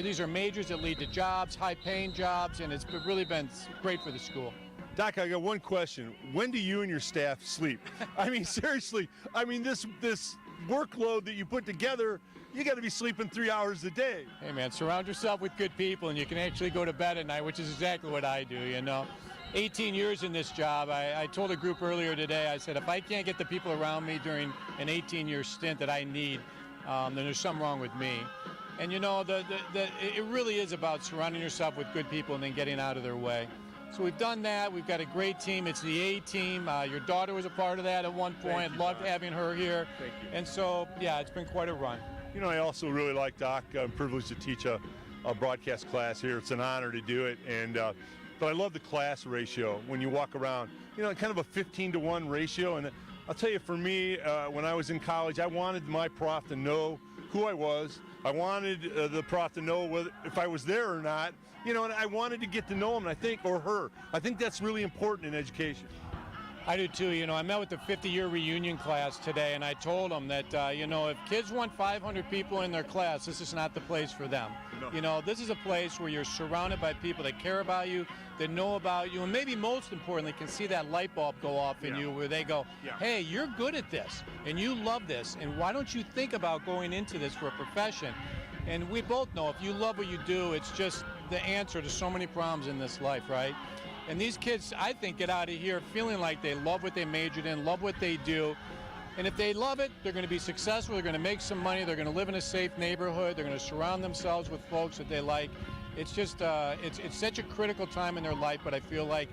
these are majors that lead to jobs, high-paying jobs, and it's really been great for the school. Doc, I got one question. When do you and your staff sleep? I mean, seriously. I mean, this workload that you put together, you got to be sleeping 3 hours a day. Hey, man, surround yourself with good people, and you can actually go to bed at night, which is exactly what I do. You know, 18 years in this job. I told a group earlier today. I said, if I can't get the people around me during an 18-year stint that I need, then there's something wrong with me. And you know, it really is about surrounding yourself with good people and then getting out of their way. So we've done that. We've got a great team. It's the A team. Your daughter was a part of that at one point. Loved having her here. Thank you. And so, yeah, it's been quite a run. You know, I also really like, Doc, I'm privileged to teach a broadcast class here. It's an honor to do it. And but I love the class ratio when you walk around. You know, kind of a 15-to-1 ratio. And I'll tell you, for me, when I was in college, I wanted my prof to know who I was. I wanted the prof to know whether, if I was there or not. You know, and I wanted to get to know him, and I think, or her. I think that's really important in education. I do too. You know, I met with the 50-year reunion class today, and I told them that, you know, if kids want 500 people in their class, this is not the place for them. No. You know, this is a place where you're surrounded by people that care about you, that know about you, and maybe most importantly, can see that light bulb go off in you where they go, hey, you're good at this, and you love this, and why don't you think about going into this for a profession? And we both know if you love what you do, it's just the answer to so many problems in this life, right? And these kids, I think, get out of here feeling like they love what they majored in, love what they do. And if they love it, they're going to be successful, they're going to make some money, they're going to live in a safe neighborhood, they're going to surround themselves with folks that they like. It's just, it's such a critical time in their life, but I feel like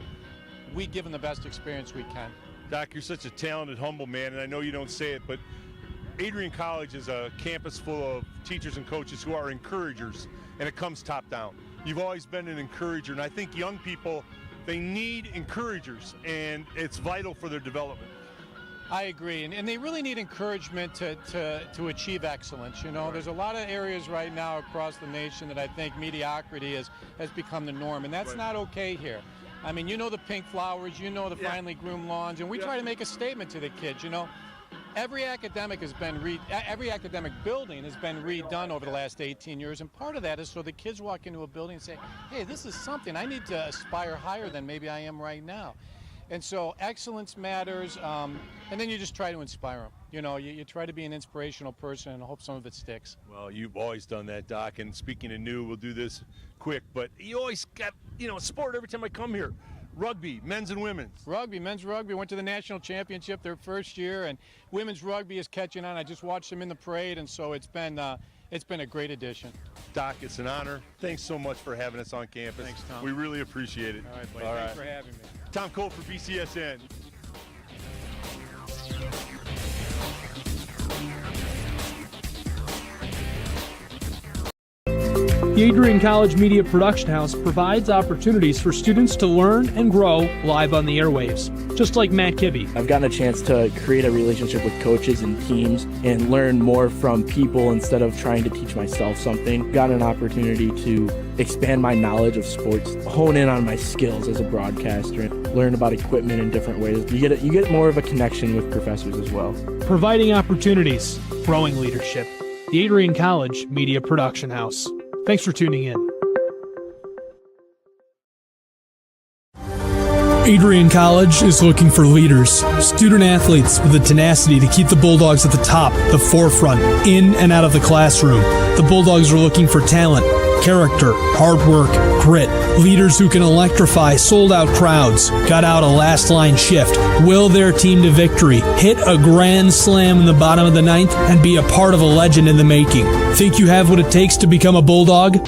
we give them the best experience we can. Doc, you're such a talented, humble man, and I know you don't say it, but Adrian College is a campus full of teachers and coaches who are encouragers, and it comes top down. You've always been an encourager, and I think young people, they need encouragers, and it's vital for their development. I agree, and they really need encouragement to achieve excellence. You know, there's a lot of areas right now across the nation that I think mediocrity has become the norm, and that's not okay here. I mean, you know the pink flowers, you know the finely groomed lawns, and we try to make a statement to the kids, you know. Every academic building has been redone over the last 18 years, and part of that is so the kids walk into a building and say, hey, this is something, I need to aspire higher than maybe I am right now. And so excellence matters, and then you just try to inspire them. You know, you try to be an inspirational person and hope some of it sticks. Well, you've always done that, Doc, and speaking of new, we'll do this quick, but you always got, you know, sport every time I come here. rugby, men's and women's. Men's rugby went to the national championship their first year, and women's rugby is catching on. I just watched them in the parade, and so it's been a great addition. Doc, it's an honor. Thanks so much for having us on campus. Thanks, Tom. We really appreciate it. All right, buddy. Thanks for having me. Tom Cole for BCSN. The Adrian College Media Production House provides opportunities for students to learn and grow live on the airwaves, just like Matt Kibbe. I've gotten a chance to create a relationship with coaches and teams and learn more from people instead of trying to teach myself something. Got an opportunity to expand my knowledge of sports, hone in on my skills as a broadcaster, and learn about equipment in different ways. You get more of a connection with professors as well. Providing opportunities, growing leadership. The Adrian College Media Production House. Thanks for tuning in. Adrian College is looking for leaders, student athletes with the tenacity to keep the Bulldogs at the top, the forefront, in and out of the classroom. The Bulldogs are looking for talent, character, hard work, grit, leaders who can electrify sold-out crowds, got out a last-line shift, will their team to victory, hit a grand slam in the bottom of the ninth, and be a part of a legend in the making. Think you have what it takes to become a Bulldog?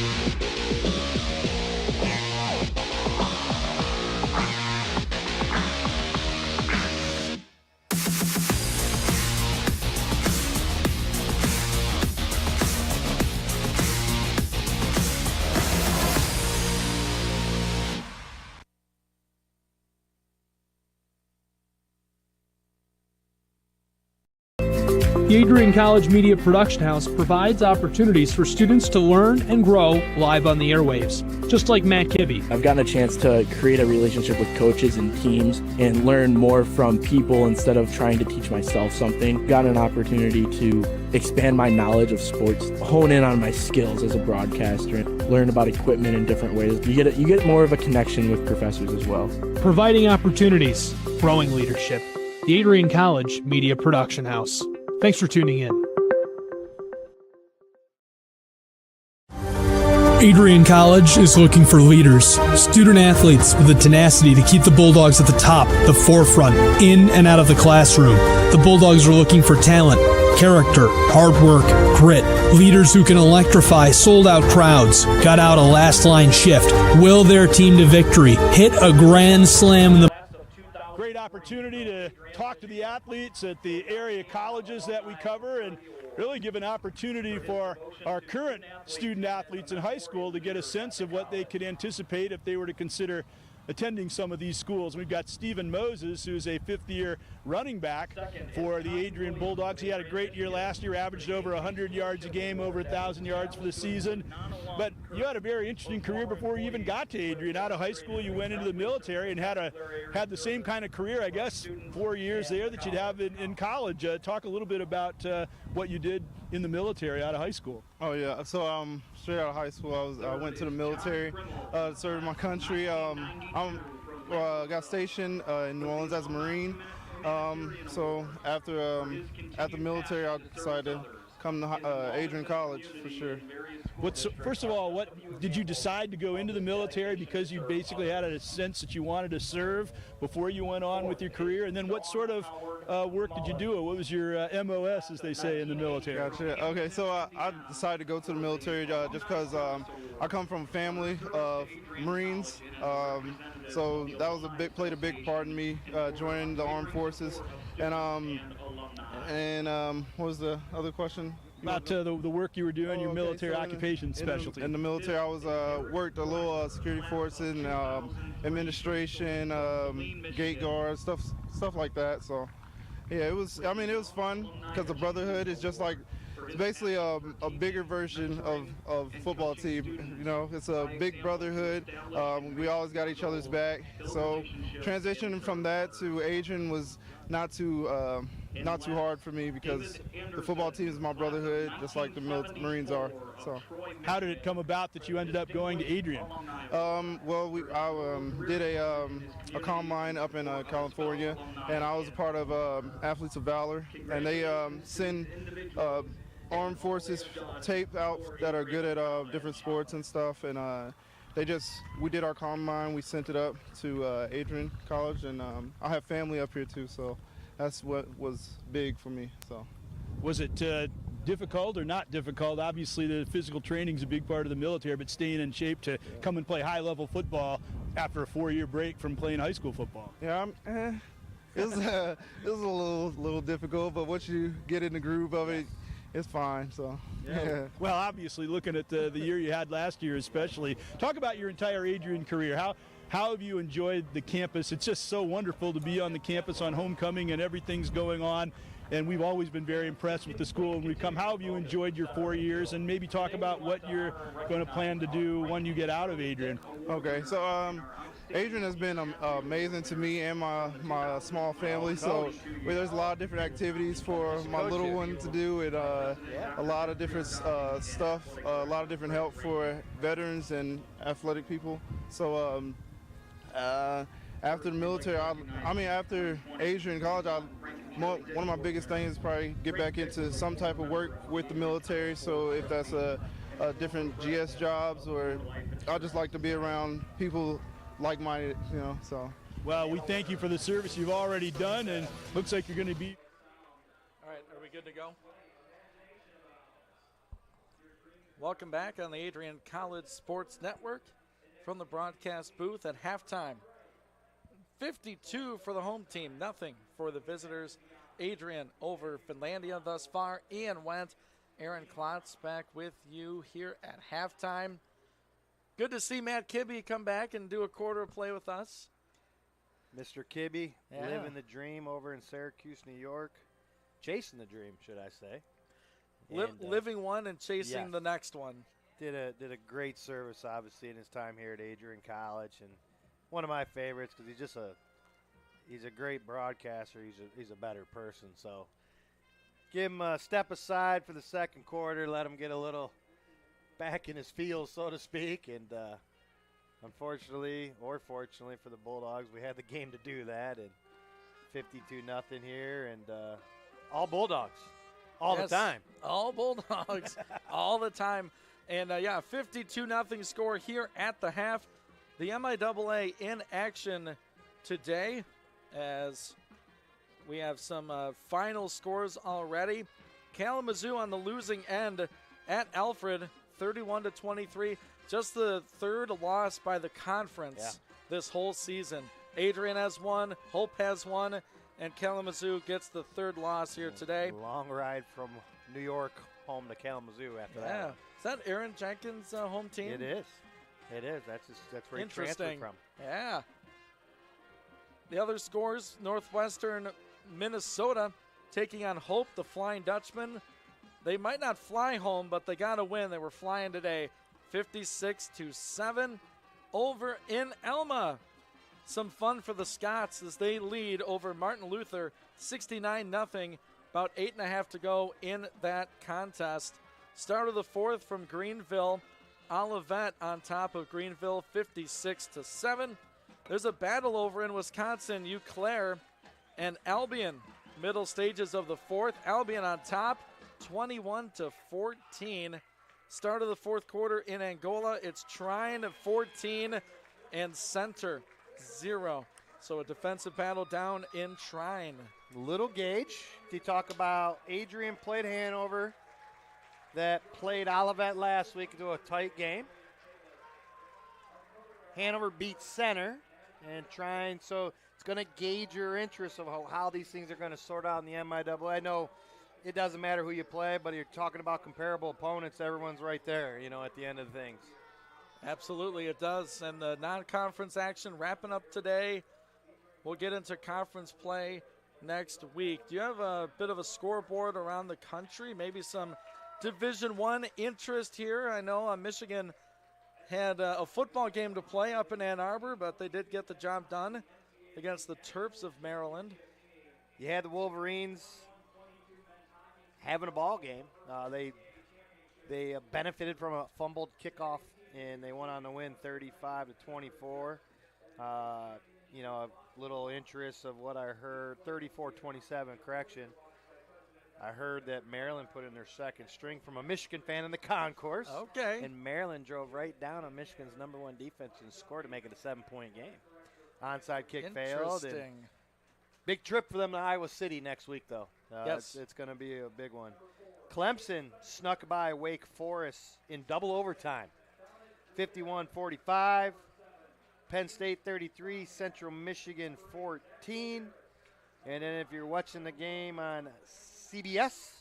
The Adrian College Media Production House provides opportunities for students to learn and grow live on the airwaves, just like Matt Kibbe. I've gotten a chance to create a relationship with coaches and teams and learn more from people instead of trying to teach myself something. Got an opportunity to expand my knowledge of sports, hone in on my skills as a broadcaster, and learn about equipment in different ways. You get more of a connection with professors as well. Providing opportunities, growing leadership. The Adrian College Media Production House. Thanks for tuning in. Adrian College is looking for leaders, student athletes with the tenacity to keep the Bulldogs at the top, the forefront, in and out of the classroom. The Bulldogs are looking for talent, character, hard work, grit, leaders who can electrify sold-out crowds, got out a last-line shift, will their team to victory, hit a grand slam in the Great opportunity to talk to the athletes at the area colleges that we cover and really give an opportunity for our current student athletes in high school to get a sense of what they could anticipate if they were to consider attending some of these schools. We've got Stephen Moses, who's a fifth-year running back for the Adrian Bulldogs. He had a great year last year, averaged over 100 yards a game, over 1,000 yards for the season. But you had a very interesting career before you even got to Adrian. Out of high school, you went into the military and had the same kind of career, I guess, 4 years there that you'd have in college. Talk a little bit about what you did in the military out of high school. Oh yeah, so straight out of high school, I went to the military, served my country. I got stationed in New Orleans as a Marine. So after the military, I decided to come to Adrian College for sure. First of all, what did you decide to go into the military because you basically had a sense that you wanted to serve before you went on with your career? And then what sort of work did you do? What was your MOS, as they say in the military? Gotcha. Okay, so I decided to go to the military just because I come from a family of Marines. So that was played a big part in me joining the armed forces. And what was the other question? About the work you were doing, your military occupation specialty. In the military, I was worked a little security forces and administration, gate guards, stuff like that. So, yeah, it was fun because the brotherhood is just like, it's basically a bigger version of football team. You know, it's a big brotherhood. We always got each other's back. So transitioning from that to Adrian was not too hard for me because the football team is my brotherhood, just like the Marines are. So, how did it come about that you ended up going to Adrian? Well, I did a combine up in California, and I was a part of Athletes of Valor, and they send armed forces tape out that are good at different sports and stuff, and we did our combine. We sent it up to Adrian College, and I have family up here too, so that's what was big for me. So, was it difficult or not difficult? Obviously, the physical training is a big part of the military, but staying in shape to come and play high-level football after a 4-year break from playing high school football. Yeah, it was a little difficult, but once you get in the groove of it, it's fine. So, yeah. Well, obviously, looking at the year you had last year, especially, talk about your entire Adrian career. How have you enjoyed the campus? It's just so wonderful to be on the campus on homecoming and everything's going on. And we've always been very impressed with the school when we come. How have you enjoyed your 4 years? And maybe talk about what you're going to plan to do when you get out of Adrian. Okay, so Adrian has been amazing to me and my small family. So there's a lot of different activities for my little one to do, and a lot of different stuff, a lot of different help for veterans and athletic people. So after the military, after Adrian College, one of my biggest things is probably get back into some type of work with the military. So if that's a different GS jobs, or I just like to be around people like-minded, so. Well, we thank you for the service you've already done, and looks like you're going to be. All right, are we good to go? Welcome back on the Adrian College Sports Network from the broadcast booth at halftime. 52 for the home team, nothing for the visitors. Adrian over Finlandia thus far. Ian Wendt, Aaron Klotz back with you here at halftime. Good to see Matt Kibbe come back and do a quarter of play with us. Mr. Kibbe, living the dream over in Syracuse, New York. Chasing the dream, should I say. Living one and chasing the next one. Did a great service, obviously, in his time here at Adrian College, and one of my favorites because he's a great broadcaster. He's a better person. So give him a step aside for the second quarter. Let him get a little back in his feels, so to speak. And unfortunately, or fortunately for the Bulldogs, we had the game to do that. And 52-0 here, and all Bulldogs, all the time. All Bulldogs, all the time. And 52-0 score here at the half. The MIAA in action today as we have some final scores already. Kalamazoo on the losing end at Alfred, 31-23. Just the third loss by the conference this whole season. Adrian has one, Hope has one, and Kalamazoo gets the third loss here today. Long ride from New York home to Kalamazoo after that. Is that Aaron Jenkins' home team? It is. It is. That's where he transferred from. Yeah. The other scores, Northwestern Minnesota taking on Hope, the Flying Dutchman. They might not fly home, but they got to win. They were flying today, 56-7 over in Elma. Some fun for the Scots as they lead over Martin Luther, 69-0, about 8.5 to go in that contest. Start of the fourth from Greenville. Olivet on top of Greenville, 56-7. There's a battle over in Wisconsin, Eau Claire and Albion. Middle stages of the fourth. Albion on top, 21-14. Start of the fourth quarter in Angola. It's Trine 14 and Center 0. So a defensive battle down in Trine. Little Gage. You talk about Adrian played Hanover. That played Olivet last week into a tight game. Hanover beat Center and Trine, so it's going to gauge your interest of how these things are going to sort out in the MIAA. I know it doesn't matter who you play, but you're talking about comparable opponents. Everyone's right there, at the end of things. Absolutely, it does. And the non-conference action wrapping up today. We'll get into conference play next week. Do you have a bit of a scoreboard around the country? Maybe some Division I interest here. I know Michigan had a football game to play up in Ann Arbor, but they did get the job done against the Terps of Maryland. You had the Wolverines having a ball game. They benefited from a fumbled kickoff, and they went on to win 35-24. A little interest of what I heard, 34-27, correction. I heard that Maryland put in their second string from a Michigan fan in the concourse. Okay. And Maryland drove right down on Michigan's #1 defense and scored to make it a 7-point game. Onside kick failed. Interesting. Big trip for them to Iowa City next week, though. Yes. It's going to be a big one. Clemson snuck by Wake Forest in double overtime. 51-45. Penn State 33, Central Michigan 14. And then if you're watching the game on CBS,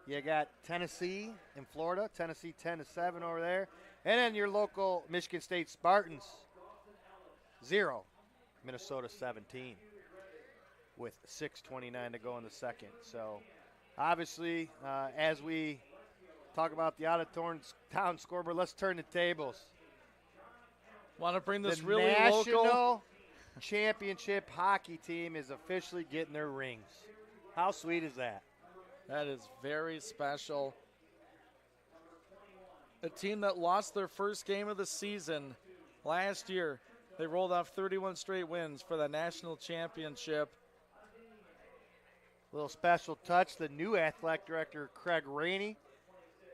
you got Tennessee in Florida. Tennessee 10-7 over there. And then your local Michigan State Spartans 0, Minnesota 17 with 6:29 to go in the second. So obviously, as we talk about the out-of-town scoreboard, let's turn the tables. Want to bring this the really National local Championship hockey team is officially getting their rings. How sweet is that? That is very special. A team that lost their first game of the season last year. They rolled off 31 straight wins for the national championship. Little special touch, the new athletic director, Craig Rainey,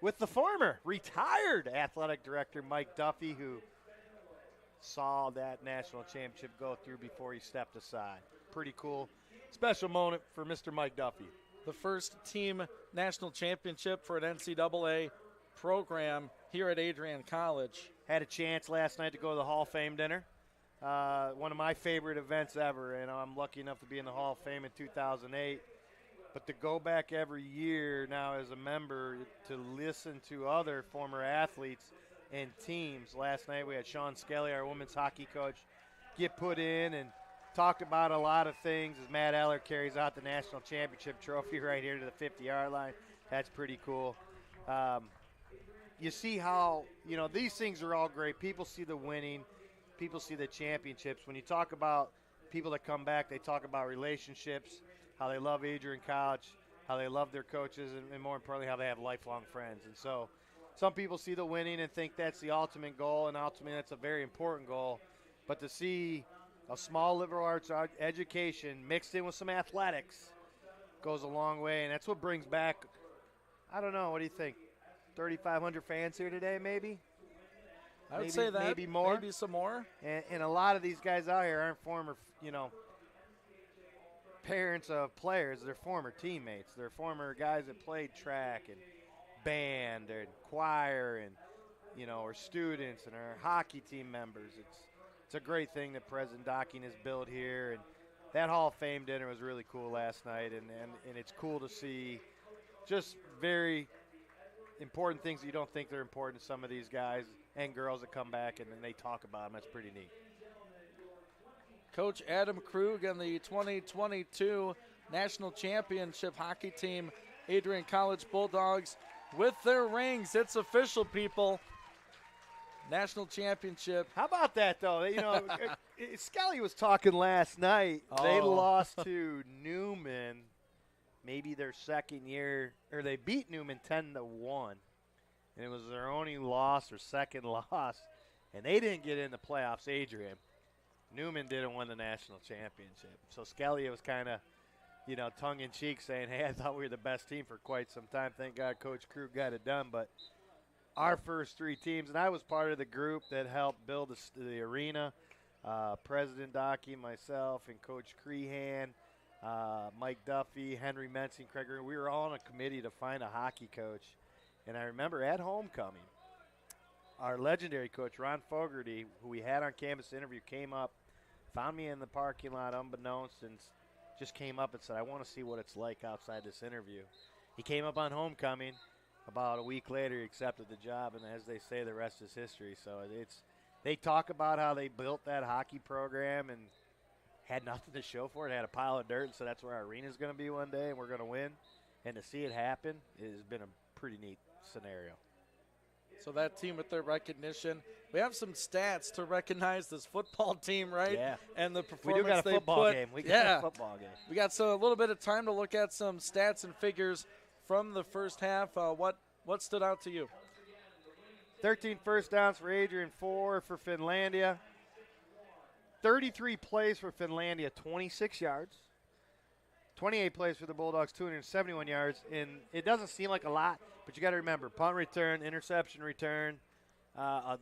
with the former retired athletic director, Mike Duffy, who saw that national championship go through before he stepped aside. Pretty cool. Special moment for Mr. Mike Duffy. The first team national championship for an NCAA program here at Adrian College. Had a chance last night to go to the Hall of Fame dinner. One of my favorite events ever, and I'm lucky enough to be in the Hall of Fame in 2008. But to go back every year now as a member to listen to other former athletes and teams. Last night we had Sean Skelly, our women's hockey coach, get put in and talked about a lot of things as Matt Eller carries out the national championship trophy right here to the 50-yard line. That's pretty cool. You see how, these things are all great. People see the winning. People see the championships. When you talk about people that come back, they talk about relationships, how they love Adrian College, how they love their coaches, and more importantly, how they have lifelong friends. And so some people see the winning and think that's the ultimate goal, and ultimately that's a very important goal. But to see a small liberal arts education mixed in with some athletics goes a long way, and that's what brings back, I don't know, what do you think, 3,500 fans here today maybe? I would say that. Maybe more. Maybe some more. And a lot of these guys out here aren't former, parents of players. They're former teammates. They're former guys that played track and band and choir and, or students and our hockey team members. It's a great thing that President Docking has built here. And that Hall of Fame dinner was really cool last night. And it's cool to see just very important things that you don't think they're important to some of these guys and girls that come back and then they talk about them. That's pretty neat. Coach Adam Krug and the 2022 National Championship hockey team, Adrian College Bulldogs, with their rings. It's official, people. National Championship. How about that, though? Skelly was talking last night. Oh. They lost to Newman, maybe their second year, or they beat Newman 10-1. And it was their only loss or second loss. And they didn't get in the playoffs, Adrian. Newman didn't win the national championship. So Skelly was kind of, tongue-in-cheek saying, hey, I thought we were the best team for quite some time. Thank God Coach Krug got it done. But our first three teams, and I was part of the group that helped build the arena, President Dockey, myself, and Coach Crehan, Mike Duffy, Henry Mensing, Craig Green. We were all on a committee to find a hockey coach. And I remember at homecoming, our legendary coach, Ron Fogarty, who we had on campus interview, came up, found me in the parking lot unbeknownst, and just came up and said, I want to see what it's like outside this interview. He came up on homecoming. About a week later, he accepted the job, and as they say, the rest is history. So they talk about how they built that hockey program and had nothing to show for it, had a pile of dirt, and so that's where our arena is going to be one day, and we're going to win. And to see it happen has been a pretty neat scenario. So that team with their recognition. We have some stats to recognize this football team, right? Yeah. And the We performance do got a they football put. game. We got a football game. We got a little bit of time to look at some stats and figures from the first half. What stood out to you? 13 first downs for Adrian, 4 for 28 plays for the Bulldogs, 271 yards. And it doesn't seem like a lot, but you got to remember, punt return, interception return,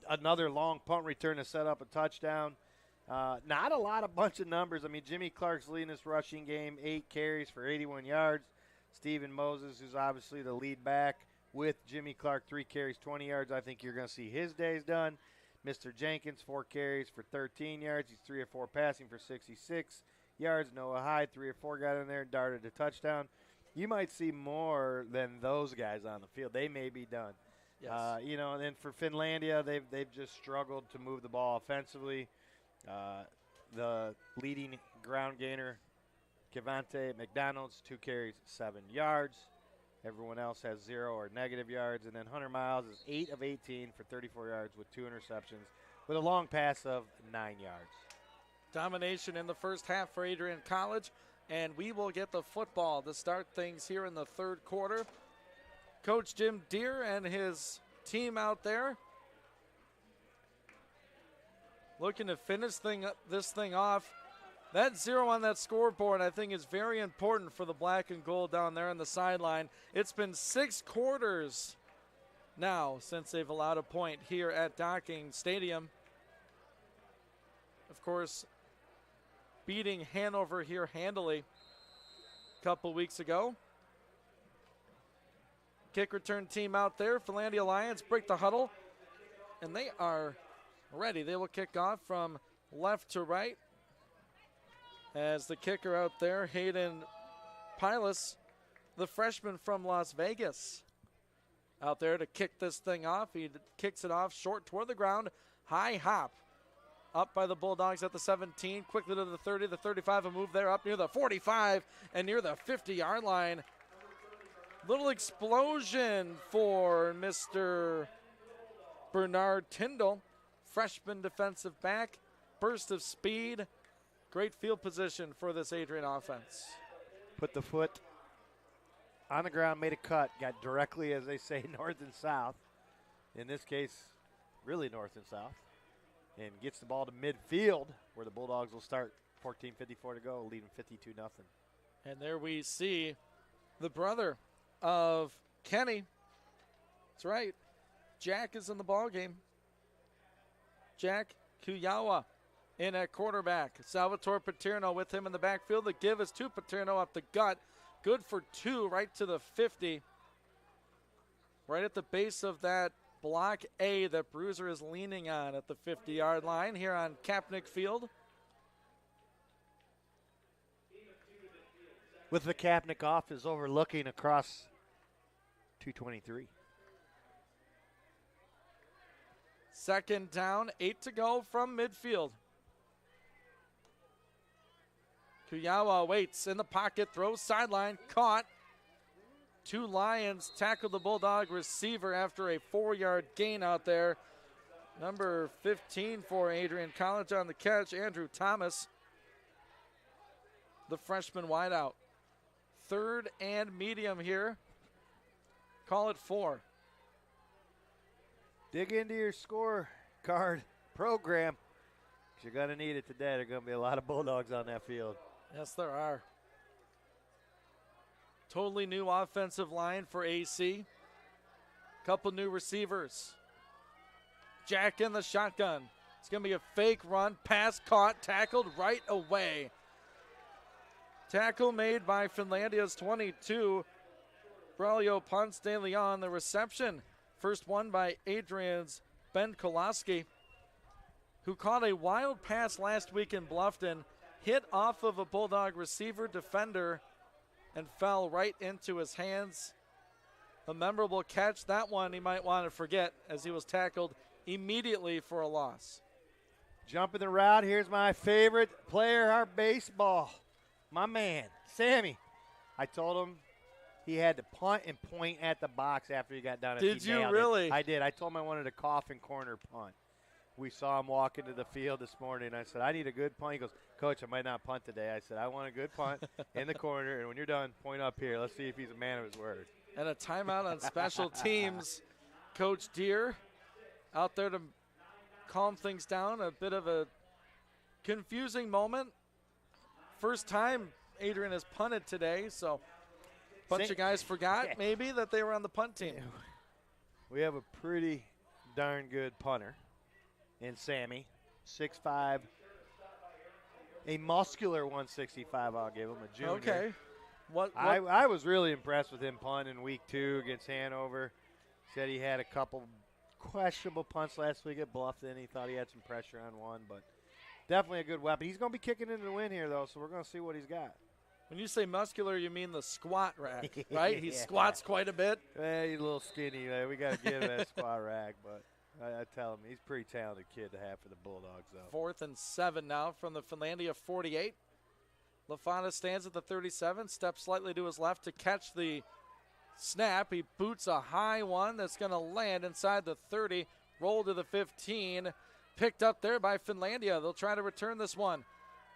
another long punt return to set up a touchdown. Not a lot of bunch of numbers. I mean, Jimmy Clark's leading this rushing game, 8 carries for 81 yards. Stephen Moses, who's obviously the lead back, with Jimmy Clark, 3 carries, 20 yards. I think you're going to see his days done. Mr. Jenkins, 4 carries for 13 yards. He's 3 of 4 passing for 66 yards. Noah Hyde, 3 or 4 got in there and darted a touchdown. You might see more than those guys on the field. They may be done. Yes. And then for Finlandia, they've just struggled to move the ball offensively. The leading ground gainer, Kevante McDonald's, 2 carries, 7 yards. Everyone else has 0 or negative yards. And then Hunter Miles is 8 of 18 for 34 yards with 2 interceptions with a long pass of 9 yards. Domination in the first half for Adrian College, and we will get the football to start things here in the third quarter. Coach Jim Deere and his team out there looking to finish this thing off. That 0 on that scoreboard, I think, is very important for the black and gold down there on the sideline. It's been 6 quarters now since they've allowed a point here at Docking Stadium. Of course, beating Hanover here handily a couple weeks ago. Kick return team out there. Finlandia Lions break the huddle, and they are ready. They will kick off from left to right. As the kicker out there, Hayden Pilas, the freshman from Las Vegas, out there to kick this thing off. He kicks it off short toward the ground. High hop. Up by the Bulldogs at the 17, quickly to the 30, the 35, a move there up near the 45 and near the 50-yard line. Little explosion for Mr. Bernard Tyndall, freshman defensive back, burst of speed. Great field position for this Adrian offense. Put the foot on the ground, made a cut, got directly, as they say, north and south. In this case, really north and south. And gets the ball to midfield, where the Bulldogs will start. 14:54 to go, leading 52-0. And there we see the brother of Kenny. That's right. Jack is in the ball game. Jack Kuyawa in at quarterback. Salvatore Paterno with him in the backfield. The give is to Paterno up the gut. Good for 2 right to the 50. Right at the base of that block A that Bruiser is leaning on at the 50-yard line here on Kapnick Field. With the Kapnick off is overlooking across 223. Second down, 8 to go from midfield. Kuyawa waits in the pocket, throws sideline, caught. 2 Lions tackled the Bulldog receiver after a 4-yard gain out there. Number 15 for Adrian College on the catch, Andrew Thomas, the freshman wideout. 3rd and medium here. Call it 4. Dig into your scorecard program, because you're going to need it today. There are going to be a lot of Bulldogs on that field. Yes, there are. Totally new offensive line for AC. Couple new receivers. Jack in the shotgun. It's going to be a fake run. Pass caught. Tackled right away. Tackle made by Finlandia's 22. Braulio Ponce de Leon. The reception. First one by Adrian's Ben Koloski, who caught a wild pass last week in Bluffton. Hit off of a Bulldog receiver defender and fell right into his hands. A memorable catch. That one he might want to forget, as he was tackled immediately for a loss. Jumping the route. Here's my favorite player, our baseball. My man, Sammy. I told him he had to punt and point at the box after he got done. Did you really? I did. I told him I wanted a coffin corner punt. We saw him walk into the field this morning. I said, I need a good punt. He goes, Coach, I might not punt today. I said, I want a good punt in the corner, and when you're done, point up here. Let's see if he's a man of his word. And a timeout on special teams. Coach Deere out there to calm things down. A bit of a confusing moment. First time Adrian has punted today, so a bunch of guys forgot maybe that they were on the punt team. We have a pretty darn good punter in Sammy, 6'5", a muscular 165. I'll give him a junior. Okay. What? I was really impressed with him punting in week 2 against Hanover. Said he had a couple questionable punts last week at Bluffton. He thought he had some pressure on one, but definitely a good weapon. He's going to be kicking into the win here, though, so we're going to see what he's got. When you say muscular, you mean the squat rack, right? He squats quite a bit. He's a little skinny. We got to give him that squat rack, but I tell him he's a pretty talented kid to have for the Bulldogs, though. 4th and 7 now from the Finlandia 48. LaFonna stands at the 37, steps slightly to his left to catch the snap. He boots a high one that's going to land inside the 30, roll to the 15. Picked up there by Finlandia. They'll try to return this one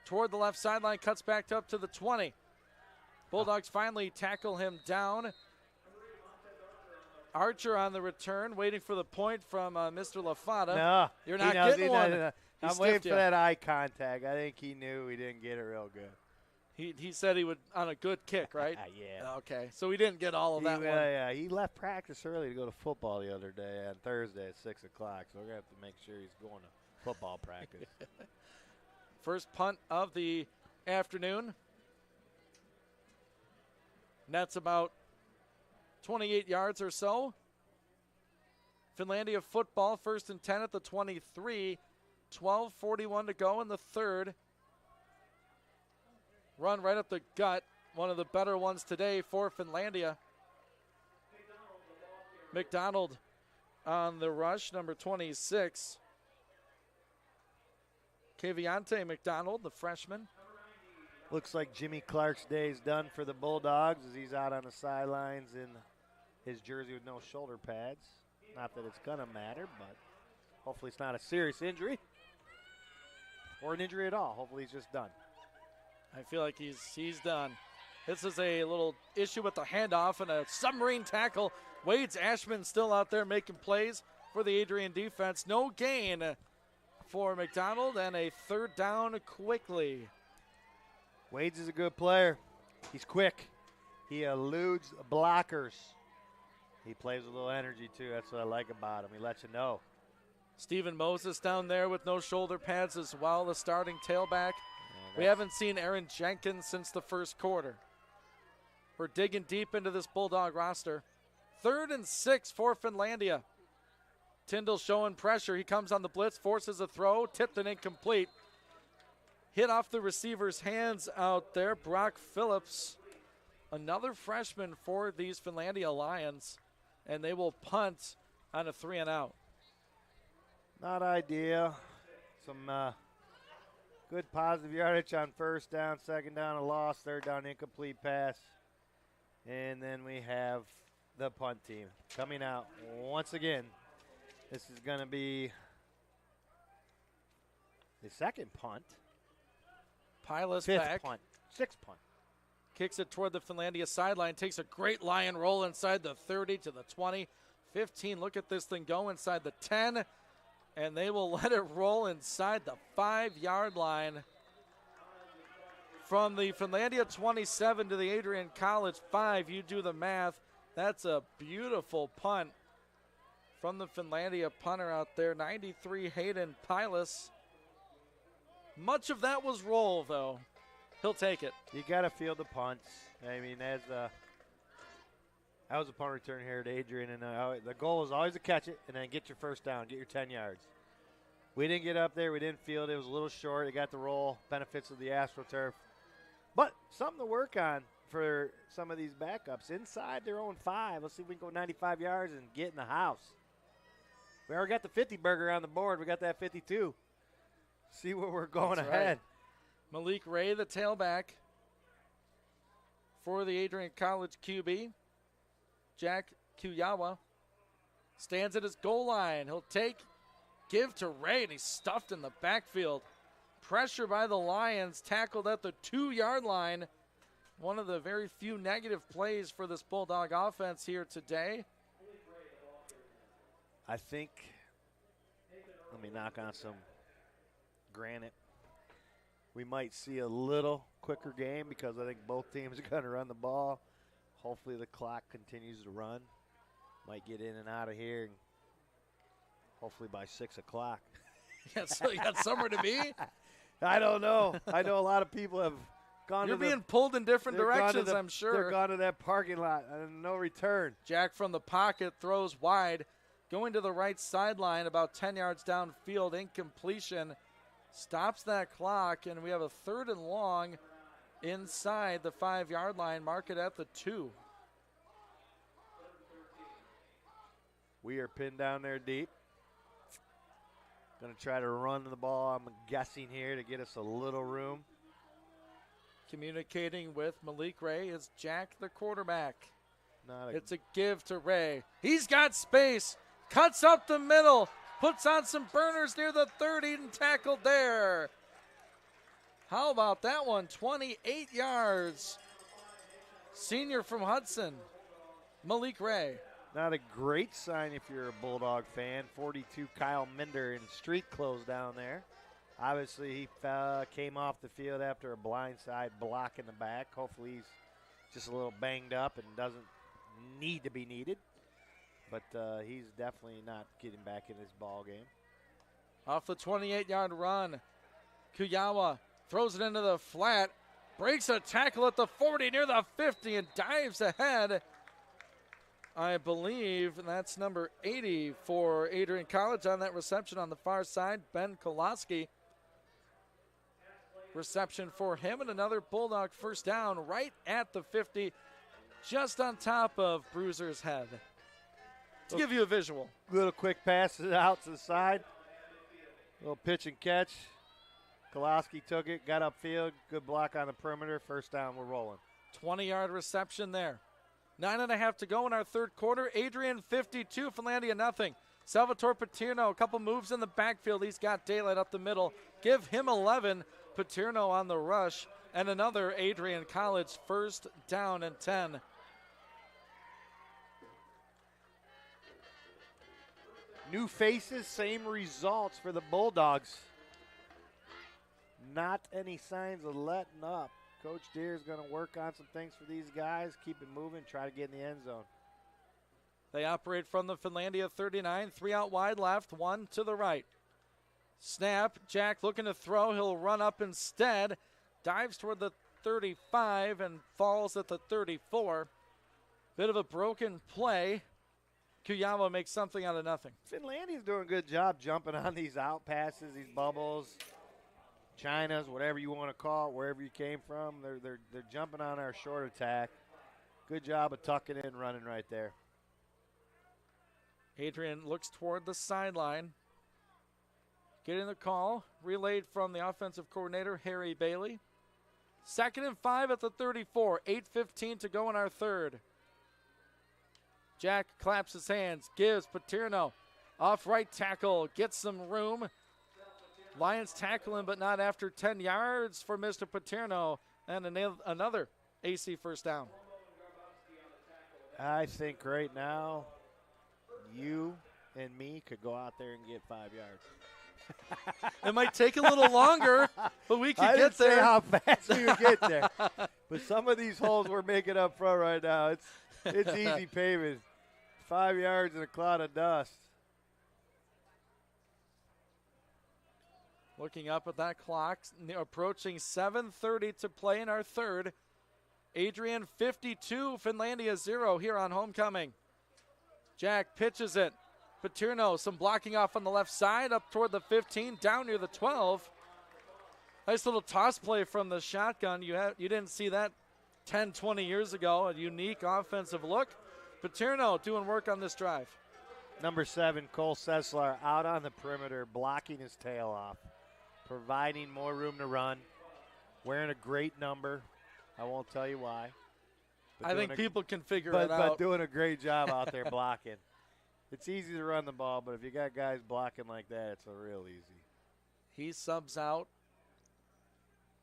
toward the left sideline, cuts back up to the 20. Bulldogs finally tackle him down. Archer on the return, waiting for the point from Mr. LaFonna. No, you're not getting one. I'm waiting for that eye contact. I think he knew he didn't get it real good. He said he would on a good kick, right? Yeah. Okay, so we didn't get all of that one. Yeah, he left practice early to go to football the other day on Thursday at 6 o'clock, so we're going to have to make sure he's going to football practice. First punt of the afternoon. That's about 28 yards or so. Finlandia football, 1st and 10 at the 23. 12:41 to go in the third. Run right up the gut. One of the better ones today for Finlandia. McDonald on the rush, number 26. Keviante McDonald, the freshman. Looks like Jimmy Clark's day is done for the Bulldogs as he's out on the sidelines in his jersey with no shoulder pads. Not that it's going to matter, but hopefully it's not a serious injury or an injury at all. Hopefully he's just done. I feel like he's done. This is a little issue with the handoff and a submarine tackle. Wade's Ashman still out there making plays for the Adrian defense. No gain for McDonald and a 3rd down quickly. Wade's is a good player. He's quick. He eludes blockers. He plays with a little energy, too. That's what I like about him. He lets you know. Stephen Moses down there with no shoulder pads as well, the starting tailback. We haven't seen Aaron Jenkins since the first quarter. We're digging deep into this Bulldog roster. 3rd and 6 for Finlandia. Tyndall showing pressure. He comes on the blitz, forces a throw, tipped and incomplete. Hit off the receiver's hands out there. Brock Phillips, another freshman for these Finlandia Lions, and they will punt on a 3 and out. Not ideal. Some good positive yardage on 1st down, 2nd down, a loss, 3rd down, incomplete pass. And then we have the punt team coming out once again. This is going to be the 2nd punt. Pilas 5th back. punt. 6th punt. Kicks it toward the Finlandia sideline. Takes a great lion roll inside the 30 to the 20. 15. Look at this thing go inside the 10. And they will let it roll inside the 5-yard line. From the Finlandia 27 to the Adrian College 5. You do the math. That's a beautiful punt from the Finlandia punter out there. 93 Hayden Pilas. Much of that was roll, though. He'll take it. You got to field the punts. I mean, that was a punt return here at Adrian, and the goal was always to catch it and then get your 1st down, get your 10 yards. We didn't get up there. We didn't field it. It was a little short. It got the roll, benefits of the AstroTurf. But something to work on for some of these backups. Inside their own 5, let's see if we can go 95 yards and get in the house. We already got the 50 burger on the board. We got that 52. See where we're going That's ahead. Right. Malik Ray, the tailback for the Adrian College QB. Jack Kuyawa stands at his goal line. He'll give to Ray, and he's stuffed in the backfield. Pressure by the Lions, tackled at the 2-yard line. One of the very few negative plays for this Bulldog offense here today. I think, let me knock on some granite. we might see a little quicker game because I think both teams are going to run the ball. Hopefully the clock continues to run. Might get in and out of here, and hopefully by 6 o'clock. So you got somewhere to be? I don't know. I know a lot of people have gone You're to being pulled in different directions, the, I'm sure. They're gone to that parking lot and no return. Jack from the pocket throws wide, going to the right sideline about 10 yards downfield. Incompletion stops that clock, and we have a 3rd and long inside the 5-yard line. Mark it at the 2. We are pinned down there deep. Going to try to run the ball, I'm guessing here, to get us a little room. Communicating with Malik Ray is Jack, the quarterback. It's a give to Ray. He's got space. Cuts up the middle. Puts on some burners near the 30 and tackled there. How about that one? 28 yards. Senior from Hudson, Malik Ray. Not a great sign if you're a Bulldog fan. 42 Kyle Minder in street clothes down there. Obviously, he came off the field after a blindside block in the back. Hopefully, he's just a little banged up and doesn't need to be needed. But he's definitely not getting back in this ball game. Off the 28-yard run, Kuyawa throws it into the flat, breaks a tackle at the 40 near the 50 and dives ahead. I believe that's number 80 for Adrian College on that reception on the far side, Ben Koloski. Reception for him, and another Bulldog first down right at the 50, just on top of Bruiser's head. To give you a visual. Little quick passes out to the side. Little pitch and catch. Koloski took it, got upfield. Good block on the perimeter. First down, we're rolling. 20-yard reception there. 9.5 to go in our third quarter. Adrian 52, Finlandia nothing. Salvatore Paterno, a couple moves in the backfield. He's got daylight up the middle. Give him 11. Paterno on the rush. And another Adrian College first down and 10. New faces, same results for the Bulldogs. Not any signs of letting up. Coach Deere is going to work on some things for these guys, keep it moving, try to get in the end zone. They operate from the Finlandia 39, 3 out wide left, 1 to the right. Snap, Jack looking to throw, he'll run up instead, dives toward the 35 and falls at the 34. Bit of a broken play. Kuyawa makes something out of nothing. Finlandia's doing a good job jumping on these out passes, these bubbles. China's, whatever you want to call it, wherever you came from, they're jumping on our short attack. Good job of tucking in, running right there. Adrian looks toward the sideline. Getting the call, relayed from the offensive coordinator, Harry Bailey. 2nd and 5 at the 34, 8:15 to go in our third. Jack claps his hands, gives Paterno off right tackle, gets some room. Lions tackle him, but not after 10 yards for Mr. Paterno, and another AC first down. I think right now you and me could go out there and get 5 yards. It might take a little longer, but we can I get didn't there. say how fast we would get there. But some of these holes we're making up front right now, it's easy paving. 5 yards in a cloud of dust. Looking up at that clock, approaching 7:30 to play in our third. Adrian 52, Finlandia 0 here on homecoming. Jack pitches it. Paterno, some blocking off on the left side, up toward the 15, down near the 12. Nice little toss play from the shotgun. You didn't see that 10, 20 years ago. A unique offensive look. Paterno doing work on this drive. Number 7, Cole Sessler, out on the perimeter, blocking his tail off, providing more room to run, wearing a great number. I won't tell you why. I think people can figure it out. But doing a great job out there blocking. It's easy to run the ball, but if you got guys blocking like that, it's a real easy. He subs out.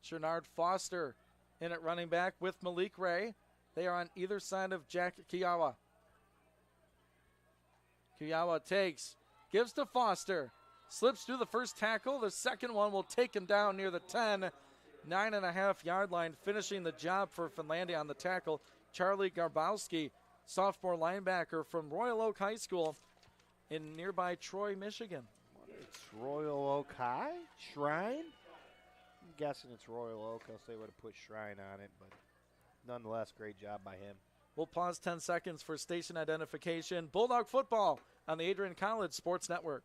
Shenard Foster in at running back with Malik Ray. They are on either side of Jack Kuyawa. Kuyawa takes, gives to Foster. Slips through the first tackle. The second one will take him down near the 10. 9.5-yard line, finishing the job for Finlandia on the tackle. Charlie Garbowski, sophomore linebacker from Royal Oak High School in nearby Troy, Michigan. It's Royal Oak High? Shrine? I'm guessing it's Royal Oak. I'll say would have put Shrine on it, but nonetheless, great job by him. We'll pause 10 seconds for station identification. Bulldog football on the Adrian College Sports Network.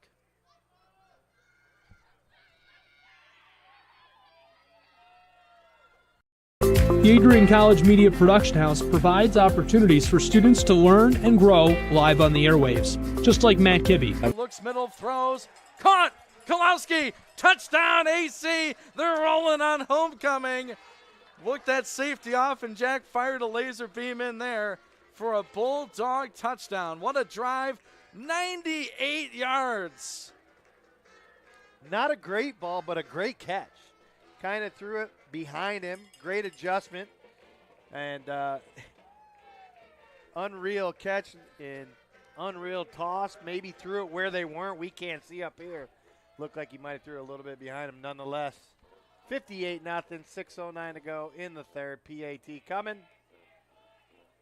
The Adrian College Media Production House provides opportunities for students to learn and grow live on the airwaves, just like Matt Kibbe. Looks middle, throws, caught! Kolowski, touchdown AC! They're rolling on homecoming. Looked that safety off, and Jack fired a laser beam in there for a Bulldog touchdown. What a drive, 98 yards. Not a great ball, but a great catch. Kind of threw it behind him. Great adjustment. And unreal catch and unreal toss. Maybe threw it where they weren't. We can't see up here. Looked like he might have threw a little bit behind him nonetheless. 58-0, 6:09 to go in the third. PAT coming.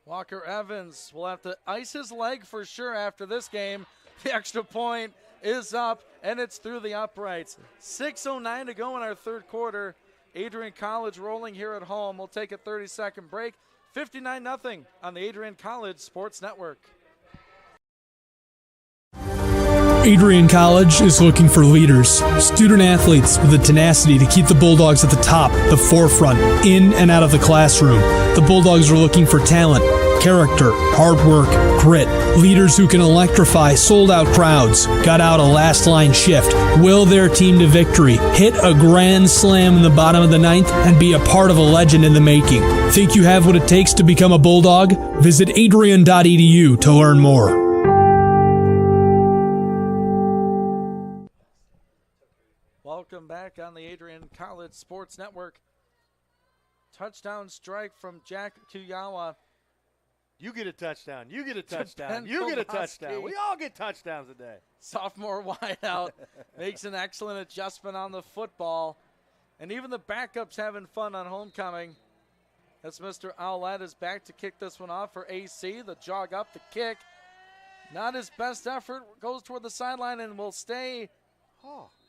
Walker Evans will have to ice his leg for sure after this game. The extra point is up, and it's through the uprights. 6:09 to go in our third quarter. Adrian College rolling here at home. We'll take a 30-second break. 59-0 on the Adrian College Sports Network. Adrian College is looking for leaders, student athletes with the tenacity to keep the Bulldogs at the top, the forefront, in and out of the classroom. The Bulldogs are looking for talent, character, hard work, grit, leaders who can electrify sold-out crowds, got out a last-line shift, will their team to victory, hit a grand slam in the bottom of the ninth, and be a part of a legend in the making. Think you have what it takes to become a Bulldog? Visit adrian.edu to learn more. Welcome back on the Adrian College Sports Network. Touchdown strike from Jack Kuyawa. You get a touchdown. You get a touchdown. You get a touchdown. We all get touchdowns today. Sophomore wideout makes an excellent adjustment on the football. And even the backups having fun on homecoming. As Mr. Owlett is back to kick this one off for AC. The jog up, the kick. Not his best effort. Goes toward the sideline and will stay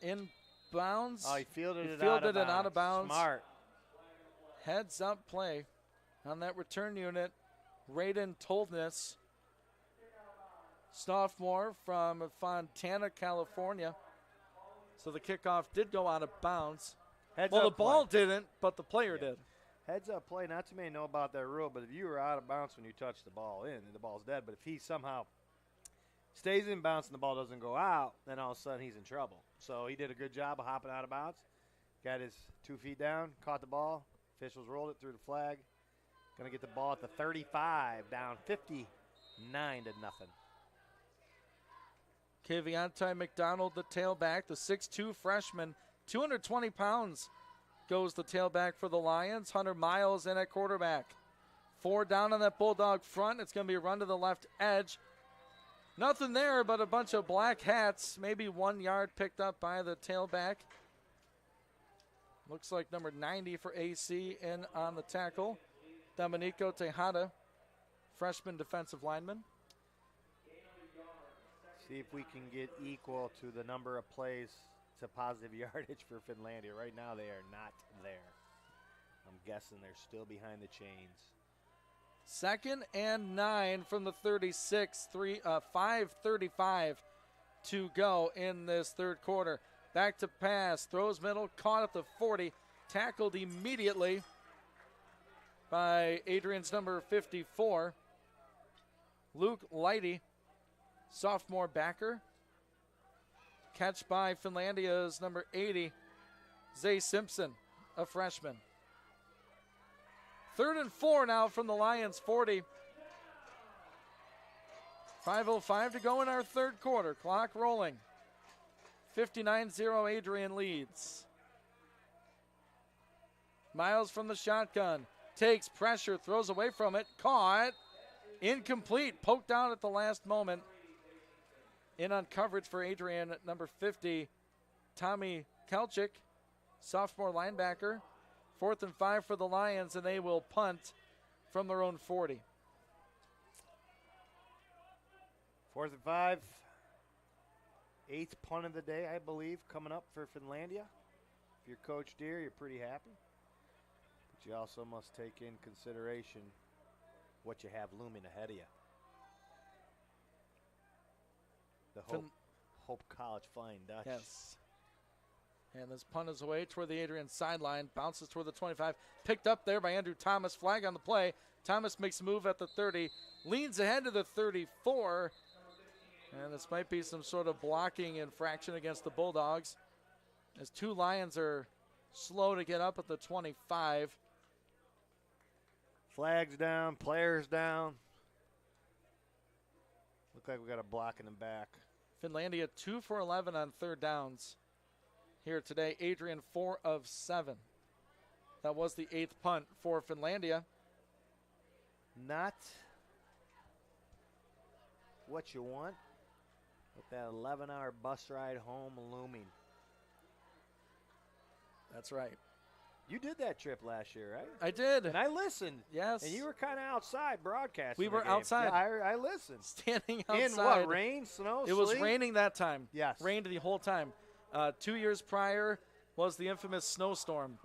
in bounds. Oh, he fielded it out of bounds. Smart. Heads up play on that return unit. Raiden Toldness, sophomore from Fontana, California. So the kickoff did go out of bounds. The ball didn't, but the player did. Heads up play. Not too many know about that rule, but if you were out of bounds when you touch the ball in, the ball's dead. But if he somehow stays in bounds and the ball doesn't go out, then all of a sudden he's in trouble. So he did a good job of hopping out of bounds. Got his 2 feet down, caught the ball. Officials rolled it through the flag. Going to get the ball at the 35, down 59-0. Keviantai McDonald, the tailback, the 6'2 freshman, 220 pounds goes the tailback for the Lions. Hunter Miles in at quarterback. 4 down on that Bulldog front. It's going to be a run to the left edge. Nothing there but a bunch of black hats, maybe 1 yard picked up by the tailback. Looks like number 90 for AC in on the tackle. Domenico Tejada, freshman defensive lineman. See if we can get equal to the number of plays to positive yardage for Finlandia. Right now they are not there. I'm guessing they're still behind the chains. 2nd and 9 from the 36, 5:35 to go in this third quarter. Back to pass, throws middle, caught at the 40, tackled immediately by Adrian's number 54, Luke Lighty, sophomore backer. Catch by Finlandia's number 80, Zay Simpson, a freshman. 3rd and 4 now from the Lions 40. 5:05 to go in our third quarter. Clock rolling. 59-0 Adrian leads. Miles from the shotgun. Takes pressure, throws away from it. Caught. Incomplete. Poked out at the last moment. In on coverage for Adrian at number 50, Tommy Kelchik, sophomore linebacker 4th and 5 for the Lions, and they will punt from their own 40. 4th and 5. 8th punt of the day, I believe, coming up for Finlandia. If you're Coach Deere, you're pretty happy. But you also must take in consideration what you have looming ahead of you. The Hope College Flying Dutch. Yes. And this punt is away toward the Adrian sideline. Bounces toward the 25. Picked up there by Andrew Thomas. Flag on the play. Thomas makes a move at the 30. Leans ahead to the 34. And this might be some sort of blocking infraction against the Bulldogs, as 2 Lions are slow to get up at the 25. Flags down, players down. Look like we got a block in the back. Finlandia 2 for 11 on 3rd downs here today. Adrian 4 of 7. That was the 8th punt for Finlandia. Not what you want with that 11-hour bus ride home looming. That's right. You did that trip last year, right? I did. And I listened. Yes. And you were kind of outside broadcasting. We were the game. outside. Yeah, I listened. Standing outside. In what, rain, snow, It was raining that time. Yes. Rained the whole time. 2 years prior was the infamous snowstorm.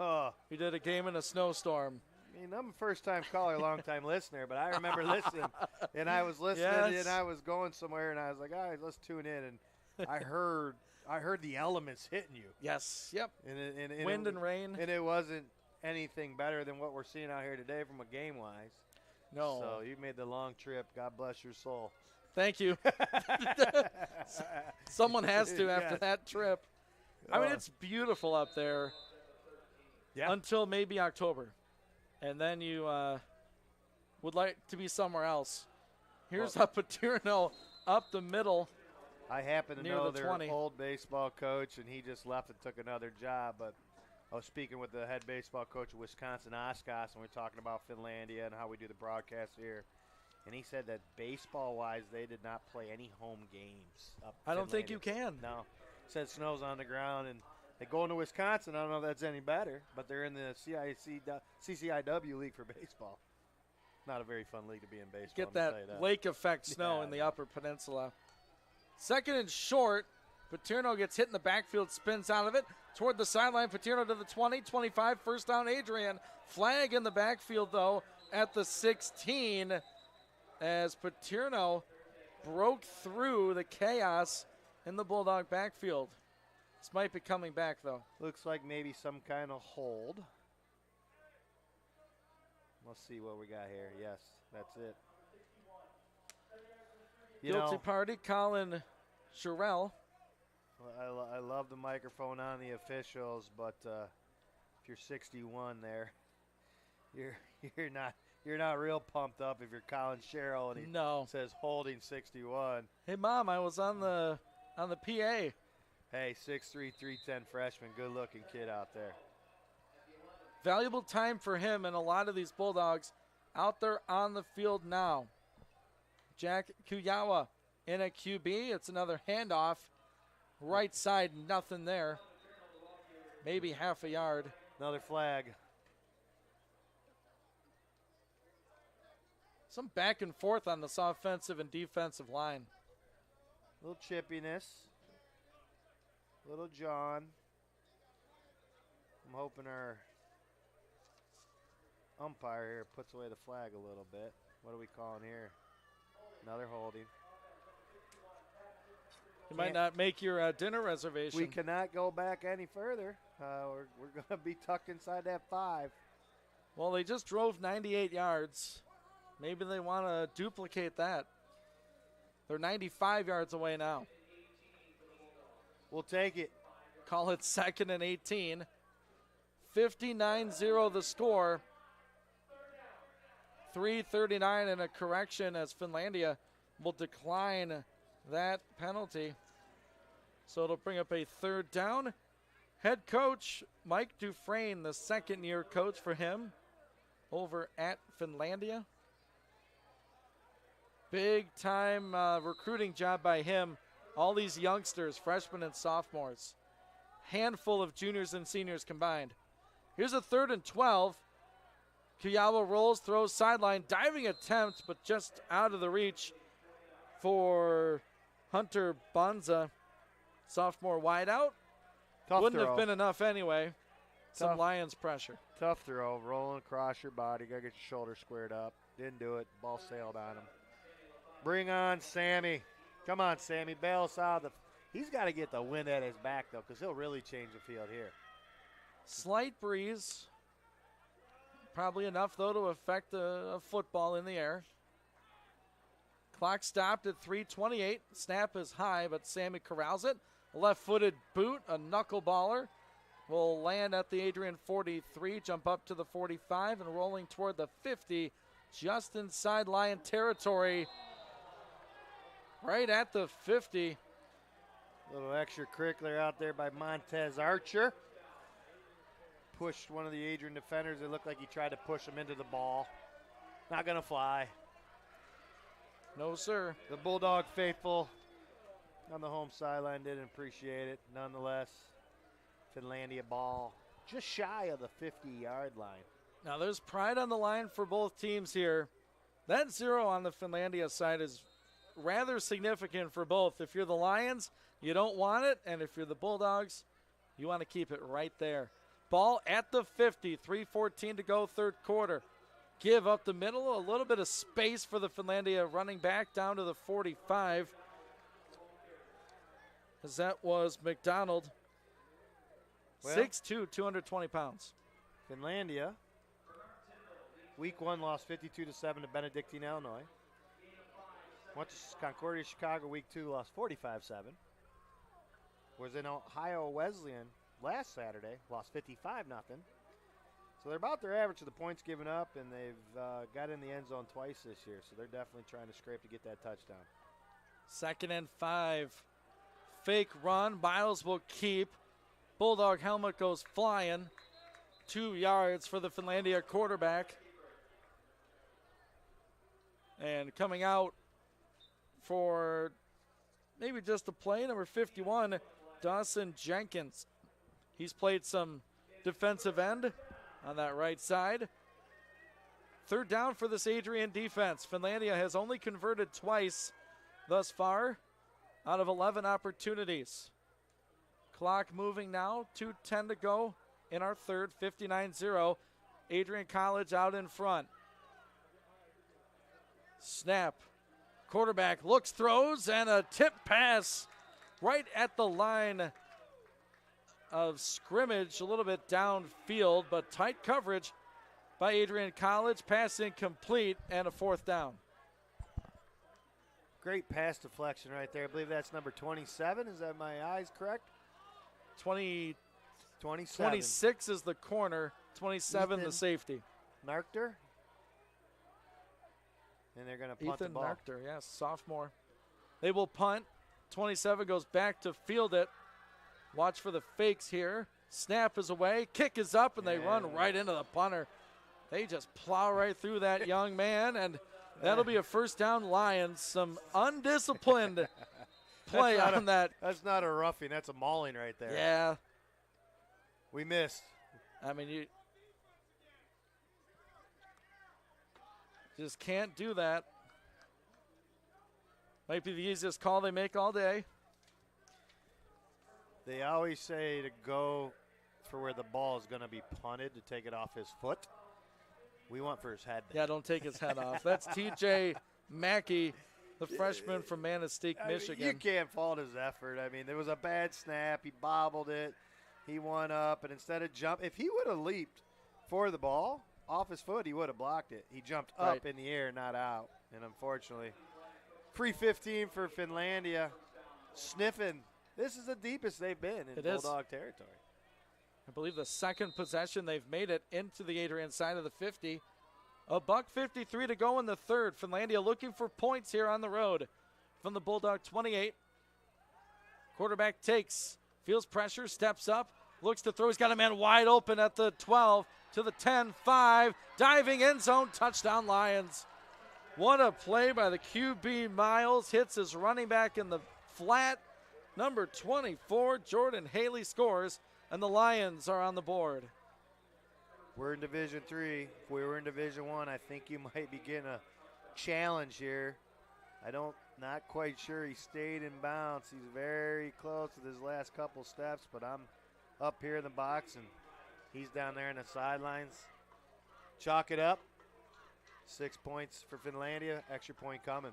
We did a game in a snowstorm. I mean, I'm a first-time caller, long-time listener, but I remember listening. And I was listening, Yes. and I was going somewhere, and I was like, all right, let's tune in. And I heard the elements hitting you. Yes, yep. And Wind and rain. And it wasn't anything better than what we're seeing out here today from a game-wise. No. So you made the long trip. God bless your soul. Thank you. Someone has to after Yes. that trip. I mean, it's beautiful up there until maybe October. And then you would like to be somewhere else. Here's a Paterno up the middle. I happen to near know the their 20. old baseball coach, and he just left and took another job. But I was speaking with the head baseball coach of Wisconsin, Oshkosh, and we were talking about Finlandia and how we do the broadcast here. And he said that baseball-wise, they did not play any home games. I don't think you can. No. Said snow's on the ground, and they go into Wisconsin. I don't know if that's any better, but they're in the CCIW league for baseball. Not a very fun league to be in baseball. Get I'm gonna that tell you lake effect snow in the upper peninsula. 2nd and short. Paterno gets hit in the backfield, spins out of it. Toward the sideline, Paterno to the 20, 25, first down, Adrian. Flag in the backfield, though, at the 16, as Paterno broke through the chaos in the Bulldog backfield. This might be coming back, though. Looks like maybe some kind of hold. Let's see what we got here. Yes, that's it. Guilty party, Colin Sherrill. I love the microphone on the officials, but if you're 61 there, you're not real pumped up if you're Colin Sherrill and he says holding 61. Hey, Mom, I was on the PA. Hey, 6'3", 310 freshman, good-looking kid out there. Valuable time for him and a lot of these Bulldogs out there on the field now. Jack Kuyawa in a QB. It's another handoff. Right side, nothing there. Maybe half a yard. Another flag. Some back and forth on this offensive and defensive line. Little chippiness. Little John. I'm hoping our umpire here puts away the flag a little bit. What are we calling here? Another holding. You might not make your dinner reservation. We cannot go back any further. We're going to be tucked inside that 5. Well, they just drove 98 yards. Maybe they want to duplicate that. They're 95 yards away now. We'll take it. Call it 2nd and 18. 59-0 the score. 3:39 and a correction as Finlandia will decline that penalty. So it'll bring up a 3rd down. Head coach Mike Dufresne, the 2nd-year coach for him over at Finlandia. Big time recruiting job by him. All these youngsters, freshmen and sophomores. Handful of juniors and seniors combined. Here's a 3rd and 12. Kuyaba rolls, throws sideline, diving attempt, but just out of the reach for Hunter Bonza. Sophomore wideout. Wouldn't have been enough anyway. Some Lions pressure. Tough throw, rolling across your body. Got to get your shoulder squared up. Didn't do it. Ball sailed on him. Bring on Sammy. Come on, Sammy. Bail us out. He's got to get the wind at his back, though, because he'll really change the field here. Slight breeze. Probably enough, though, to affect a football in the air. Clock stopped at 3:28. Snap is high, but Sammy corrals it. A left-footed boot, a knuckleballer, will land at the Adrian 43, jump up to the 45, and rolling toward the 50, just inside Lion territory. Right at the 50. Little extracurricular out there by Montez Archer. Pushed one of the Adrian defenders. It looked like he tried to push him into the ball. Not going to fly. No, sir. The Bulldog faithful on the home sideline didn't appreciate it. Nonetheless, Finlandia ball just shy of the 50-yard line. Now there's pride on the line for both teams here. That 0 on the Finlandia side is rather significant for both. If you're the Lions, you don't want it, and if you're the Bulldogs, you want to keep it right there. Ball at the 50, 3:14 to go, third quarter. Give up the middle, a little bit of space for the Finlandia running back down to the 45. As that was McDonald. Well, 6'2", 220 pounds. Finlandia, week 1 lost 52-7 to Benedictine, Illinois. Went to Concordia, Chicago, week 2 lost 45-7. Was in Ohio Wesleyan last Saturday, lost 55-0. So they're about their average of the points given up, and they've got in the end zone twice this year. So they're definitely trying to scrape to get that touchdown. 2nd and 5. Fake run. Miles will keep. Bulldog helmet goes flying. 2 yards for the Finlandia quarterback. And coming out for maybe just a play, number 51, Dawson Jenkins. He's played some defensive end on that right side. 3rd down for this Adrian defense. Finlandia has only converted twice thus far out of 11 opportunities. Clock moving now, 2:10 to go in our third, 59-0. Adrian College out in front. Snap. Quarterback looks, throws, and a tip pass right at the line of scrimmage, a little bit downfield, but tight coverage by Adrian College. Pass incomplete, and a 4th down. Great pass deflection right there. I believe that's number 27. Is that my eyes correct? 27. 27. 26 is the corner, 27 the safety. Narchter. And they're going to punt the ball. Ethan Narchter, yes, sophomore. They will punt. 27 goes back to field it. Watch for the fakes here. Snap is away. Kick is up, and they run right into the punter. They just plow right through that young man, and that'll be a 1st down Lions. Some undisciplined play on that. That's not a roughing. That's a mauling right there. Yeah. We missed. I mean, you just can't do that. Might be the easiest call they make all day. They always say to go for where the ball is going to be punted, to take it off his foot. We went for his head. Yeah, don't take his head off. That's TJ Mackey, the freshman from Manistee, Michigan. You can't fault his effort. I mean, there was a bad snap. He bobbled it. He went up, and instead of if he would have leaped for the ball off his foot, he would have blocked it. He jumped up in the air, not out. And unfortunately, free 15 for Finlandia. Sniffing. This is the deepest they've been in Bulldog territory. I believe the 2nd possession they've made it into the Adrian side of the 50. $1:53 to go in the 3rd. Finlandia looking for points here on the road from the Bulldog 28. Quarterback takes, feels pressure, steps up, looks to throw. He's got a man wide open at the 12 to the 10, 5. Diving end zone, touchdown Lions. What a play by the QB. Miles hits his running back in the flat. Number 24, Jordan Haley scores, and the Lions are on the board. We're in Division III. If we were in Division I, I think you might be getting a challenge here. Not quite sure he stayed in bounds. He's very close with his last couple steps, but I'm up here in the box and he's down there in the sidelines. Chalk it up. 6 points for Finlandia. Extra point coming.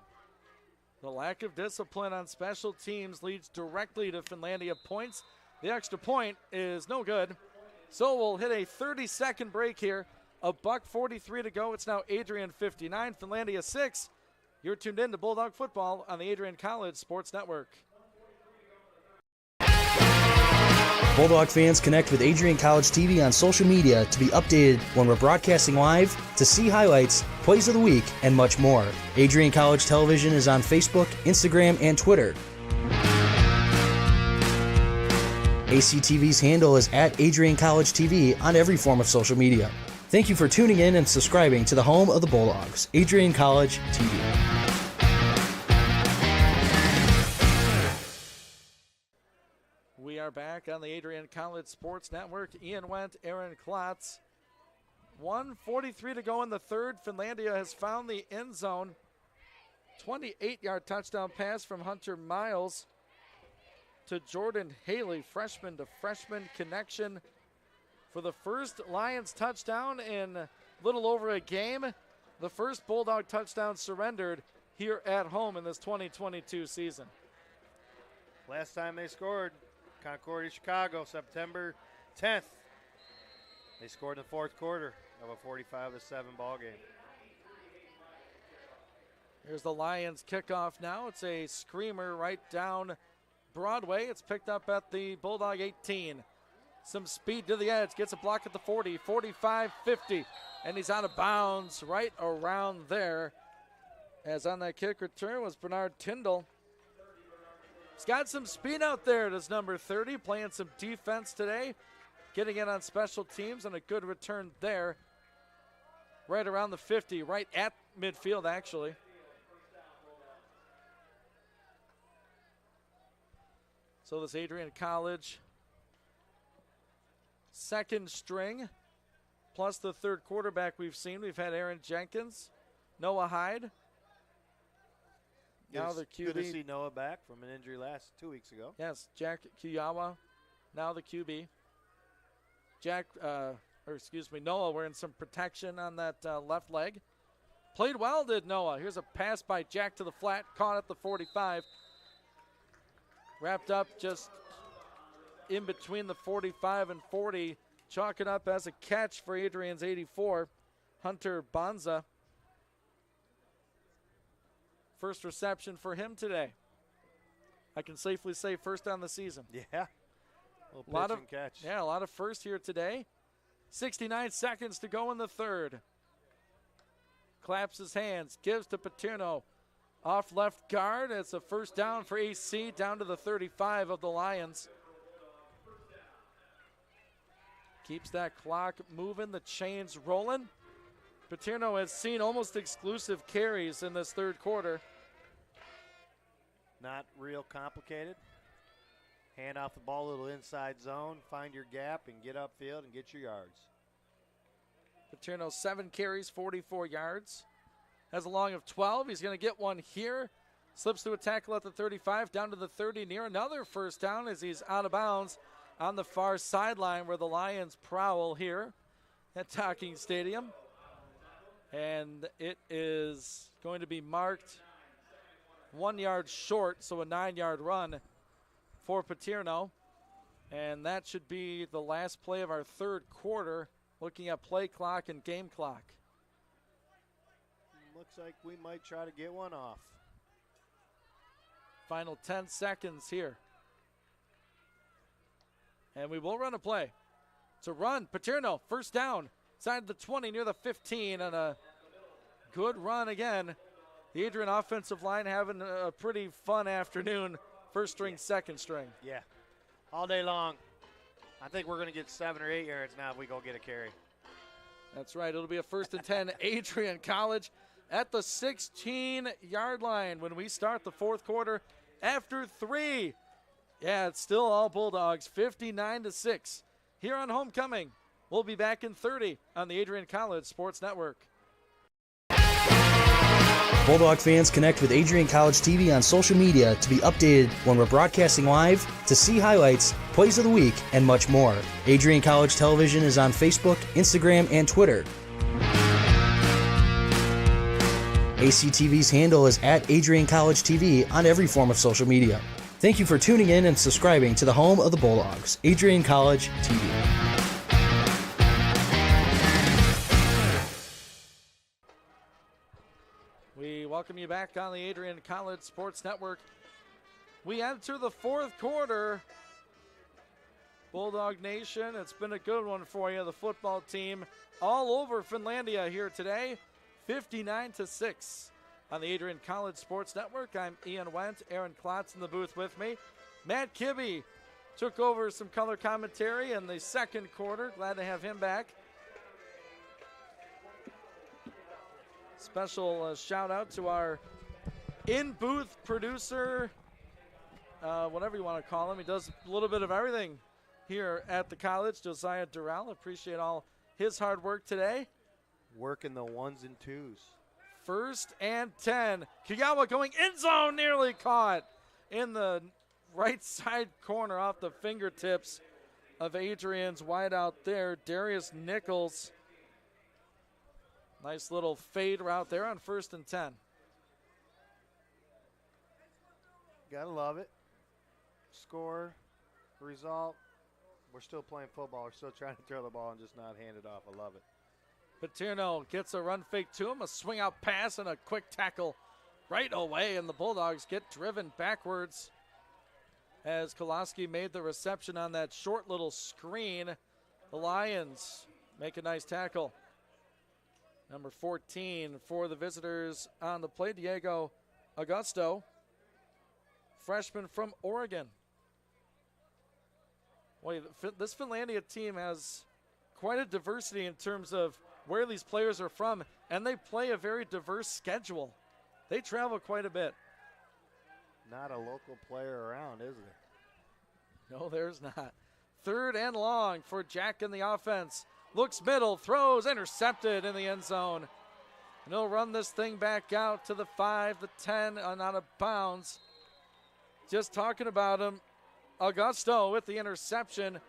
The lack of discipline on special teams leads directly to Finlandia points. The extra point is no good. So we'll hit a 30-second break here. $1:43 to go. It's now Adrian 59, Finlandia 6. You're tuned in to Bulldog Football on the Adrian College Sports Network. Bulldog fans, connect with Adrian College TV on social media to be updated when we're broadcasting live, to see highlights, plays of the week, and much more. Adrian College Television is on Facebook, Instagram, and Twitter. ACTV's handle is at Adrian College TV on every form of social media. Thank you for tuning in and subscribing to the home of the Bulldogs, Adrian College TV. We are back on the Adrian College Sports Network. Ian Wendt, Aaron Klotz. 1:43 to go in the third. Finlandia has found the end zone. 28-yard touchdown pass from Hunter Miles to Jordan Haley, freshman to freshman connection for the first Lions touchdown in little over a game. The first Bulldog touchdown surrendered here at home in this 2022 season. Last time they scored, Concordia, Chicago, September 10th. They scored in the fourth quarter of a 45-7 ball game. Here's the Lions kickoff now. It's a screamer right down Broadway. It's picked up at the Bulldog 18. Some speed to the edge. Gets a block at the 40, 45, 50. And he's out of bounds right around there. As on that kick return was Bernard Tyndall. He's got some speed out there. Does number 30, playing some defense today. Getting in on special teams and a good return there. Right around the 50, right at midfield actually. So this Adrian College second string, plus the third quarterback we've seen. We've had Aaron Jenkins, Noah Hyde. Now the QB. Good to see Noah back from an injury 2 weeks ago. Yes, Jack Kuyawa, now the QB. Noah wearing some protection on that left leg. Played well, did Noah. Here's a pass by Jack to the flat, caught at the 45. Wrapped up just in between the 45 and 40. Chalk it up as a catch for Adrian's 84, Hunter Bonza. First reception for him today. I can safely say first on the season. Yeah. A lot of catch. Yeah, a lot of first here today. 69 seconds to go in the third. Claps his hands, gives to Paterno. Off left guard. It's a first down for AC down to the 35 of the Lions. Keeps that clock moving, the chains rolling. Paterno has seen almost exclusive carries in this third quarter. Not real complicated. Hand off the ball, a little inside zone, find your gap and get upfield and get your yards. Paterno 7 carries, 44 yards. Has a long of 12. He's going to get one here. Slips through a tackle at the 35, down to the 30, near another first down as he's out of bounds on the far sideline where the Lions prowl here at Docking Stadium. And it is going to be marked 1 yard short, so a 9-yard run for Paterno. And that should be the last play of our third quarter, looking at play clock and game clock. Looks like we might try to get one off. Final 10 seconds here. And we will run a play. It's a run. Paterno, first down. Side of the 20 near the 15, and a good run again. The Adrian offensive line having a pretty fun afternoon. First string, second string. Yeah, all day long. I think we're going to get 7 or 8 yards now if we go get a carry. That's right. It'll be a 1st and 10 Adrian College at the 16-yard line when we start the fourth quarter after 3. Yeah, it's still all Bulldogs, 59-6. Here on homecoming, We'll be back in 30 on the Adrian College Sports Network. Bulldog fans, connect with Adrian College TV on social media to be updated when we're broadcasting live, to see highlights, plays of the week, and much more. Adrian College Television is on Facebook, Instagram, and Twitter. ACTV's handle is at Adrian College TV on every form of social media. Thank you for tuning in and subscribing to the home of the Bulldogs, Adrian College TV. We welcome you back on the Adrian College Sports Network. We enter the fourth quarter. Bulldog Nation, it's been a good one for you. The football team all over Finlandia here today, 59-6 on the Adrian College Sports Network. I'm Ian Wendt, Aaron Klotz in the booth with me. Matt Kibbe took over some color commentary in the second quarter. Glad to have him back. Special shout out to our in-booth producer, whatever you want to call him. He does a little bit of everything here at the college. Josiah Durrell, appreciate all his hard work today. Working the ones and twos. 1st and 10. Kagawa going end zone, nearly caught in the right side corner off the fingertips of Adrian's wideout there, Darius Nichols. Nice little fade route there on 1st and 10. Gotta love it. Score, result. We're still playing football. We're still trying to throw the ball and just not hand it off. I love it. Paterno gets a run fake to him, a swing out pass, and a quick tackle right away, and the Bulldogs get driven backwards as Koloski made the reception on that short little screen. The Lions make a nice tackle. Number 14 for the visitors on the play, Diego Augusto, freshman from Oregon. Boy, this Finlandia team has quite a diversity in terms of where these players are from, and they play a very diverse schedule. They travel quite a bit. Not a local player around, is there? No, there's not. 3rd and long for Jack in the offense. Looks middle, throws, intercepted in the end zone. And he'll run this thing back out to the 5, the 10, and out of bounds. Just talking about him, Augusto with the interception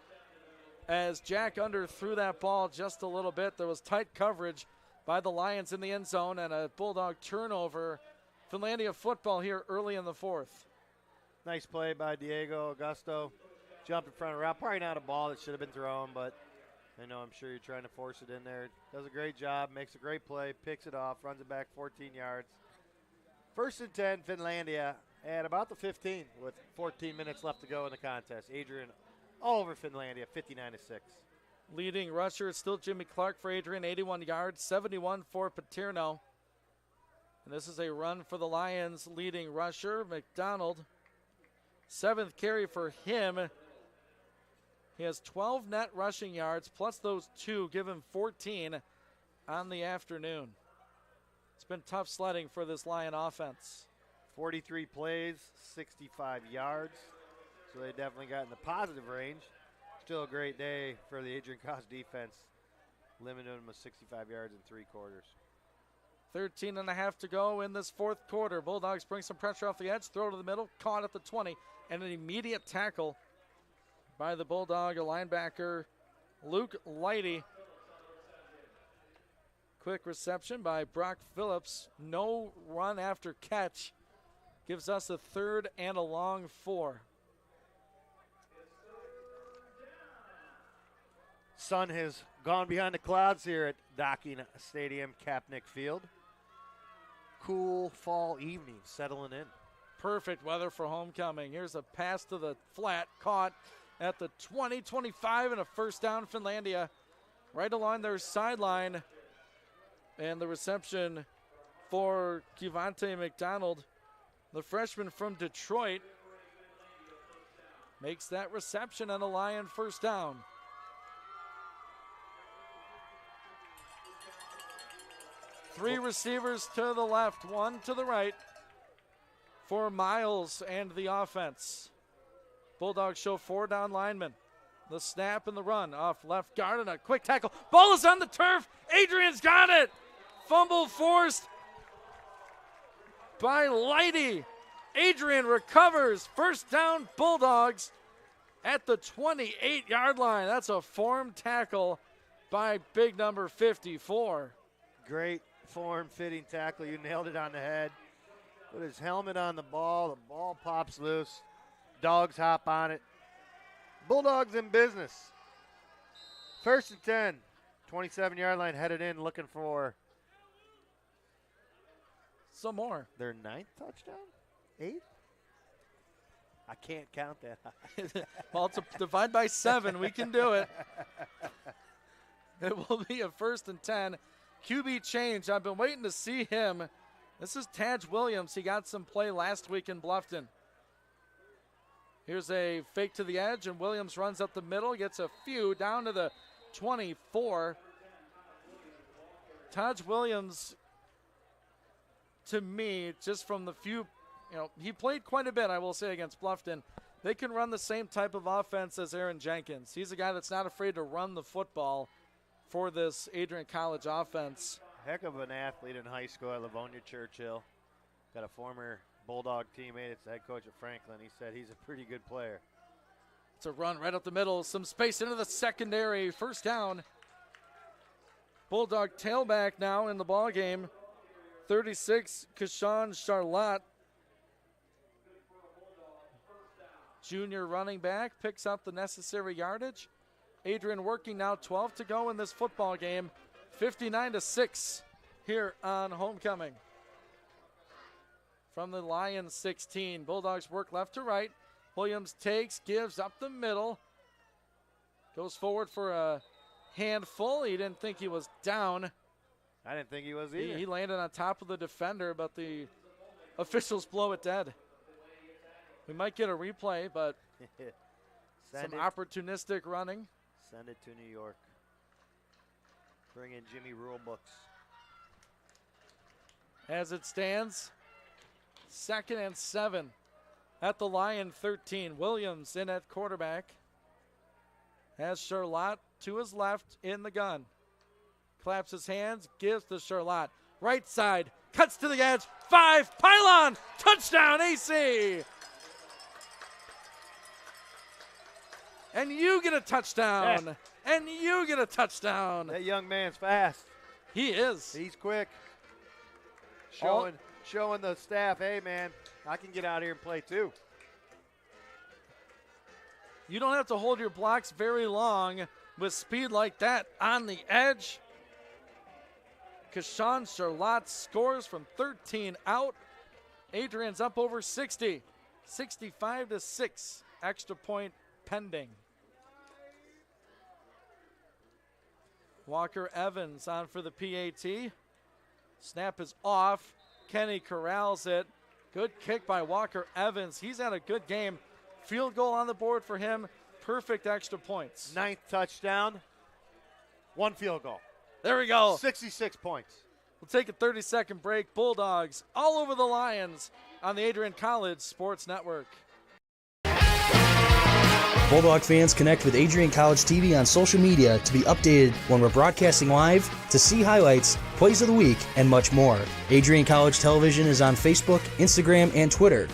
as Jack underthrew that ball just a little bit. There was tight coverage by the Lions in the end zone and a Bulldog turnover. Finlandia football here early in the 4th. Nice play by Diego Augusto. Jumped in front of the route. Probably not a ball that should have been thrown, but I know I'm sure you're trying to force it in there. Does a great job, makes a great play, picks it off, runs it back 14 yards. 1st and 10, Finlandia at about the 15 with 14 minutes left to go in the contest. Adrian all over Finlandia, 59-6. Leading rusher is still Jimmy Clark for Adrian, 81 yards, 71 for Paterno. And this is a run for the Lions' leading rusher, McDonald. 7th carry for him. He has 12 net rushing yards, plus those 2, give him 14 on the afternoon. It's been tough sledding for this Lion offense. 43 plays, 65 yards. So they definitely got in the positive range. Still a great day for the Adrian College defense. Limited them to 65 yards in 3 quarters. 13 and a half to go in this 4th quarter. Bulldogs bring some pressure off the edge, throw to the middle, caught at the 20, and an immediate tackle by the Bulldog, a linebacker, Luke Lighty. Quick reception by Brock Phillips. No run after catch. Gives us a 3rd and a long 4. Sun has gone behind the clouds here at Docking Stadium, Kapnick Field. Cool fall evening settling in. Perfect weather for homecoming. Here's a pass to the flat, caught at the 20, 25, and a 1st down, Finlandia. Right along their sideline. And the reception for Kivante McDonald, the freshman from Detroit, makes that reception and a Lion 1st down. Three receivers to the left, 1 to the right for Miles and the offense. Bulldogs show 4 down linemen. The snap and the run off left guard and a quick tackle. Ball is on the turf. Adrian's got it. Fumble forced by Lighty. Adrian recovers. First down, Bulldogs at the 28-yard line. That's a form tackle by big number 54. Great form-fitting tackle. You nailed it on the head. Put his helmet on the ball pops loose. Dogs hop on it. Bulldogs in business. First and 10. 27-yard line headed in, looking for some more. Their 9th touchdown? 8th? I can't count that high. Well, it's a divide by 7. We can do it. It will be a first and 10. QB change. I've been waiting to see him. This is Taj Williams. He got some play last week in Bluffton. Here's a fake to the edge, and Williams runs up the middle, gets a few down to the 24. Taj Williams, to me, just from the few, he played quite a bit, I will say, against Bluffton. They can run the same type of offense as Aaron Jenkins. He's a guy that's not afraid to run the football for this Adrian College offense. Heck of an athlete in high school at Livonia Churchill. Got a former Bulldog teammate. It's the head coach at Franklin. He said he's a pretty good player. It's a run right up the middle. Some space into the secondary. First down. Bulldog tailback now in the ball game. 36, Kashawn Charlotte. Junior running back picks up the necessary yardage. Adrian working now, 12 to go in this football game. 59-6 here on homecoming. From the Lions 16, Bulldogs work left to right. Williams takes, gives up the middle. Goes forward for a handful. He didn't think he was down. I didn't think he was either. He landed on top of the defender, but the officials blow it dead. We might get a replay, but some opportunistic running. Send it to New York. Bring in Jimmy Rulebooks. As it stands, 2nd and 7 at the Lion 13. Williams in at quarterback. Has Charlotte to his left in the gun. Claps his hands, gives to Charlotte. Right side, cuts to the edge. 5, pylon, touchdown AC. And you get a touchdown. Yeah. And you get a touchdown. That young man's fast. He is. He's quick. Showing the staff, hey, man, I can get out here and play too. You don't have to hold your blocks very long with speed like that on the edge. Kashawn Charlotte scores from 13 out. Adrian's up over 60. 65-6. Extra point pending. Walker Evans on for the PAT. Snap is off. Kenny corrals it. Good kick by Walker Evans. He's had a good game. Field goal on the board for him. Perfect extra points. 9th touchdown. 1 field goal. There we go. 66 points. We'll take a 30-second break. Bulldogs all over the Lions on the Adrian College Sports Network. Bulldog fans, connect with Adrian College TV on social media to be updated when we're broadcasting live, to see highlights, plays of the week, and much more. Adrian College Television is on Facebook, Instagram, and Twitter.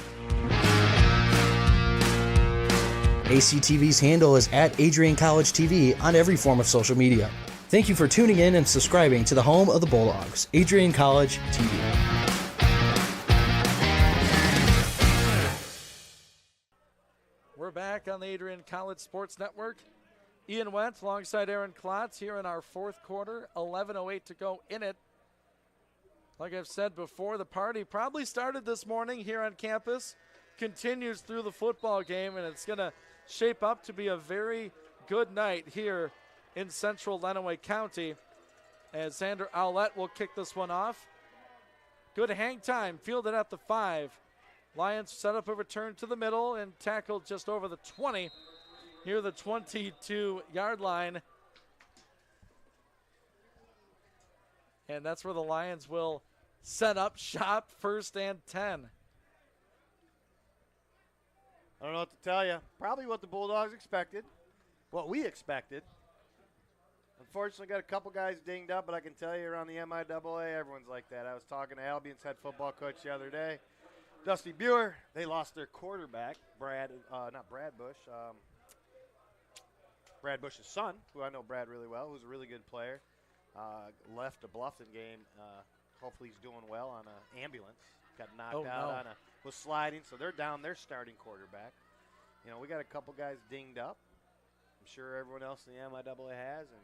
ACTV's handle is at Adrian College TV on every form of social media. Thank you for tuning in and subscribing to the home of the Bulldogs, Adrian College TV. We're back on the Adrian College Sports Network. Ian Wentz alongside Aaron Klotz here in our 4th quarter. 11:08 to go in it. Like I've said before, the party probably started this morning here on campus, continues through the football game, and it's going to shape up to be a very good night here in central Lenawee County, as Xander Owlett will kick this one off. Good hang time, fielded at the 5. Lions set up a return to the middle and tackled just over the 20 near the 22-yard line. And that's where the Lions will set up shop, 1st and 10. I don't know what to tell you. Probably what the Bulldogs expected. what we expected. Unfortunately, got a couple guys dinged up, but I can tell you around the MIAA, everyone's like that. I was talking to Albion's head football coach the other day, Dusty Buer. They lost their quarterback, Brad Bush's son, who I know Brad really well, who's a really good player. Left a Bluffton game. Hopefully he's doing well on an ambulance. Got knocked out was sliding, so they're down their starting quarterback. You know, we got a couple guys dinged up. I'm sure everyone else in the MIAA has, and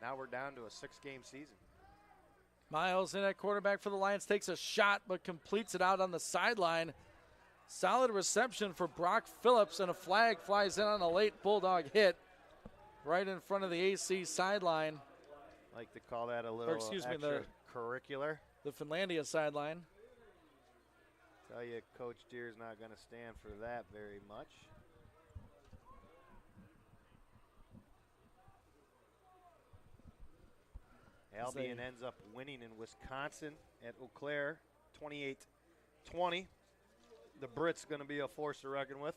now we're down to a 6-game season. Miles in at quarterback for the Lions takes a shot but completes it out on the sideline. Solid reception for Brock Phillips, and a flag flies in on a late Bulldog hit right in front of the AC sideline. I like to call that a little extracurricular. The Finlandia sideline. Tell you, Coach Deere's not going to stand for that very much. Albion ends up winning in Wisconsin at Eau Claire, 28-20. The Brits going to be a force to reckon with.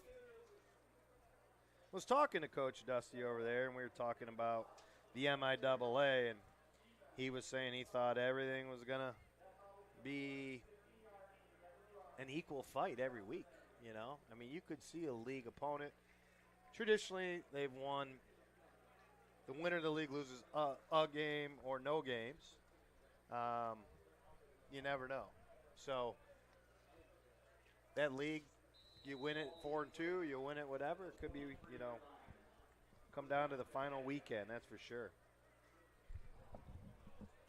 Was talking to Coach Dusty over there, and we were talking about the MIAA, and he was saying he thought everything was going to be an equal fight every week, you know. I mean, you could see a league opponent. Traditionally, they've won. The winner of the league loses a game or no games. You never know. So that league, you win it 4-2, you win it whatever. It could be, you know, come down to the final weekend, that's for sure.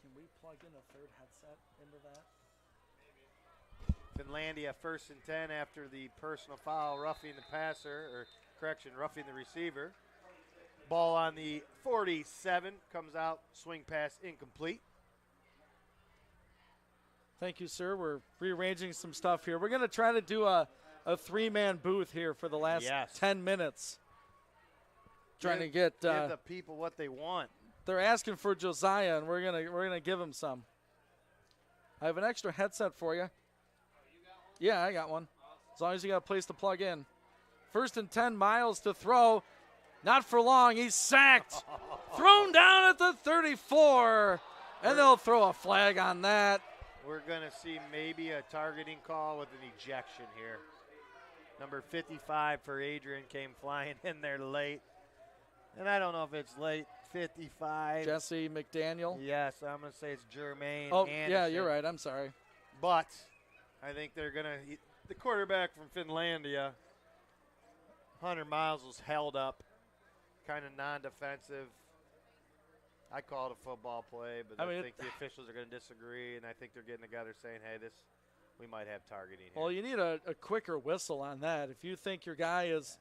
Can we plug in a third headset into that? Finlandia 1st and 10 after the personal foul, roughing the passer, or correction, roughing the receiver. Ball on the 47, comes out, swing pass incomplete. Thank you, sir. We're rearranging some stuff here. We're going to try to do a three-man booth here for the last 10 minutes. Trying to get give the people what they want. They're asking for Josiah, and we're gonna give him some. I have an extra headset for you. Yeah, I got one. As long as you got a place to plug in. 1st and 10, Miles to throw. Not for long. He's sacked. Thrown down at the 34. And they'll throw a flag on that. We're going to see maybe a targeting call with an ejection here. Number 55 for Adrian came flying in there late. And I don't know if it's late. 55. Jesse McDaniel. Yes, I'm going to say it's Jermaine Anderson. Yeah, you're right. I'm sorry. But I think they're going to – the quarterback from Finlandia, Hunter Miles, was held up, kind of non-defensive. I call it a football play, but I think the officials are going to disagree, and I think they're getting together saying, hey, we might have targeting here. Well, you need a quicker whistle on that. If you think your guy is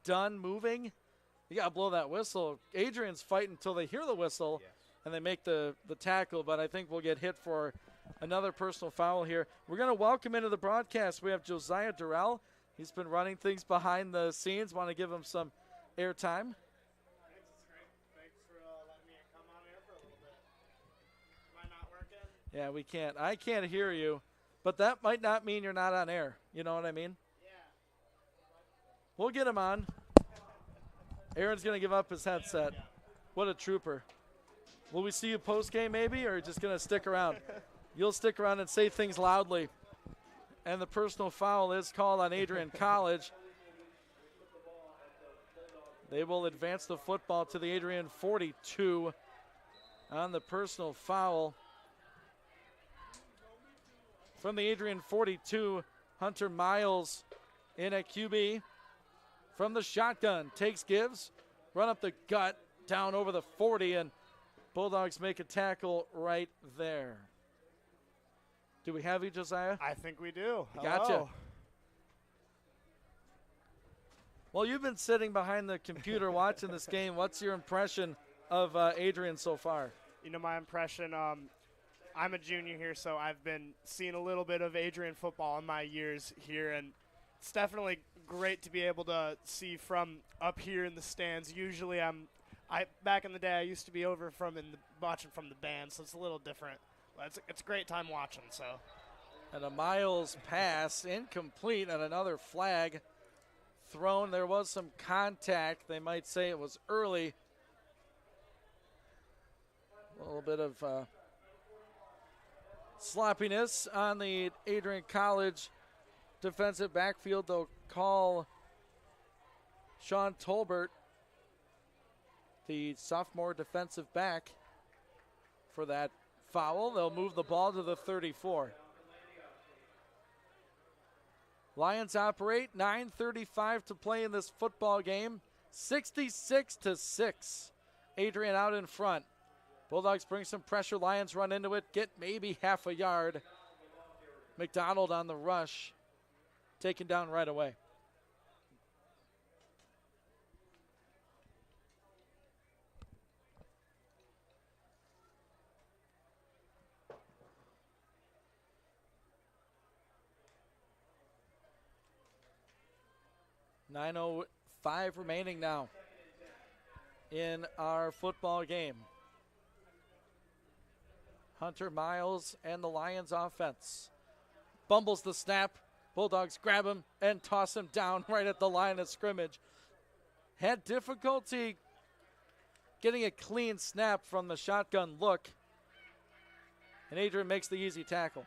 done moving, you got to blow that whistle. Adrian's fighting until they hear the whistle, and they make the tackle, but I think we'll get hit for another personal foul here. We're going to welcome into the broadcast. We have Josiah Durrell. He's been running things behind the scenes. Want to give him some airtime. Yeah, we can't. I can't hear you, but that might not mean you're not on air. You know what I mean? Yeah. We'll get him on. Aaron's going to give up his headset. What a trooper. Will we see you post-game maybe, or just going to stick around? You'll stick around and say things loudly. And the personal foul is called on Adrian College. They will advance the football to the Adrian 42 on the personal foul. From the Adrian 42, Hunter Miles in at QB. From the shotgun, takes, gives, run up the gut, down over the 40, and Bulldogs make a tackle right there. Do we have you, Josiah? I think we do. Gotcha. Well, you've been sitting behind the computer watching this game. What's your impression of Adrian so far? You know, my impression, I'm a junior here, so I've been seeing a little bit of Adrian football in my years here, and it's definitely great to be able to see from up here in the stands. Usually back in the day, I used to be over watching from the band, so it's a little different. But it's a great time watching. So, and a Miles pass incomplete, and another flag thrown. There was some contact. They might say it was early. A little bit of sloppiness on the Adrian College defensive backfield. They'll call Sean Tolbert, the sophomore defensive back, for that foul. They'll move the ball to the 34. Lions operate, 9:35 to play in this football game. 66-6. Adrian out in front. Bulldogs bring some pressure. Lions run into it, get maybe half a yard. McDonald on the rush, taken down right away. .905 remaining now in our football game. Hunter Miles and the Lions offense. Bumbles the snap. Bulldogs grab him and toss him down right at the line of scrimmage. Had difficulty getting a clean snap from the shotgun look. And Adrian makes the easy tackle.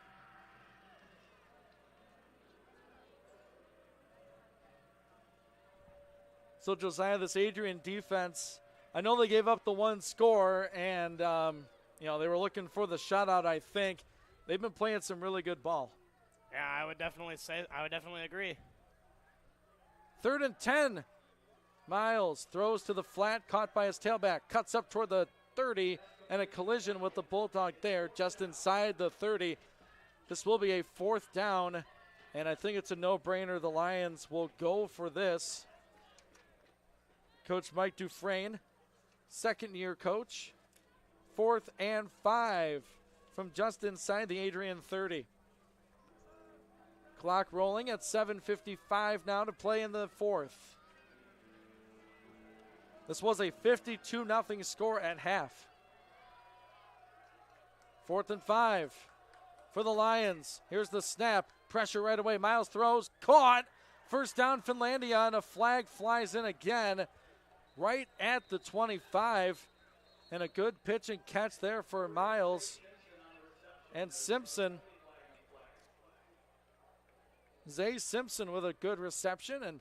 So Josiah, this Adrian defense, I know they gave up the one score, and they were looking for the shutout, I think. They've been playing some really good ball. Yeah, I would definitely agree. 3rd and 10. Miles throws to the flat, caught by his tailback, cuts up toward the 30, and a collision with the Bulldog there just inside the 30. This will be a 4th down, and I think it's a no-brainer. The Lions will go for this. Coach Mike Dufresne, second-year coach. 4th and 5 from just inside the Adrian 30. Clock rolling at 7:55 now to play in the 4th. This was a 52-0 score at half. 4th and 5 for the Lions. Here's the snap. Pressure right away. Miles throws. Caught. First down Finlandia, and a flag flies in again right at the 25. And a good pitch and catch there for Miles. And Simpson. Zay Simpson with a good reception and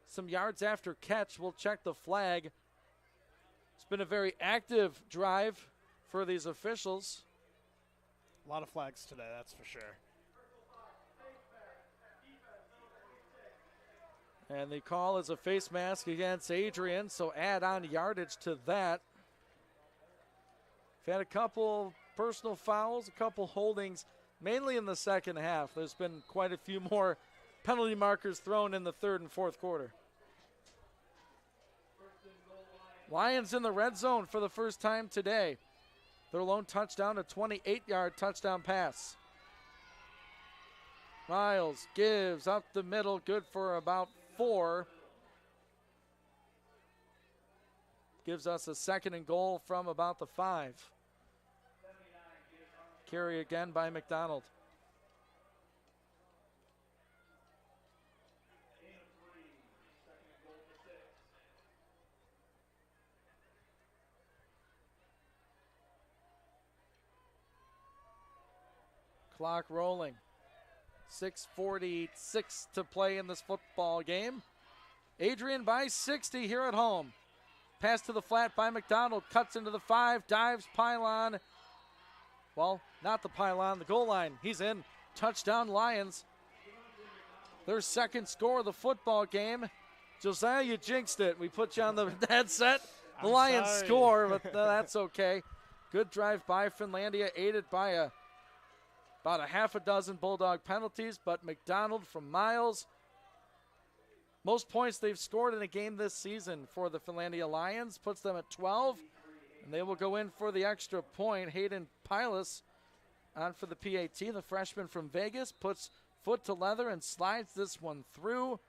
some yards after catch. We'll check the flag. It's been a very active drive for these officials. A lot of flags today, that's for sure. And the call is a face mask against Adrian, so add on yardage to that. We've had a couple personal fouls, a couple holdings, mainly in the second half. There's been quite a few more penalty markers thrown in the 3rd and 4th quarter. Lions in the red zone for the first time today. Their lone touchdown, a 28-yard touchdown pass. Miles gives up the middle, good for about 4. Gives us a 2nd and goal from about the 5. Carry again by McDonald. Clock rolling. 6:46 to play in this football game. Adrian by 60 here at home. Pass to the flat by McDonald. Cuts into the 5. Dives. Pylon. Well, not the pylon. The goal line. He's in. Touchdown Lions. Their 2nd score of the football game. Josiah, you jinxed it. We put you on the headset. The Lions score, but that's okay. Good drive by Finlandia, aided by about a half a dozen Bulldog penalties, but McDonald from Miles. Most points they've scored in a game this season for the Finlandia Lions puts them at 12, and they will go in for the extra point. Hayden Pilas on for the PAT. The freshman from Vegas puts foot to leather and slides this one through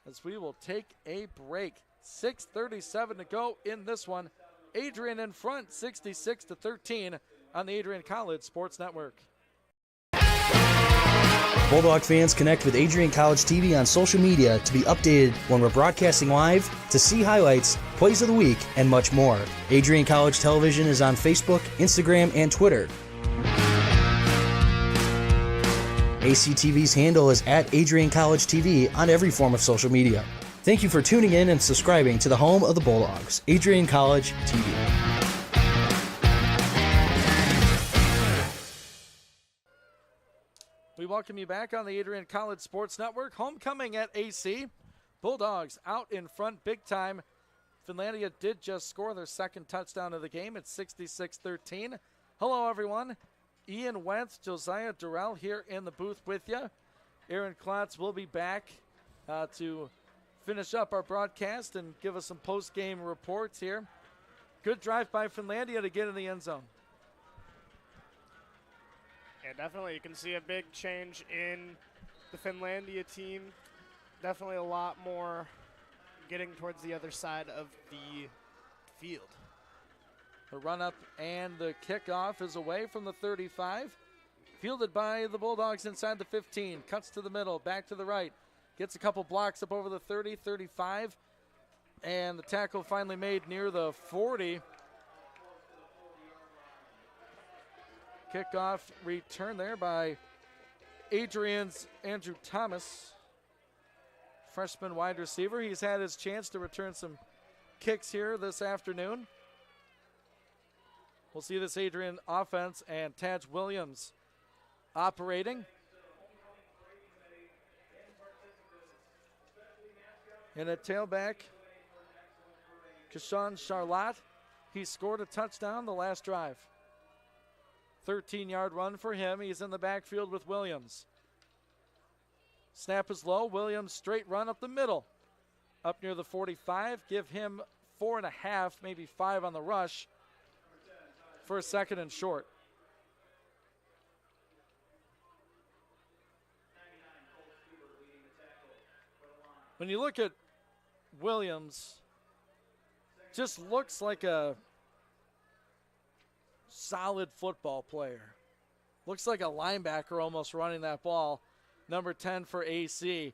as we will take a break. 6:37 to go in this one. Adrian in front, 66-13 on the Adrian College Sports Network. Bulldog fans, connect with Adrian College TV on social media to be updated when we're broadcasting live, to see highlights, plays of the week, and much more. Adrian College Television is on Facebook, Instagram, and Twitter. ACTV's handle is at Adrian College TV on every form of social media. Thank you for tuning in and subscribing to the home of the Bulldogs, Adrian College TV. We welcome you back on the Adrian College Sports Network. Homecoming at AC. Bulldogs out in front big time. Finlandia did just score their second touchdown of the game. It's 66-13. Hello, everyone. Ian Wentz, Josiah Durrell here in the booth with you. Aaron Klotz will be back to finish up our broadcast and give us some post-game reports here. Good drive by Finlandia to get in the end zone. Yeah, definitely. You can see a big change in the Finlandia team. Definitely a lot more getting towards the other side of the field. The run-up and the kickoff is away from the 35. Fielded by the Bulldogs inside the 15. Cuts to the middle, back to the right. Gets a couple blocks up over the 30, 35. And the tackle finally made near the 40. Kickoff return there by Adrian's Andrew Thomas, freshman wide receiver. He's had his chance to return some kicks here this afternoon. We'll see this Adrian offense and Taj Williams operating. And at tailback, Kashawn Charlotte. He scored a touchdown the last drive. 13-yard run for him. He's in the backfield with Williams. Snap is low. Williams straight run up the middle. Up near the 45. Give him 4.5, maybe 5 on the rush for a second and short. When you look at Williams, just looks like a solid football player. Looks like a linebacker almost running that ball. Number 10 for AC.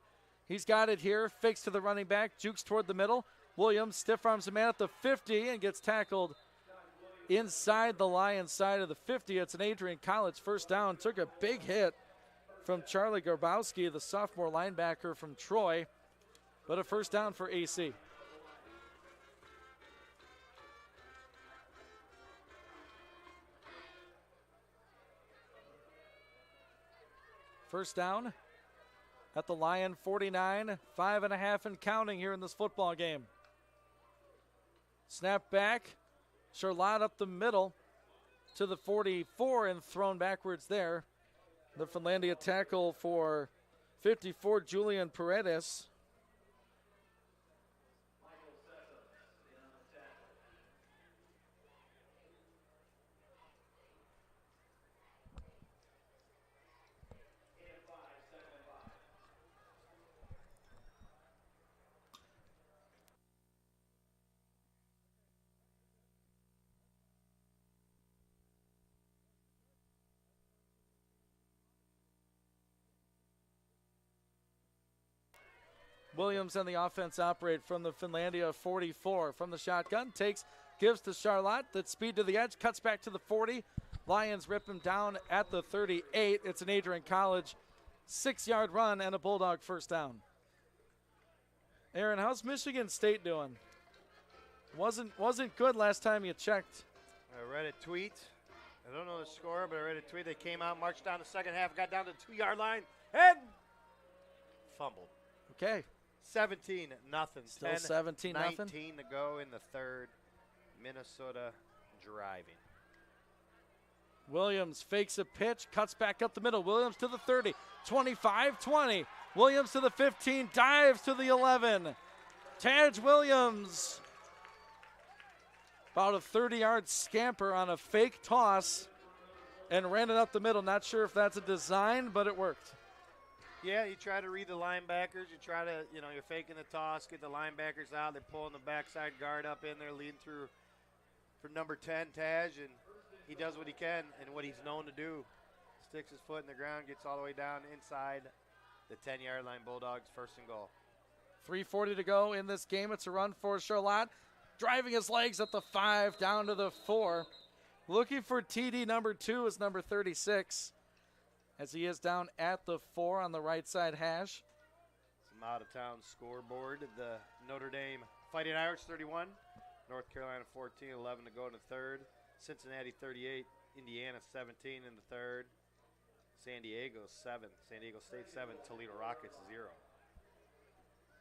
He's got it here. Fakes to the running back. Jukes toward the middle. Williams stiff arms a man at the 50 and gets tackled inside the Lions side of the 50. It's an Adrian College first down. Took a big hit from Charlie Garbowski, the sophomore linebacker from Troy. But a first down for AC. First down at the Lion 49, 5.5 and counting here in this football game. Snap back, Charlotte up the middle to the 44 and thrown backwards there. The Finlandia tackle for 54, Julian Paredes. Williams and the offense operate from the Finlandia 44. From the shotgun, gives to Charlotte. That speed to the edge, cuts back to the 40. Lions rip him down at the 38. It's an Adrian College 6-yard run and a Bulldog first down. Aaron, how's Michigan State doing? Wasn't good last time you checked. I read a tweet. I don't know the score, but I read a tweet. They came out, marched down the second half, got down to the 2-yard line, and fumbled. Okay. 17-0. Still 17-0. 19 to go in the third. Minnesota driving. Williams fakes a pitch, cuts back up the middle. Williams to the 30, 25, 20. Williams to the 15, dives to the 11. Taj Williams. About a 30-yard scamper on a fake toss and ran it up the middle. Not sure if that's a design, but it worked. Yeah, you try to read the linebackers. You try to, you're faking the toss, get the linebackers out. They're pulling the backside guard up in there, leading through for number 10, Taj, and he does what he can and what he's known to do. sticks his foot in the ground, gets all the way down inside the 10-yard line. Bulldogs 1st and goal. 3:40 to go in this game. It's a run for Charlotte. Driving his legs at the 5, down to the 4. Looking for TD number 2 is number 36, as he is down at the 4 on the right side hash. Some out-of-town scoreboard. The Notre Dame Fighting Irish 31, North Carolina 14, 11 to go in the third. Cincinnati 38, Indiana 17 in the third. San Diego 7, San Diego State 7, Toledo Rockets 0.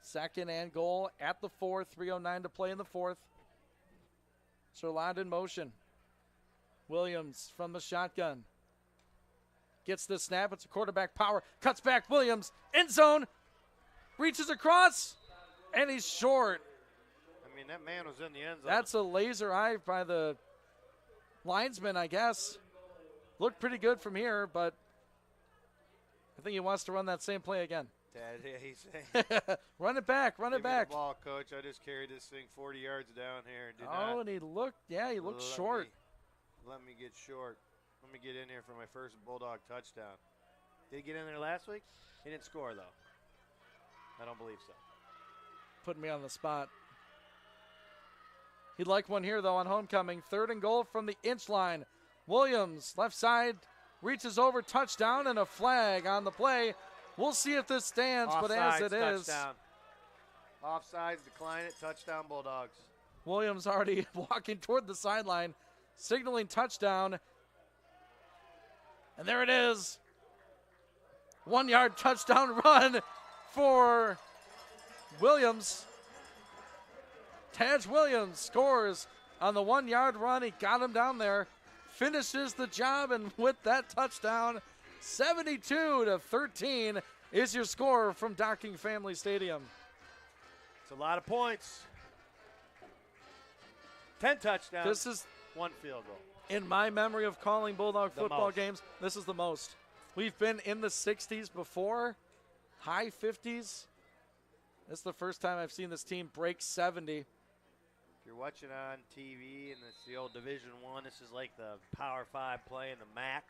2nd and goal at the 4, 3:09 to play in the 4th. Charlotte in motion. Williams from the shotgun. Gets the snap. It's a quarterback power. Cuts back. Williams. End zone. Reaches across. And he's short. I mean, that man was in the end zone. That's a laser eye by the linesman, I guess. Looked pretty good from here, but I think he wants to run that same play again. He's saying, run it back. Run it back. Give me the ball, coach. I just carried this thing 40 yards down here. And he looked short. Let me get short. Let me get in here for my first Bulldog touchdown. Did he get in there last week? He didn't score, though. I don't believe so. Putting me on the spot. He'd like one here, though, on homecoming. 3rd and goal from the inch line. Williams, left side, reaches over, touchdown, and a flag on the play. We'll see if this stands, Offsides, but as it is. Touchdown. Offsides, decline it, touchdown Bulldogs. Williams already walking toward the sideline, signaling touchdown. And there it is. 1-yard touchdown run for Williams. Taj Williams scores on the 1-yard run. He got him down there, finishes the job, and with that touchdown, 72-13 is your score from Docking Family Stadium. It's a lot of points. 10 touchdowns. This is 1 field goal. In my memory of calling Bulldog football most. games, this is the most. We've been in the 60s before, high 50s. This is the first time I've seen this team break 70. If you're watching on TV and it's the old Division I, this is like the Power 5 play in the MAC.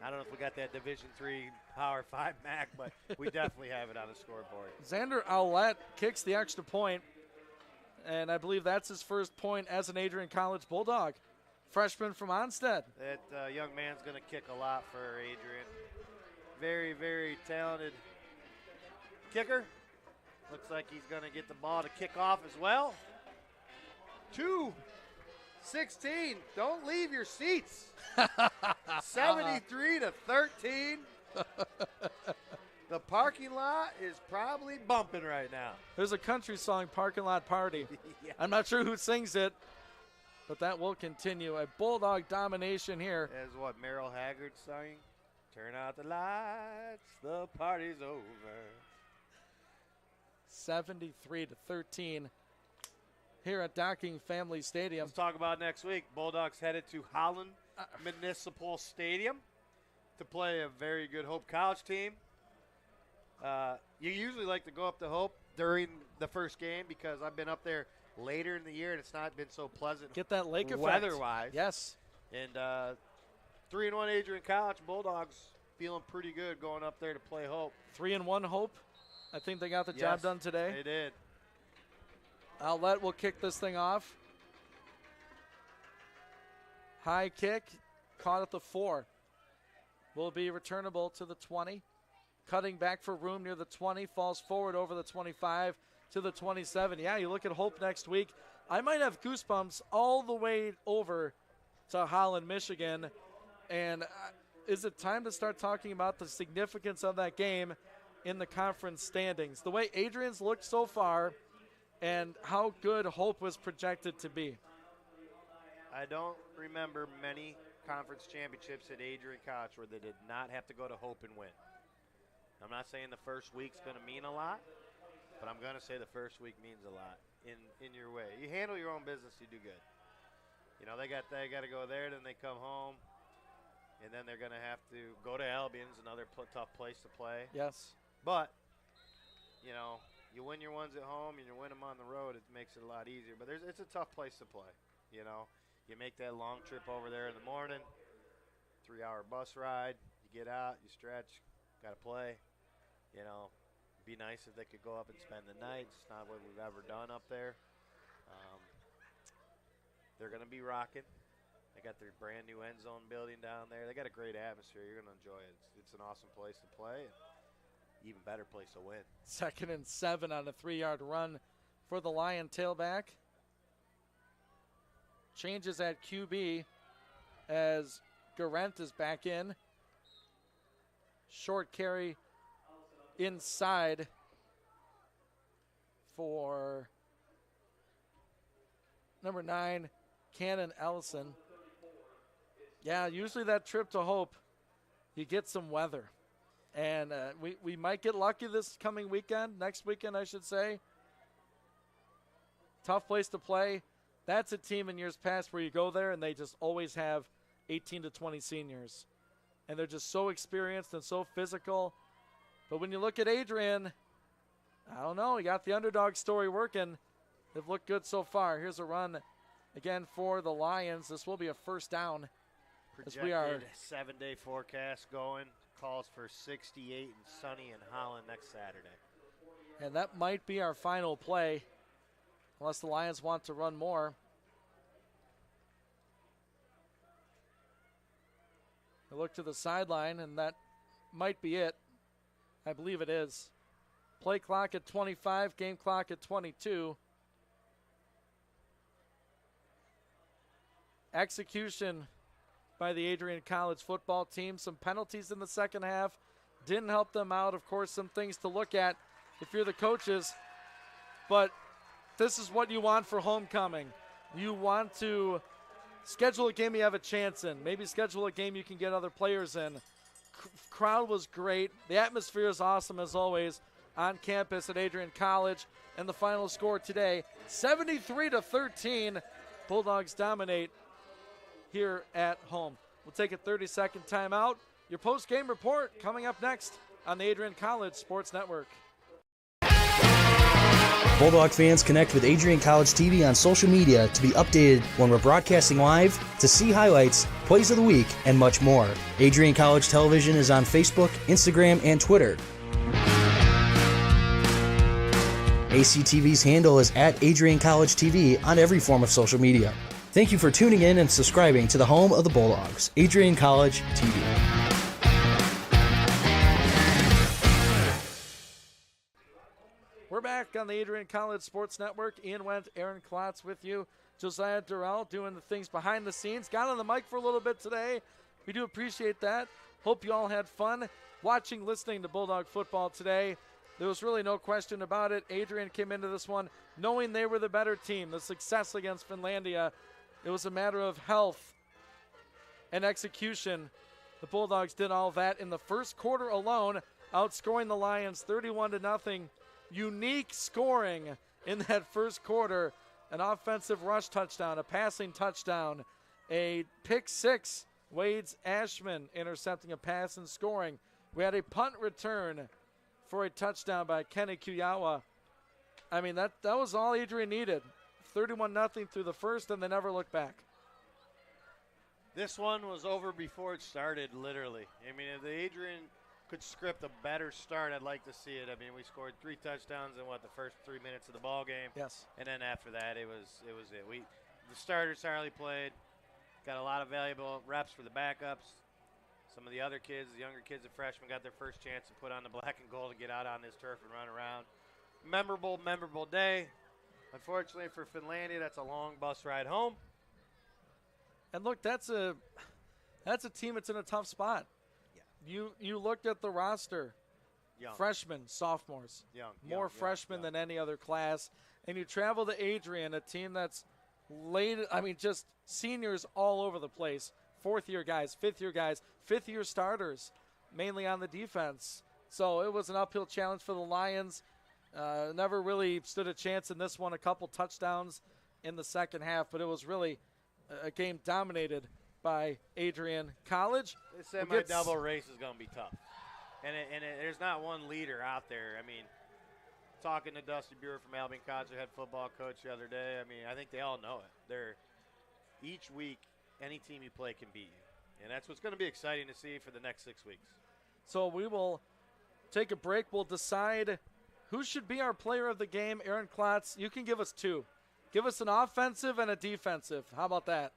I don't know if we got that Division III Power 5 MAC, but we definitely have it on the scoreboard. Xander Owlett kicks the extra point, and I believe that's his first point as an Adrian College Bulldog. Freshman from Onstead. That young man's going to kick a lot for Adrian. Very, very talented kicker. Looks like he's going to get the ball to kick off as well. 2-16. Don't leave your seats. 73-13. The parking lot is probably bumping right now. There's a country song, Parking Lot Party. Yeah. I'm not sure who sings it, but that will continue. A Bulldog domination here. As what Merrill Haggard sang? Turn out the lights, the party's over. 73-13 here at Docking Family Stadium. Let's talk about next week. Bulldogs headed to Holland Municipal Stadium to play a very good Hope College team. You usually like to go up to Hope during the first game because I've been up there later in the year and it's not been so pleasant. Get that lake effect. Weather-wise. Yes. And 3-1 Adrian College Bulldogs feeling pretty good going up there to play Hope. 3-1 Hope. I think they got the job done today. They did. Owlett will kick this thing off. High kick, caught at the 4. Will be returnable to the 20. Cutting back for room near the 20, falls forward over the 25 to the 27. Yeah, you look at Hope next week. I might have goosebumps all the way over to Holland, Michigan. And is it time to start talking about the significance of that game in the conference standings? The way Adrian's looked so far and how good Hope was projected to be. I don't remember many conference championships at Adrian College where they did not have to go to Hope and win. I'm not saying the first week's going to mean a lot, but I'm going to say the first week means a lot in your way. You handle your own business, you do good. You know, they got to go there, then they come home, and then they're going to have to go to Albion's, another tough place to play. Yes. But, you know, you win your ones at home and you win them on the road, it makes it a lot easier. But it's a tough place to play, you know. You make that long trip over there in the morning, 3-hour bus ride. You get out, you stretch, got to play. You know, be nice if they could go up and spend the night. It's not what we've ever done up there. They're going to be rocking. They got their brand new end zone building down there. They got a great atmosphere. You're going to enjoy it. It's an awesome place to play. And even better place to win. 2nd and 7 on a 3-yard run for the Lion tailback. Changes at QB as Garant is back in. Short carry inside for number 9, Cannon Ellison. Yeah, usually that trip to Hope, you get some weather. And we might get lucky this coming weekend, next weekend I should say. Tough place to play. That's a team in years past where you go there and they just always have 18 to 20 seniors. And they're just so experienced and so physical. But when you look at Adrian, I don't know, you got the underdog story working. They've looked good so far. Here's a run again for the Lions. This will be a first down. Projected 7-day forecast going. Calls for 68 and sunny in Holland next Saturday. And that might be our final play, unless the Lions want to run more. I look to the sideline, and that might be it. I believe it is. Play clock at 25, game clock at 22. Execution by the Adrian College football team. Some penalties in the second half didn't help them out. Of course, some things to look at if you're the coaches. But this is what you want for homecoming. You want to schedule a game you have a chance in. Maybe schedule a game you can get other players in. Crowd was great. The atmosphere is awesome as always on campus at Adrian College. And the final score today, 73-13. Bulldogs dominate here at home. We'll take a 30-second timeout. Your post-game report coming up next on the Adrian College Sports Network. Bulldog fans, connect with Adrian College TV on social media to be updated when we're broadcasting live, to see highlights, plays of the week, and much more. Adrian College Television is on Facebook, Instagram, and Twitter. ACTV's handle is at Adrian College TV on every form of social media. Thank you for tuning in and subscribing to the home of the Bulldogs, Adrian College TV. We're back on the Adrian College Sports Network. Ian Wendt, Aaron Klotz with you. Josiah Durrell doing the things behind the scenes. Got on the mic for a little bit today. We do appreciate that. Hope you all had fun watching, listening to Bulldog football today. There was really no question about it. Adrian came into this one knowing they were the better team. The success against Finlandia, it was a matter of health and execution. The Bulldogs did all that in the first quarter alone, outscoring the Lions 31-0. Unique scoring in that first quarter. An offensive rush touchdown, a passing touchdown, a pick six. Wade's Ashman intercepting a pass and scoring. We had a punt return for a touchdown by Kenny Kuyawa. I mean, that was all Adrian needed. 31-0 through the first, and they never looked back. This one was over before it started, literally. I mean, if the Adrian could script a better start, I'd like to see it. I mean, we scored 3 touchdowns in, the first 3 minutes of the ball game. Yes. And then after that, it was it. The starters hardly played. Got a lot of valuable reps for the backups. Some of the other kids, the younger kids, the freshmen, got their first chance to put on the black and gold to get out on this turf and run around. Memorable day. Unfortunately for Finlandia, that's a long bus ride home. And look, that's a team that's in a tough spot. Yeah. You looked at the roster. Young. Freshmen, sophomores. More freshmen than any other class. And you travel to Adrian, a team that's just seniors all over the place. 4th-year guys, 5th-year guys, 5th-year starters, mainly on the defense. So it was an uphill challenge for the Lions. Never really stood a chance in this one. A couple touchdowns in the second half, but it was really a game dominated by Adrian College. This semi-double race is going to be tough. And there's not one leader out there. I mean, talking to Dusty Buer from Albion College, their head football coach the other day, I mean, I think they all know it. Each week, any team you play can beat you. And that's what's going to be exciting to see for the next 6 weeks. So we will take a break. We'll decide who should be our player of the game. Aaron Klotz, you can give us two. Give us an offensive and a defensive. How about that?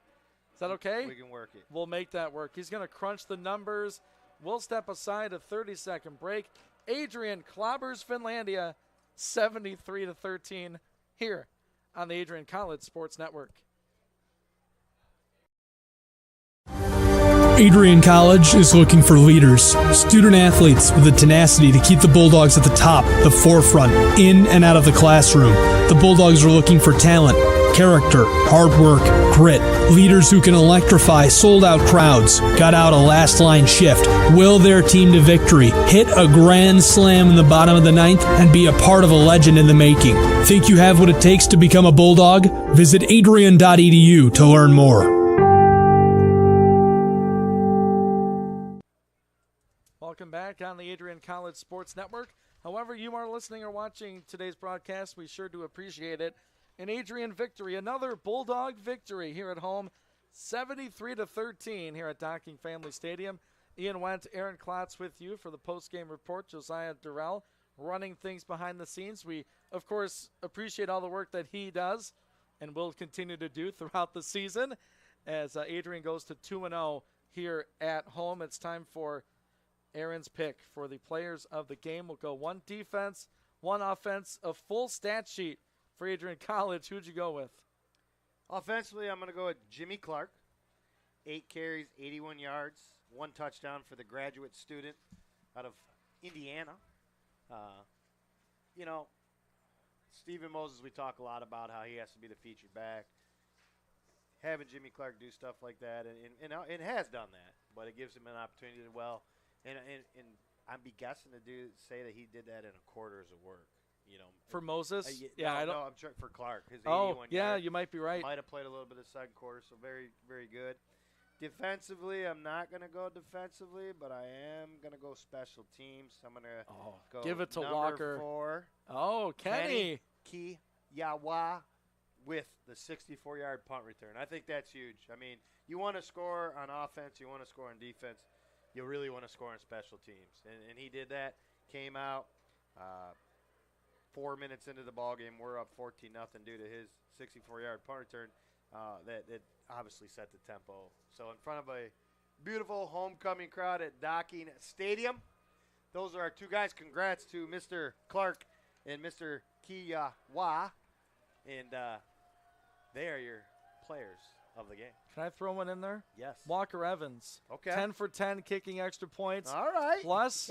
Is that okay? We can work it. We'll make that work. He's going to crunch the numbers. We'll step aside a 30-second break. Adrian clobbers Finlandia 73-13 here on the Adrian College Sports Network. Adrian College is looking for leaders, student athletes with the tenacity to keep the Bulldogs at the top, the forefront, in and out of the classroom. The Bulldogs are looking for talent, character, hard work, grit, leaders who can electrify sold-out crowds, gut out a last-line shift, will their team to victory, hit a grand slam in the bottom of the ninth, and be a part of a legend in the making. Think you have what it takes to become a Bulldog? Visit adrian.edu to learn more. Welcome back on the Adrian College Sports Network. However you are listening or watching today's broadcast, we sure do appreciate it. An Adrian victory, another Bulldog victory here at home, 73-13 here at Docking Family Stadium. Ian Wendt, Aaron Klotz with you for the post-game report. Josiah Durrell running things behind the scenes. We, of course, appreciate all the work that he does and will continue to do throughout the season as Adrian goes to 2-0 here at home. It's time for Aaron's pick for the players of the game. We'll go one defense, one offense, a full stat sheet for Adrian College. Who'd you go with? Offensively, I'm going to go with Jimmy Clark. 8 carries, 81 yards, 1 touchdown for the graduate student out of Indiana. Stephen Moses, we talk a lot about how he has to be the featured back. Having Jimmy Clark do stuff like that, and it has done that, but it gives him an opportunity to And I'd be guessing to say that he did that in a quarter's of work. For Moses? I'm sure for Clark. His 81 yards, you might be right. Might have played a little bit of second quarter, so very, very good. Defensively, I'm not going to go defensively, but I am going to go special teams. I'm going to go give it to number Walker. 4. Oh, Kenny Kiyawa with the 64-yard punt return. I think that's huge. I mean, you want to score on offense, you want to score on defense. You really want to score on special teams. And he did that, came out 4 minutes into the ballgame. We're up 14-0 due to his 64-yard punt return. That obviously set the tempo. So in front of a beautiful homecoming crowd at Docking Stadium, those are our two guys. Congrats to Mr. Clark and Mr. Kiyawa. And they are your players of the game. Can I throw one in there? Yes. Walker Evans. Okay. 10 for 10, kicking extra points. All right. Plus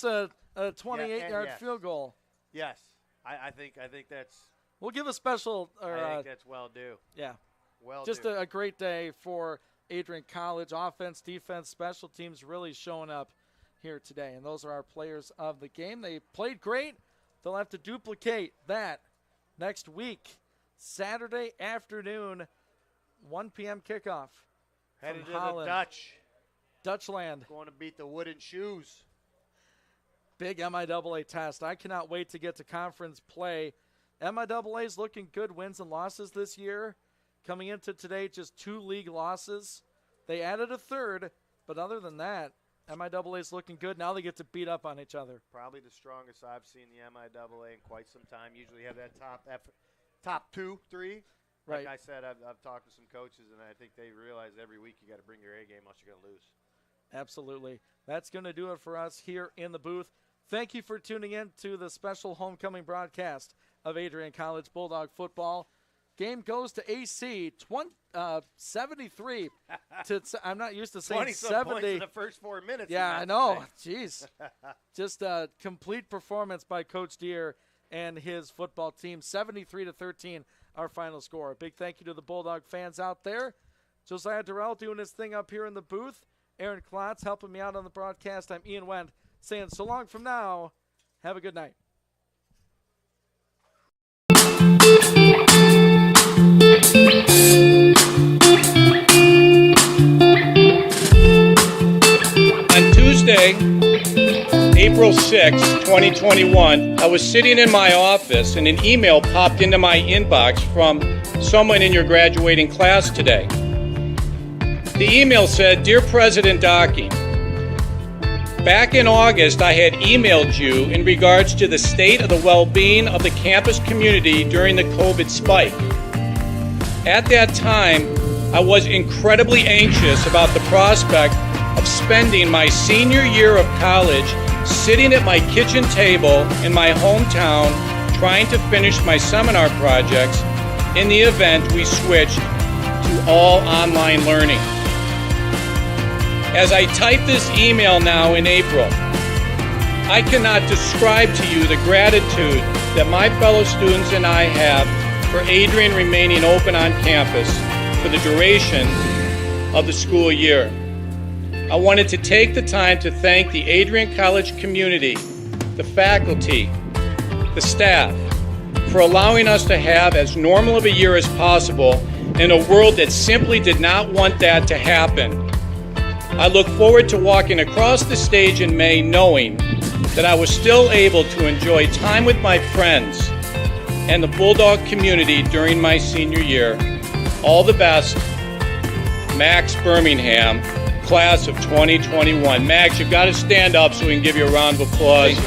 a 28-yard field goal. Yes. I think that's. We'll give a special. I think that's well due. Yeah. Well just due. a great day for Adrian College. Offense, defense, special teams really showing up here today. And those are our players of the game. They played great. They'll have to duplicate that next week. Saturday afternoon, 1 p.m. kickoff. Headed to Holland. the Dutchland. Going to beat the wooden shoes. Big MIAA test. I cannot wait to get to conference play. MIAA's looking good, wins and losses this year. Coming into today, just 2 league losses. They added a third, but other than that, MIAA's looking good. Now they get to beat up on each other. Probably the strongest I've seen the MIAA in quite some time. Usually have that top 2, 3. Right. Like I said, I've talked to some coaches, and I think they realize every week you got to bring your A game, else you're going to lose. Absolutely. That's going to do it for us here in the booth. Thank you for tuning in to the special homecoming broadcast of Adrian College Bulldog football. Game goes to AC 73 to I'm not used to saying 70 points in the first 4 minutes. Yeah, I know. Jeez. Just a complete performance by Coach Deere and his football team. 73-13 our final score. A big thank you to the Bulldog fans out there. Josiah Durrell doing his thing up here in the booth. Aaron Klotz helping me out on the broadcast. I'm Ian Wendt saying so long from now. Have a good night. On Tuesday, April 6, 2021, I was sitting in my office and an email popped into my inbox from someone in your graduating class today. The email said, "Dear President Docking, back in August, I had emailed you in regards to the state of the well-being of the campus community during the COVID spike. At that time, I was incredibly anxious about the prospect of spending my senior year of college sitting at my kitchen table in my hometown trying to finish my seminar projects in the event we switched to all online learning. As I type this email now in April, I cannot describe to you the gratitude that my fellow students and I have for Adrian remaining open on campus for the duration of the school year. I wanted to take the time to thank the Adrian College community, the faculty, the staff, for allowing us to have as normal of a year as possible in a world that simply did not want that to happen. I look forward to walking across the stage in May knowing that I was still able to enjoy time with my friends and the Bulldog community during my senior year. All the best, Max Birmingham, class of 2021. Max, you've got to stand up so we can give you a round of applause.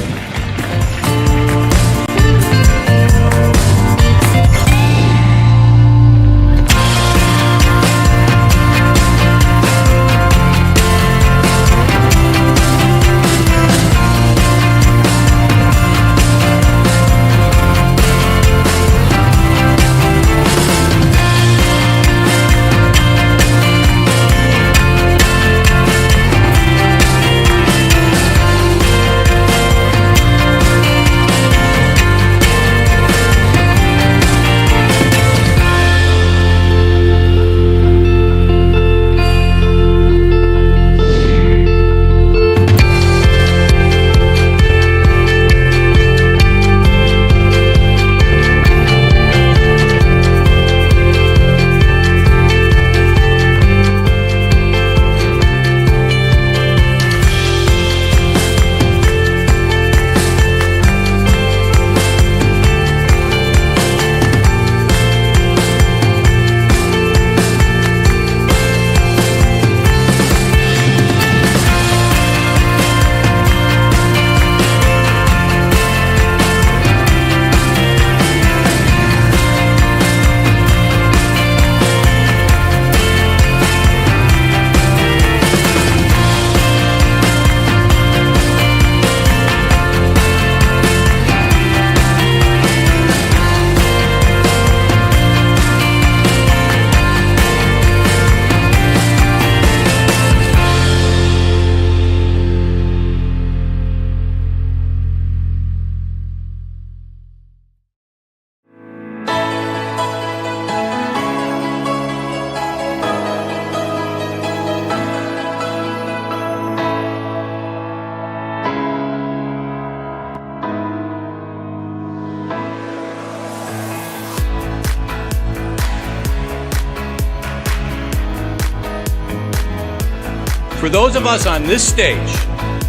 For those of us on this stage,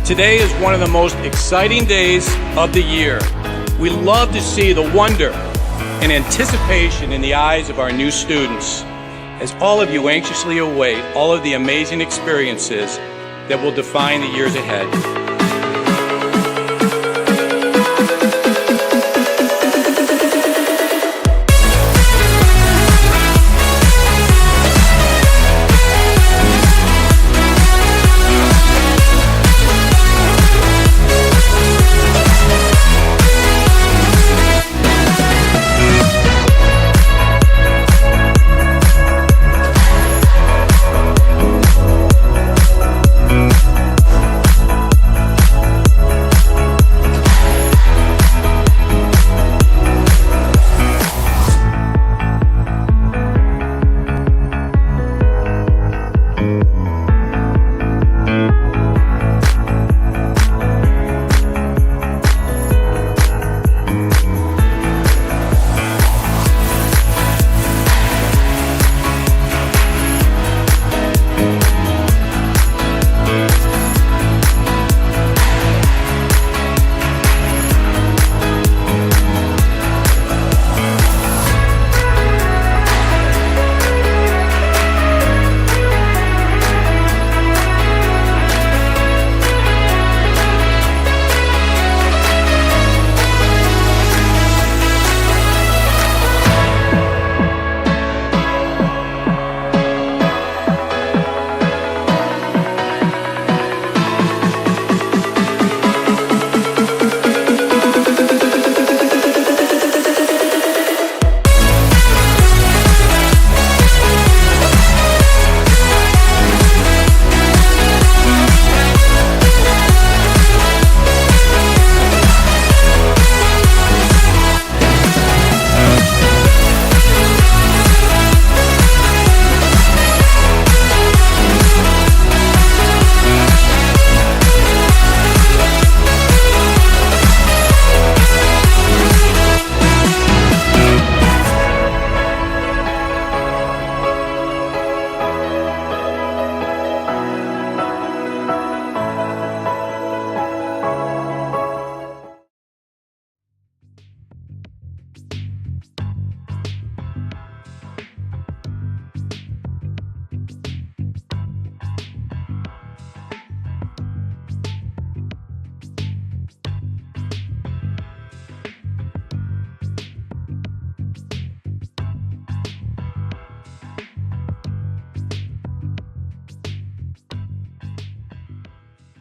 today is one of the most exciting days of the year. We love to see the wonder and anticipation in the eyes of our new students, as all of you anxiously await all of the amazing experiences that will define the years ahead.